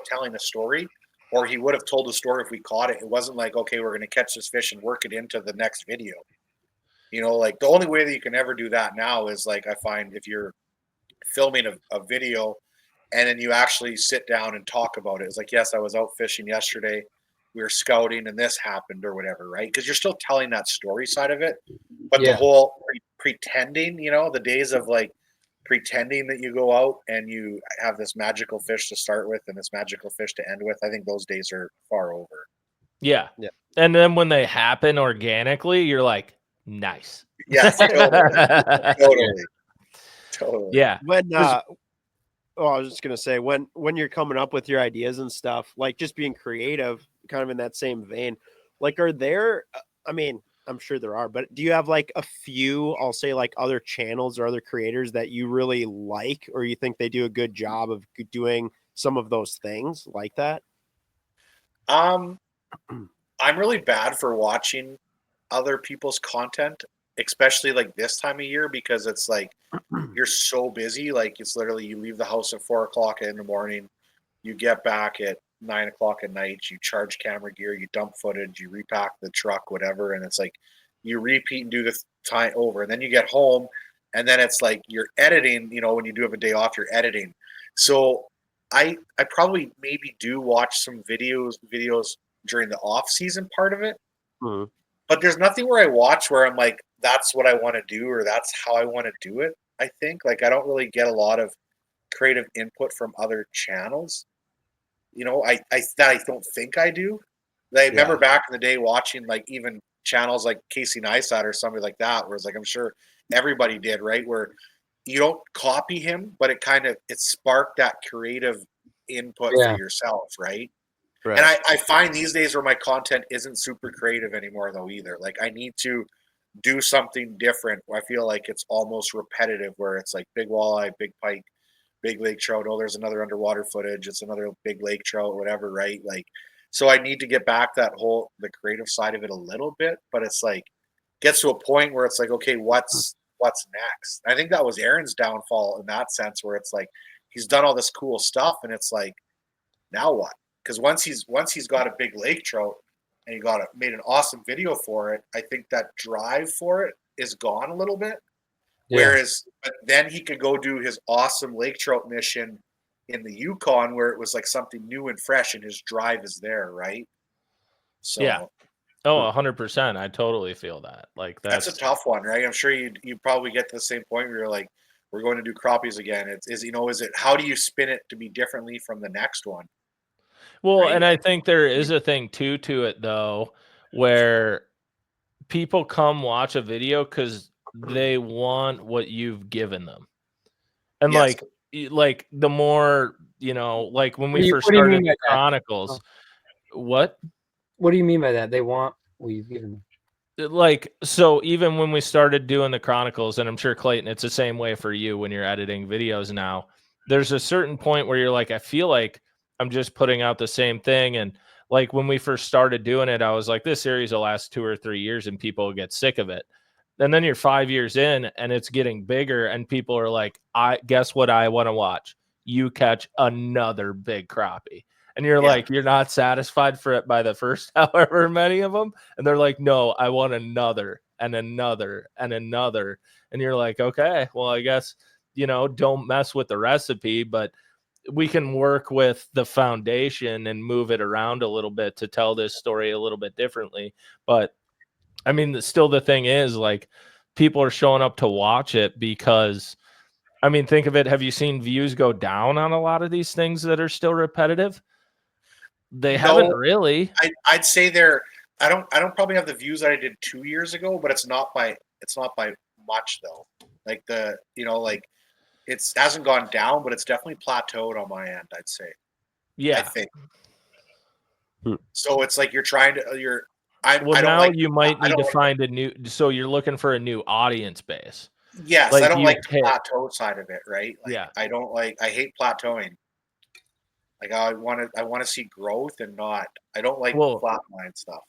telling a story, or he would have told the story if we caught it. It wasn't like, okay, we're gonna catch this fish and work it into the next video. You know, like the only way that you can ever do that now is like I find if you're filming a video and then you actually sit down and talk about it. It's like, yes, I was out fishing yesterday. We were scouting and this happened or whatever, right? Because you're still telling that story side of it. But the whole pretending, you know, the days of like pretending that you go out and you have this magical fish to start with and this magical fish to end with, I think those days are far over. Yeah. And then when they happen organically, you're like, nice. Yes, totally. Yeah. When I was just gonna say when you're coming up with your ideas and stuff, like just being creative, kind of in that same vein, like are there? I mean, I'm sure there are, but do you have like a few? I'll say like other channels or other creators that you really like, or you think they do a good job of doing some of those things like that? I'm really bad for watching other people's content, especially like this time of year, because it's like you're so busy. Like it's literally you leave the house at 4 o'clock in the morning, you get back at 9 o'clock at night, you charge camera gear, you dump footage, you repack the truck, whatever, and it's like you repeat and do this time over, and then you get home, and then it's like you're editing. You know, when you do have a day off, you're editing. So I probably maybe do watch some videos during the off season part of it. Mm-hmm. But there's nothing where I watch where I'm like, that's what I want to do or that's how I want to do it. I think like I don't really get a lot of creative input from other channels. You know, I don't think I do. I remember back in the day watching like even channels like Casey Neistat or somebody like that, where it's like I'm sure everybody did, right? Where you don't copy him, but it sparked that creative input for yourself, right? Right. And I find these days where my content isn't super creative anymore though either. Like I need to do something different. I feel like it's almost repetitive where it's like big walleye, big pike, big lake trout. Oh, there's another underwater footage. It's another big lake trout, whatever, right? Like, so I need to get back the creative side of it a little bit, but it's like gets to a point where it's like, okay, what's next? I think that was Aaron's downfall in that sense where it's like he's done all this cool stuff and it's like, now what? Because once he's got a big lake trout and he made an awesome video for it, I think that drive for it is gone a little bit. Yeah. Whereas but then he could go do his awesome lake trout mission in the Yukon where it was like something new and fresh and his drive is there, right? So yeah. Oh, 100%. I totally feel that. Like that's a tough one, right? I'm sure you probably get to the same point where you're like, we're going to do crappies again. Is it how do you spin it to be differently from the next one? Well, right? And I think there is a thing too to it though, where people come watch a video because they want what you've given them. And like like the more, you know, like when we What do you- first what do you started mean by the that? Chronicles, what? What do you mean by that? They want what you've given them. Like, so even when we started doing the Chronicles, and I'm sure Clayton, it's the same way for you when you're editing videos now, there's a certain point where you're like, I feel like I'm just putting out the same thing. And like when we first started doing it, I was like, this series will last 2 or 3 years and people will get sick of it. And then you're 5 years in and it's getting bigger and people are like, I guess what I want to watch. You catch another big crappie. And you're like, you're not satisfied for it by the first however many of them. And they're like, no, I want another and another and another. And you're like, okay, well, I guess, you know, don't mess with the recipe, but we can work with the foundation and move it around a little bit to tell this story a little bit differently. But I mean, still the thing is, like, people are showing up to watch it because, I mean, think of it. Have you seen views go down on a lot of these things that are still repetitive? They haven't really. I'd say I don't probably have the views that I did 2 years ago, but it's not by much though. Like like it hasn't gone down, but it's definitely plateaued on my end, I'd say. Yeah. I think. So it's like you might need to find a new, so you're looking for a new audience base. Yes, like I don't like the plateau side of it, right? Like, yeah. I hate plateauing. Like I want to see growth and not. I don't like flatline stuff.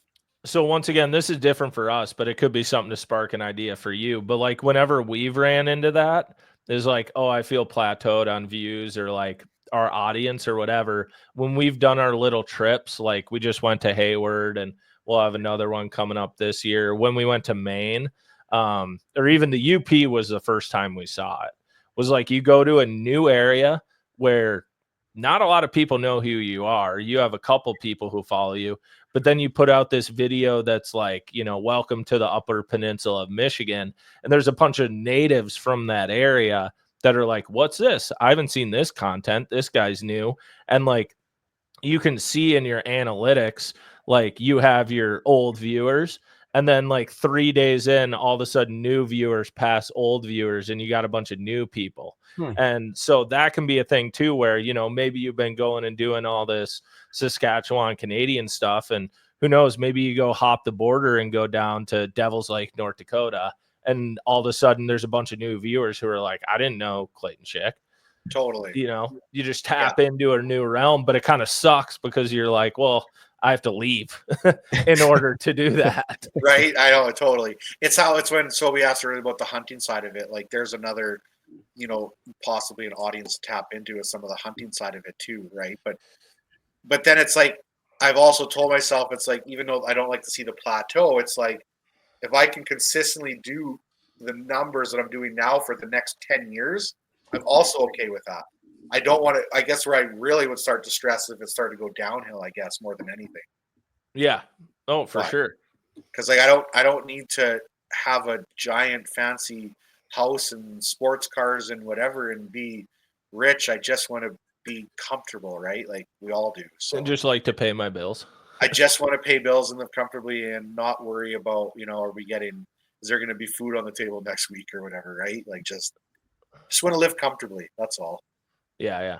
So once again, this is different for us, but it could be something to spark an idea for you. But like whenever we've ran into that, is like, oh, I feel plateaued on views or like our audience or whatever. When we've done our little trips, like we just went to Hayward and we'll have another one coming up this year. When we went to Maine, or even the UP was the first time we saw it. Was like you go to a new area where not a lot of people know who you are. You have a couple people who follow you, but then you put out this video that's like, you know, welcome to the Upper Peninsula of Michigan. And there's a bunch of natives from that area that are like, what's this? I haven't seen this content. This guy's new. And like, you can see in your analytics, like you have your old viewers. And then like 3 days in, all of a sudden new viewers pass old viewers and you got a bunch of new people. And so that can be a thing too, where, you know, maybe you've been going and doing all this Saskatchewan Canadian stuff. And who knows, maybe you go hop the border and go down to Devil's Lake, North Dakota. And all of a sudden there's a bunch of new viewers who are like, I didn't know Clayton Schick. Totally. You know, you just tap into a new realm, but it kind of sucks because you're like, well, I have to leave in order to do that. Right. I know. Totally. It's when Sobi asked earlier about the hunting side of it. Like there's another, you know, possibly an audience to tap into is some of the hunting side of it too. Right. But then it's like, I've also told myself, it's like, even though I don't like to see the plateau, it's like, if I can consistently do the numbers that I'm doing now for the next 10 years, I'm also okay with that. I don't want to, I guess where I really would start to stress if it started to go downhill, I guess, more than anything. Yeah. Oh, for sure. Because like I don't need to have a giant fancy house and sports cars and whatever and be rich. I just want to be comfortable, right? Like we all do. So and just like to pay my bills. I just want to pay bills and live comfortably and not worry about, you know, is there going to be food on the table next week or whatever, right? Like just want to live comfortably. That's all. Yeah, yeah.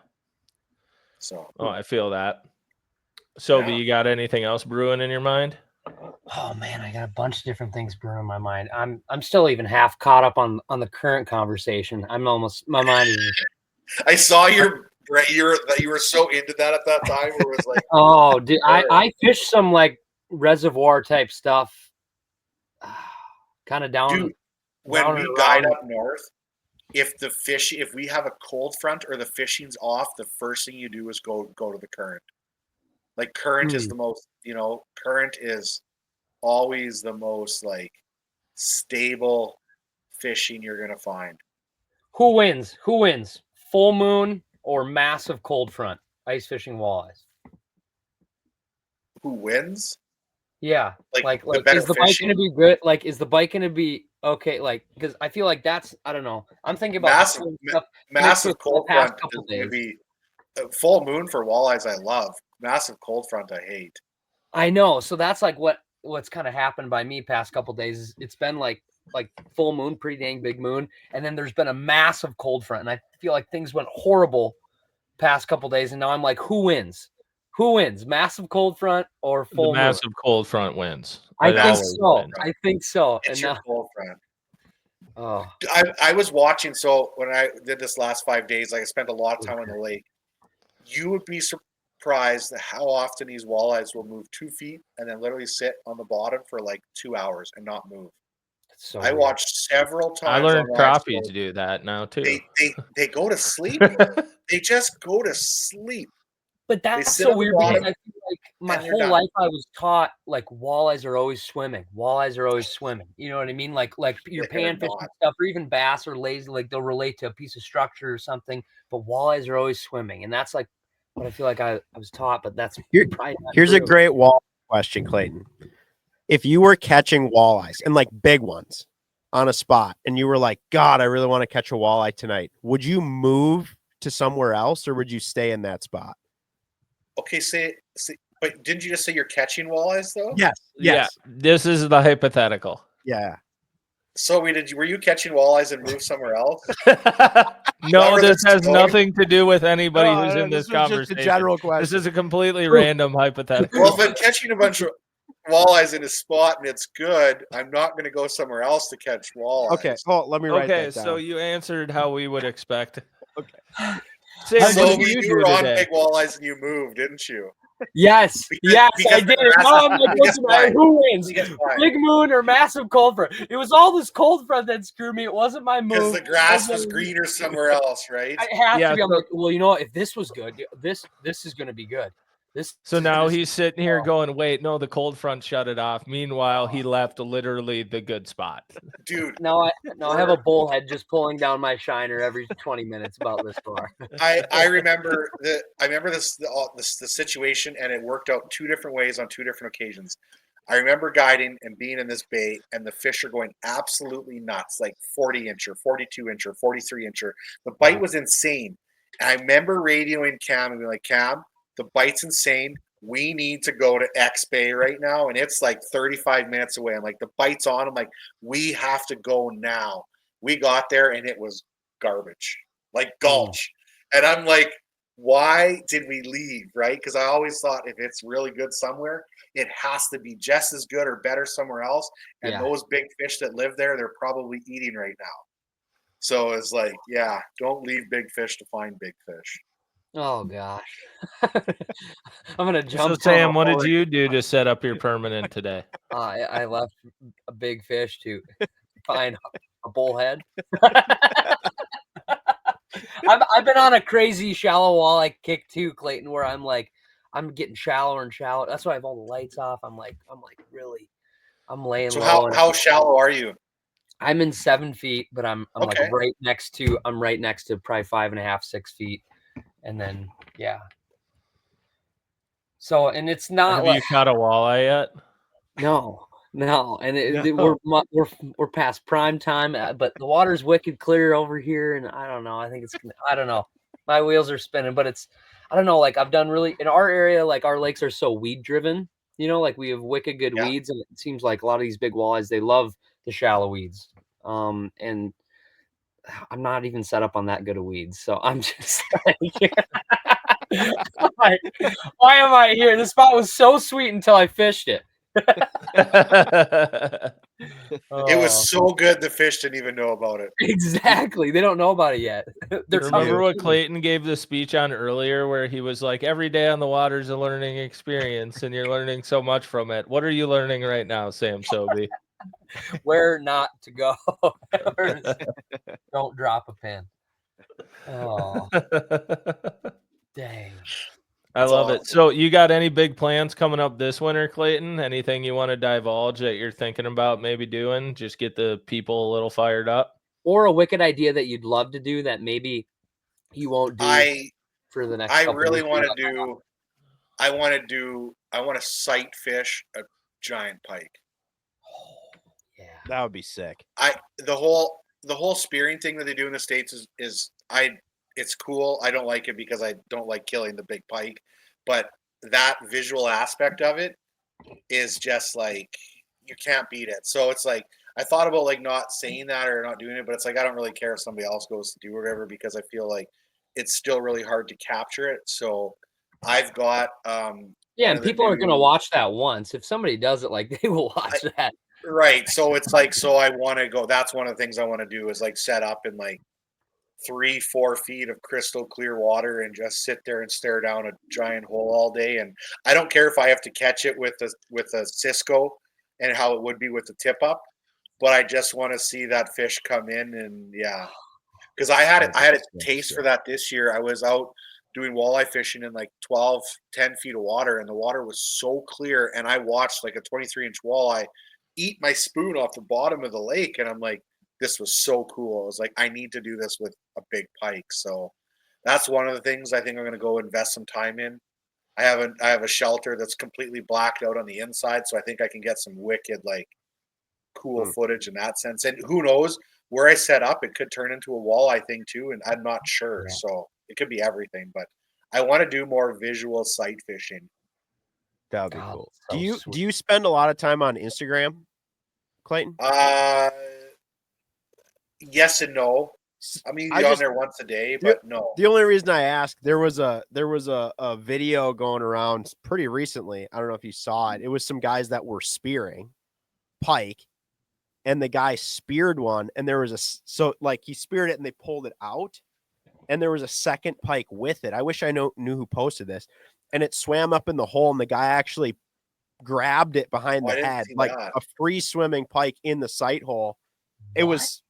So. Oh, I feel that. Sobi, you got anything else brewing in your mind? Oh man, I got a bunch of different things brewing in my mind. I'm still even half caught up on the current conversation. My mind is. I saw you were so into that at that time. Where it was like, oh, dude, I fished some like reservoir type stuff, kind of down. Dude, when we guide up north, if we have a cold front or the fishing's off, the first thing you do is go to the current. Like current is the most, you know, current is always the most like stable fishing you're gonna find. Who wins? Full moon or massive cold front? Ice fishing walleyes. Who wins? Yeah, like is the bike gonna be good? Like, is the bike gonna be okay? Like, because I feel like that's, I don't know. I'm thinking about massive cold front is gonna be full moon for walleyes. I love massive cold front. I hate. I know. So that's like what's kind of happened by me past couple days. It's been like like full moon, pretty dang big moon. And then there's been a massive cold front. And I feel like things went horrible past couple days. And now I'm like, who wins? Who wins? Massive cold front or full The moon? massive cold front wins. I It think always so. wins. I think so. It's And your now, cold front. oh, I was watching. So when I did this last 5 days, like I spent a lot of time on the lake. You would be surprised at how often these walleyes will move 2 feet and then literally sit on the bottom for like 2 hours and not move. that's so I weird. watched several times. I learned on live crappies shows. do that now too. They go to sleep. They just go to sleep. But that's sit so on the weird because bottom I feel like my and you're whole done. life I was taught like walleyes are always swimming. Walleyes are always swimming. You know what I mean? Like your They're panfish and not. stuff, or even bass or lazy, like they'll relate to a piece of structure or something. But walleyes are always swimming, and that's like what I feel like I was taught. But that's probably not Here's a true. great wall question, Clayton. If you were catching walleyes and like big ones on a spot and you were like, God, I really want to catch a walleye tonight, would you move to somewhere else or would you stay in that spot? Okay, but didn't you just say you're catching walleyes though? Yes. Yeah, this is the hypothetical. Yeah. So were you catching walleyes and moved somewhere else? No, Where this they're has going? nothing to do with anybody No, who's no, in this this was just a conversation. general This question. is a completely random hypothetical. Well, if I'm catching a bunch of walleyes in a spot and it's good, I'm not going to go somewhere else to catch walleyes. Okay. Oh, let me write Okay, that down. so you answered how we would expect. Okay. Sam, So what did you you do were on today? big walleyes and you moved, didn't you? Yes, Because I did. the grass- Now I'm like, guess listen, why? who wins? Guess why? Big moon or massive cold front? It was all this cold front that screwed me. It wasn't my Because move. the grass was greener somewhere else, right? It has Yeah, to be. I'm so- like, well, you know what? If this was good, this is going to be good. So now this- he's sitting here going, wait, no, the cold front shut it off. Meanwhile, he left literally the good spot. Dude, Now I have a bullhead just pulling down my shiner every 20 minutes about this far. I remember the situation, and it worked out 2 different ways on 2 different occasions. I remember guiding and being in this bay, and the fish are going absolutely nuts, like 40-incher, 42-incher, 43-incher. The bite was insane. And I remember radioing Cam and being like, Cam, the bite's insane. We need to go to X Bay right now. And it's like 35 minutes away. I'm like, the bite's on. I'm like, we have to go now. We got there and it was garbage, like gulch. And I'm like, why did we leave? Right? Because I always thought if it's really good somewhere, it has to be just as good or better somewhere else. And those big fish that live there, they're probably eating right now. So it's like, yeah, don't leave big fish to find big fish. Oh gosh. I'm gonna jump. So Sam, what did you do to set up your permanent today? I left a big fish to find a bullhead. I've been on a crazy shallow walleye kick too, Clayton, where I'm getting shallower and shallower. That's why I have all the lights off. I'm really, I'm laying So low. how shallow are you? I'm in 7 feet, but I'm Okay. like right next to probably 5.5, 6 feet. And then, yeah. So, and it's not Have like you caught a walleye yet? no, and No. we're past prime time, but the water's wicked clear over here, and I don't know. I think I don't know. My wheels are spinning, but I don't know. Like I've done really in our area, like our lakes are so weed driven. You know, like we have wicked good weeds, and it seems like a lot of these big walleyes they love the shallow weeds. And I'm not even set up on that good of weeds, so I'm just like, why am I here? This spot was so sweet until I fished it. It was so good the fish didn't even know about it. Exactly. They don't know about it yet. Remember what Clayton gave the speech on earlier where he was like, every day on the water is a learning experience and you're learning so much from it. What are you learning right now, Sam Sobi? Where not to go. Don't drop a pin. Oh, dang. I love it. So you got any big plans coming up this winter, Clayton? Anything you want to divulge that you're thinking about maybe doing? Just get the people a little fired up? Or a wicked idea that you'd love to do that maybe you won't do for the next couple really weeks. want to do I want to sight fish a giant pike. Yeah. That would be sick. The whole spearing thing that they do in the States it's cool. I don't like it because I don't like killing the big pike, but that visual aspect of it is just like you can't beat it. So it's like I thought about like not saying that or not doing it, but it's like I don't really care if somebody else goes to do whatever because I feel like it's still really hard to capture it. So I've got Yeah, one and of the people are gonna new watch that once. If somebody does it, like they will watch that. right. So it's like so I want to go. That's one of the things I want to do is like set up in like 3-4 feet of crystal clear water and just sit there and stare down a giant hole all day. And I don't care if I have to catch it with a Cisco and how it would be with the tip up, but I just want to see that fish come in and yeah. Because I had a taste for that this year. I was out doing walleye fishing in like 10 feet of water, and the water was so clear. And I watched like a 23-inch walleye eat my spoon off the bottom of the lake, and I'm like, this was so cool. I was like, I need to do this with a big pike. So that's one of the things I think I'm going to go invest some time in. I have a shelter that's completely blacked out on the inside, so I think I can get some wicked like cool footage in that sense. And who knows where I set up, it could turn into a walleye thing too, and I'm not sure. Yeah. So it could be everything, but I want to do more visual sight fishing. That'd be God, cool. so Do sweet. you spend a lot of time on Instagram, Clayton? Yes and no. I mean, I on just- there once a day, but no. The only reason I asked, there was a video going around pretty recently. I don't know if you saw it. It was some guys that were spearing pike, and the guy speared one, and there was he speared it and they pulled it out, and there was a second pike with it. I wish I knew who posted this, and it swam up in the hole, and the guy actually grabbed it behind Oh, I the didn't head, see like that. a free swimming pike in the sight hole. It What? was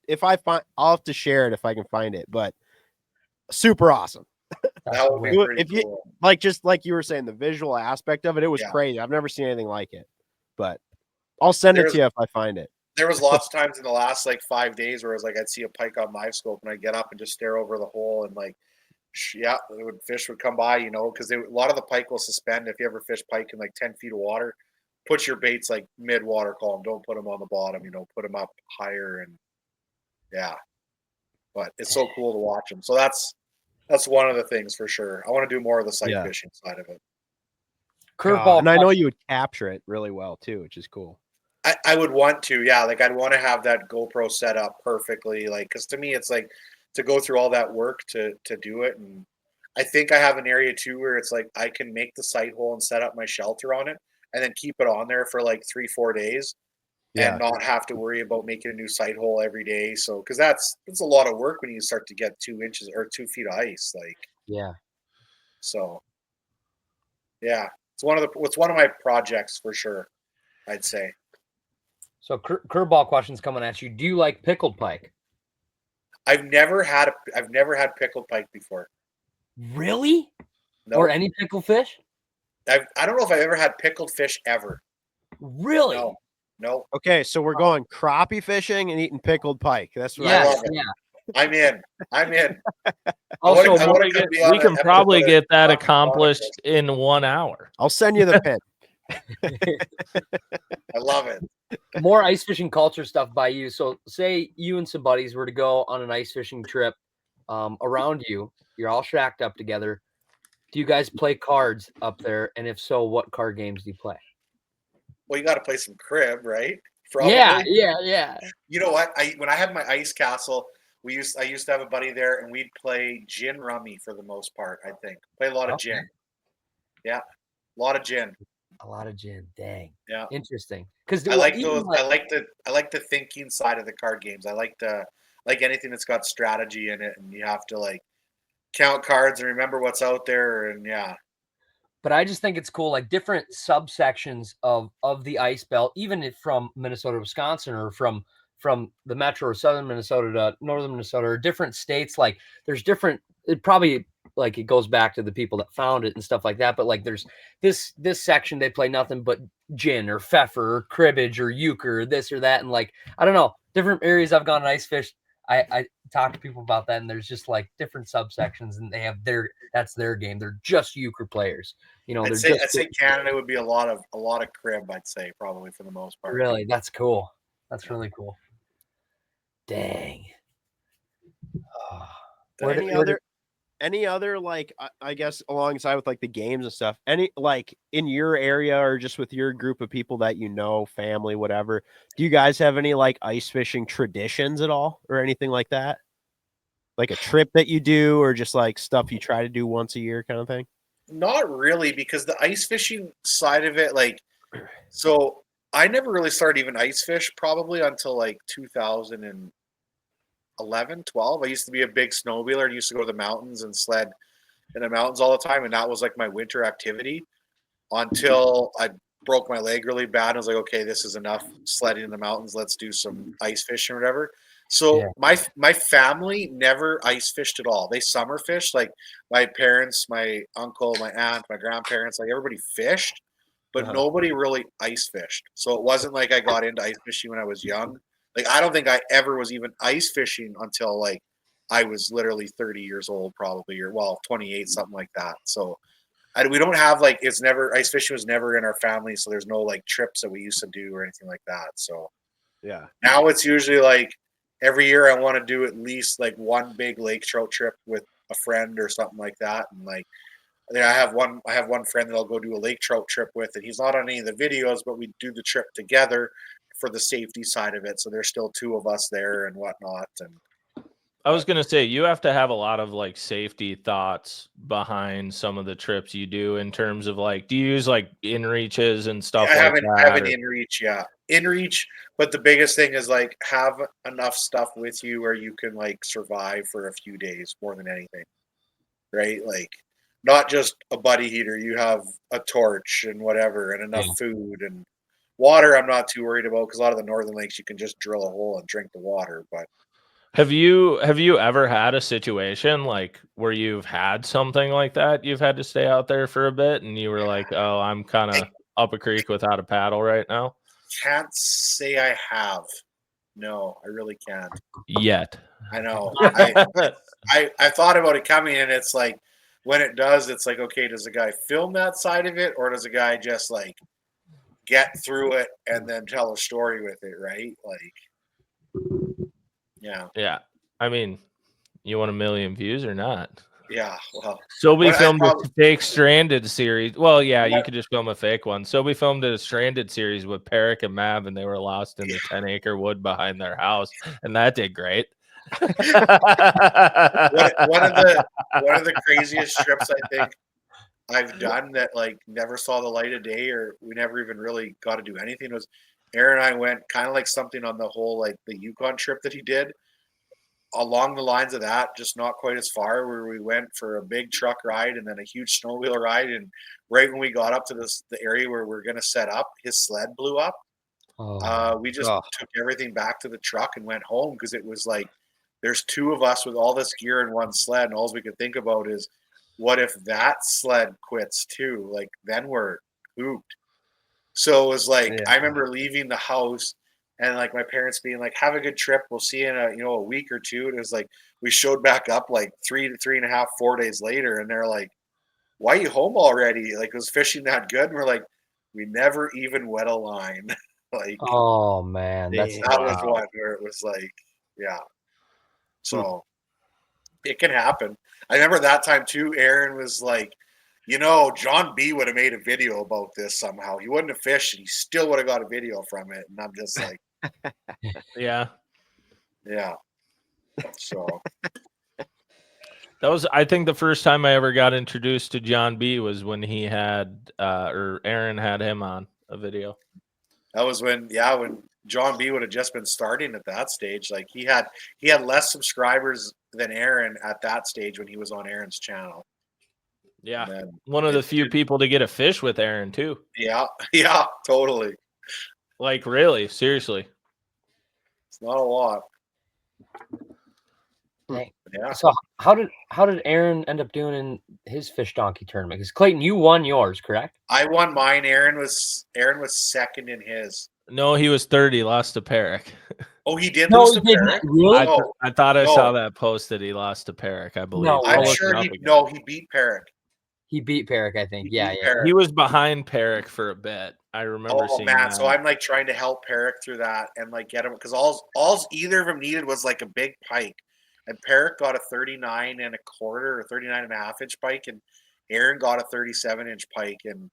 if I find, I'll have to share it if I can find it, but super awesome. That would be That's pretty If you cool. like, just like you were saying, the visual aspect of it, it was Yeah. crazy. I've never seen anything like it, but I'll send it to you if I find it. There was lots of times in the last like 5 days where it was like I'd see a pike on live scope and I'd get up and just stare over the hole and like, fish would come by, because a lot of the pike will suspend. If you ever fish pike in like 10 feet of water, put your baits like mid water column. Don't put them on the bottom. Put them up higher and yeah. But it's so cool to watch them. So that's one of the things for sure. I want to do more of the sight fishing side of it. Curveball. And I know you would capture it really well too, which is cool. I would want to, yeah. Like I'd want to have that GoPro set up perfectly, like because to me it's like to go through all that work to do it. And I think I have an area too where it's like I can make the sight hole and set up my shelter on it, and then keep it on there for like 3-4 days, and not have to worry about making a new sight hole every day. So because that's a lot of work when you start to get 2 inches or 2 feet of ice, like Yeah. so. Yeah, it's one of my projects for sure, I'd say. So curveball questions coming at you. Do you like pickled pike? I've never had pickled pike before. Really? No. Or any pickled fish? I don't know if I've ever had pickled fish ever. Really? No. Okay, so we're going crappie fishing and eating pickled pike. That's what Yes, love it. yeah. I'm in. Also, we can probably get that accomplished in 1 hour. I'll send you the pin. I love it. more ice fishing culture stuff by you. So say you and some buddies were to go on an ice fishing trip around you. You're all shacked up together. Do you guys play cards up there? And if so, what card games do you play? Well, you got to play some crib, right? Probably. Yeah. You know what? When I had my ice castle, I used to have a buddy there, and we'd play gin rummy for the most part. I think play a lot of gin. Yeah, a lot of gin. A lot of gin. Dang. Yeah. Interesting. Because I like those. I like the thinking side of the card games. I like anything that's got strategy in it, and you have to like count cards and remember what's out there, and yeah. But I just think it's cool, like different subsections of the ice belt, even if from Minnesota, Wisconsin, or from the metro or southern Minnesota to northern Minnesota, or different states. Like there's different. It probably like it goes back to the people that found it and stuff like that. But like there's this section they play nothing but gin or pfeffer or cribbage or euchre or this or that, and like I don't know, different areas I've gone and ice fished. I talk to people about that, and there's just like different subsections, and they have that's their game. They're just euchre players, I'd say Canada would be a lot of crib. I'd say probably for the most part. Really, that's cool. That's really cool. Dang. any other like I guess alongside with like the games and stuff, any like in your area or just with your group of people that you know, family, whatever, do you guys have any like ice fishing traditions at all or anything like that? Like a trip that you do or just like stuff you try to do once a year kind of thing? Not really, because the ice fishing side of it, like, so I never really started even ice fish probably until like 2011, 12. I used to be a big snowmobiler and used to go to the mountains and sled in the mountains all the time. And that was like my winter activity until I broke my leg really bad. I was like, okay, this is enough sledding in the mountains. Let's do some ice fishing or whatever. So my family never ice fished at all. They summer fished. Like my parents, my uncle, my aunt, my grandparents, like everybody fished, but nobody really ice fished. So it wasn't like I got into ice fishing when I was young. Like I don't think I ever was even ice fishing until like I was literally 30 years old, probably, or 28, something like that. So we don't have like it's never ice fishing was never in our family, so there's no like trips that we used to do or anything like that. So yeah, now it's usually like every year I want to do at least like one big lake trout trip with a friend or something like that. And like I have one friend that I'll go do a lake trout trip with, and he's not on any of the videos, but we do the trip together for the safety side of it. So there's still two of us there and whatnot. And I was gonna say you have to have a lot of like safety thoughts behind some of the trips you do in terms of like, do you use like inReaches and stuff like that? I have an inReach, yeah. InReach, but the biggest thing is like have enough stuff with you where you can like survive for a few days more than anything, right? Like not just a buddy heater, you have a torch and whatever and enough food and water. I'm not too worried about because a lot of the northern lakes you can just drill a hole and drink the water. But have you ever had a situation like where you've had something like that? You've had to stay out there for a bit and you were like, oh, I'm kind of up a creek without a paddle right now? Can't say I have. No, I really can't. Yet. I know. I thought about it coming, and it's like when it does, it's like, okay, does a guy film that side of it, or does a guy just like get through it and then tell a story with it, right? Like, yeah. I mean, you want 1 million views or not? Yeah, well. Sobi filmed a fake Stranded series. Well, yeah, you could just film a fake one. Sobi filmed a Stranded series with Peric and Mav, and they were lost in the 10-acre wood behind their house, and that did great. one of the craziest trips I think I've done that like never saw the light of day, or we never even really got to do anything, was Aaron and I went kind of like something on the whole like the Yukon trip that he did. Along the lines of that, just not quite as far, where we went for a big truck ride and then a huge snowmobile ride. And right when we got up to the area where we're going to set up, his sled blew up. We just took everything back to the truck and went home because it was like, there's two of us with all this gear in one sled. And all we could think about is, what if that sled quits too? Like, then we're hooped. So it was like, I remember leaving the house and like my parents being like, have a good trip. We'll see you in a week or two. And it was like, we showed back up like 4 days later. And they're like, why are you home already? Like, was fishing that good? And we're like, we never even wet a line. Like, oh man, that was one where it was like, yeah. So it can happen. I remember that time too, Aaron was like, John B would have made a video about this somehow. He wouldn't have fished and he still would have got a video from it. And I'm just like, yeah. So that was, I think, the first time I ever got introduced to John B was when he had, or Aaron had him on a video. That was when John B would have just been starting at that stage. Like he had less subscribers than Aaron at that stage when he was on Aaron's channel. Yeah, one of the few people to get a fish with Aaron too. Yeah, totally. Like really, seriously. It's not a lot. Dang. Yeah. So how did Aaron end up doing in his fish donkey tournament? Because Clayton, you won yours, correct? I won mine. Aaron was second in his. No, he was 30. He lost to Peric. Oh, he did lose to Peric? Really? I thought I saw that post that he lost to Peric, I believe. No, I'm sure he beat Peric. He beat Peric, I think. Yeah. He was behind Peric for a bit. I remember seeing that. So I'm like trying to help Peric through that and like get him, because all either of them needed was like a big pike. and Perrick got a 39 and a quarter or 39 and a half inch pike, and Aaron got a 37-inch pike, and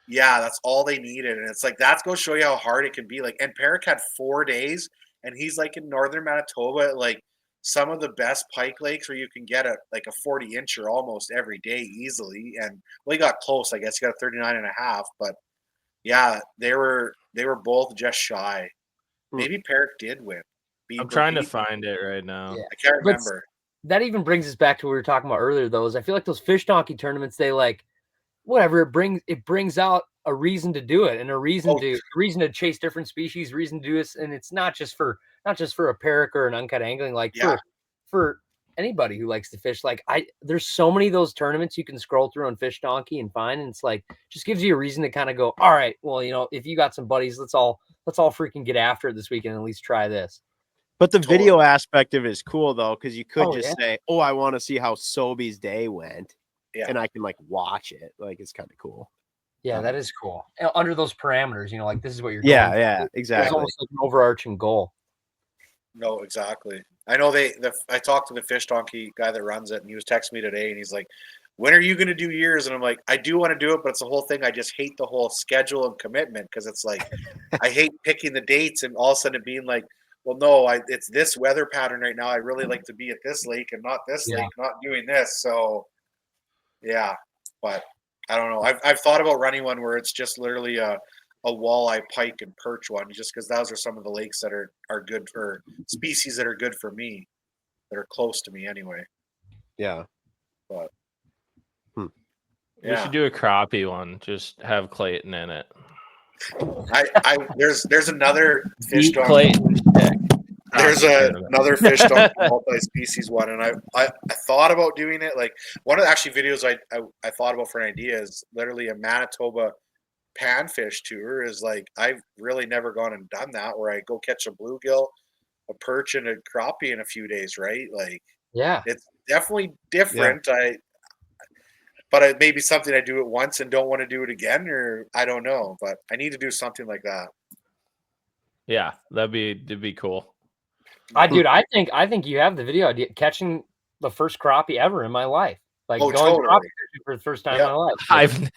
yeah, that's all they needed. And it's like, that's going to show you how hard it can be. Like, and Perrick had 4 days, and he's like in northern Manitoba, like some of the best pike lakes where you can get a 40-incher almost every day easily. And well, he got close, I guess. He got a 39 and a half, but yeah, they were both just shy. Maybe Perrick did win. I'm trying to find it right now. Yeah. I can't remember. That even brings us back to what we were talking about earlier, though, is I feel like those fish donkey tournaments, they like whatever, it brings out a reason to do it and a reason to chase different species, reason to do this. And it's not just for a Perrick or an uncut angling, like for anybody who likes to fish. Like there's so many of those tournaments you can scroll through on Fish Donkey and find, and it's like just gives you a reason to kind of go, all right, well, if you got some buddies, let's all freaking get after it this weekend and at least try this. But the video aspect of it is cool though, because you could say, "Oh, I want to see how Sobi's day went," and I can like watch it. Like it's kind of cool. Yeah, that is cool. Under those parameters, like this is what you're. Yeah, exactly. It's almost like an overarching goal. No, exactly. I know I talked to the Fish Donkey guy that runs it, and he was texting me today, and he's like, "When are you going to do yours?" And I'm like, "I do want to do it, but it's the whole thing. I just hate the whole schedule and commitment because it's like I hate picking the dates and all of a sudden it being like, well, no, it's this weather pattern right now. I really like to be at this lake and not this lake, not doing this. So, yeah, but I don't know. I've thought about running one where it's just literally a walleye, pike, and perch one, just because those are some of the lakes that are good for species that are good for me, that are close to me anyway. Yeah, but we should do a crappie one. Just have Clayton in it. There's another fish donkey. Clayton Schick. There's another fish donkey multi-species one, and I thought about doing it. Like one of the actually videos I thought about for an idea is literally a Manitoba panfish tour. Is like I've really never gone and done that, where I go catch a bluegill, a perch, and a crappie in a few days, right? Like it's definitely different. But it may be something I do it once and don't want to do it again, or I don't know. But I need to do something like that. Yeah, that'd be cool. I think you have the video idea. Catching the first crappie ever in my life, like going crappie fishing for the first time in my life.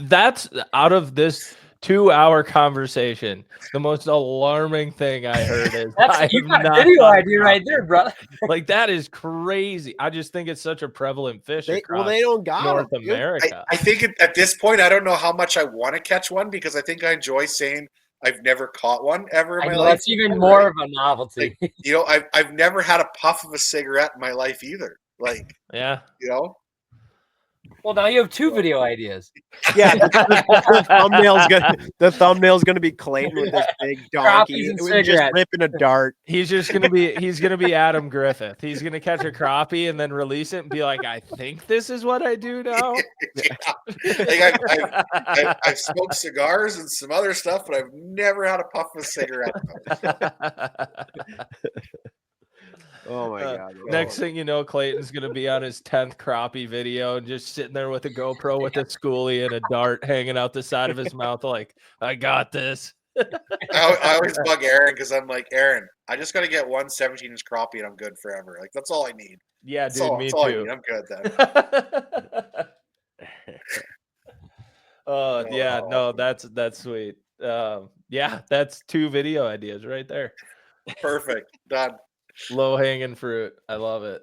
That's out of this 2-hour conversation. The most alarming thing I heard is you got a video idea right there, brother. Like that is crazy. I just think it's such a prevalent fish. They don't got North America. I think at this point, I don't know how much I want to catch one because I think I enjoy saying I've never caught one ever in my life. That's even more of a novelty. Like, I've never had a puff of a cigarette in my life either. Like, Well, now you have 2 video ideas. Yeah, the thumbnail's gonna be Clayton with this big donkey just ripping a dart. He's gonna be Adam Griffith. He's gonna catch a crappie and then release it and be like, I think this is what I do now. Like I've smoked cigars and some other stuff, but I've never had a puff of a cigarette. Oh my god! Next thing you know, Clayton's gonna be on his 10th crappie video and just sitting there with a GoPro with a schoolie and a dart hanging out the side of his mouth, like, I got this. I always bug Aaron because I'm like, Aaron, I just got to get one 17-inch crappie and I'm good forever. Like that's all I need. Yeah, dude, me too. I'm good then. No, that's sweet. That's 2 video ideas right there. Perfect. Done. Low hanging fruit. I love it.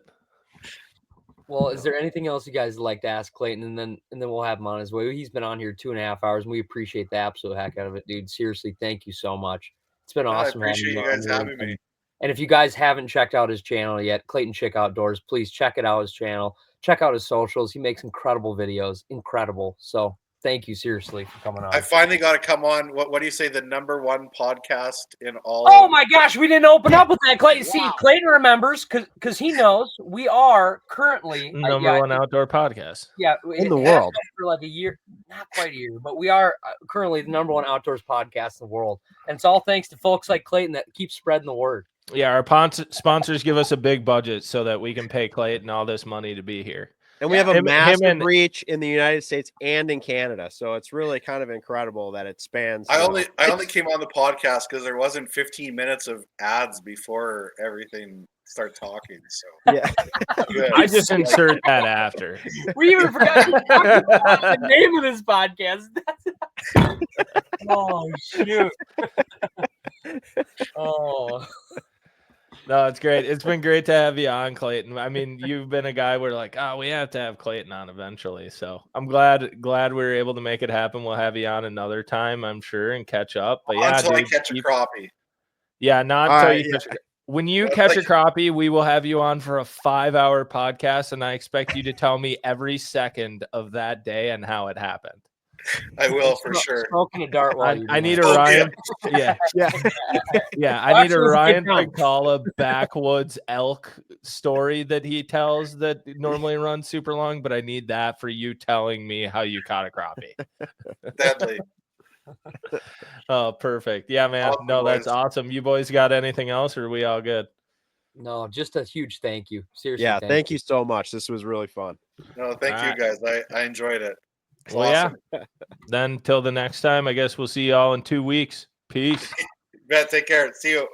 Well, is there anything else you guys would like to ask Clayton, and then we'll have him on his way? He's been on here 2.5 hours, and we appreciate the absolute heck out of it, dude. Seriously, thank you so much. It's been awesome. I appreciate you guys having me. And if you guys haven't checked out his channel yet, Clayton Schick Outdoors, please check it out. His channel, check out his socials. He makes incredible videos, incredible. So thank you seriously for coming on. I finally got to come on. What do you say? The #1 podcast in all. Oh my gosh, we didn't open up with that, Clayton. Wow. See, Clayton remembers because he knows we are currently #1 outdoor podcast. Yeah, in the world for like a year, not quite a year, but we are currently the #1 outdoors podcast in the world, and it's all thanks to folks like Clayton that keep spreading the word. Yeah, our sponsors give us a big budget so that we can pay Clayton all this money to be here. And we have a Him massive and- reach in the United States and in Canada. So it's really kind of incredible that it spans. I only came on the podcast because there wasn't 15 minutes of ads before everything start talking. So Yeah. good. I just insert that after. We even forgot to talk about the name of this podcast. Oh shoot! Oh, No, it's great. It's been great to have you on, Clayton. I mean, you've been a guy where like, we have to have Clayton on eventually. So I'm glad we were able to make it happen. We'll have you on another time, I'm sure, and catch up. But yeah, Until I dude, catch a crappie. Yeah, not All until right, you yeah. catch. When you Well, catch a like- crappie, we will have you on for a 5-hour podcast, and I expect you to tell me every second of that day and how it happened. I will for sure. smoking a dart while you I do need that. a Oh, Ryan. Yeah, Yeah. yeah. I need a Actually, it's a Ryan good time. Pinkalla backwoods elk story that he tells that normally runs super long, but I need that for you telling me how you caught a crappie. Deadly. Oh, perfect. Yeah, man. Awesome, No, that's boys. awesome. You boys got anything else, or are we all good? No, just a huge thank you. Seriously, Yeah. Thank you so much. This was really fun. No, thank All you guys. I enjoyed it. It's Well, awesome. yeah. Then till the next time, I guess we'll see y'all in 2 weeks. Peace. Bet. Take care. See you.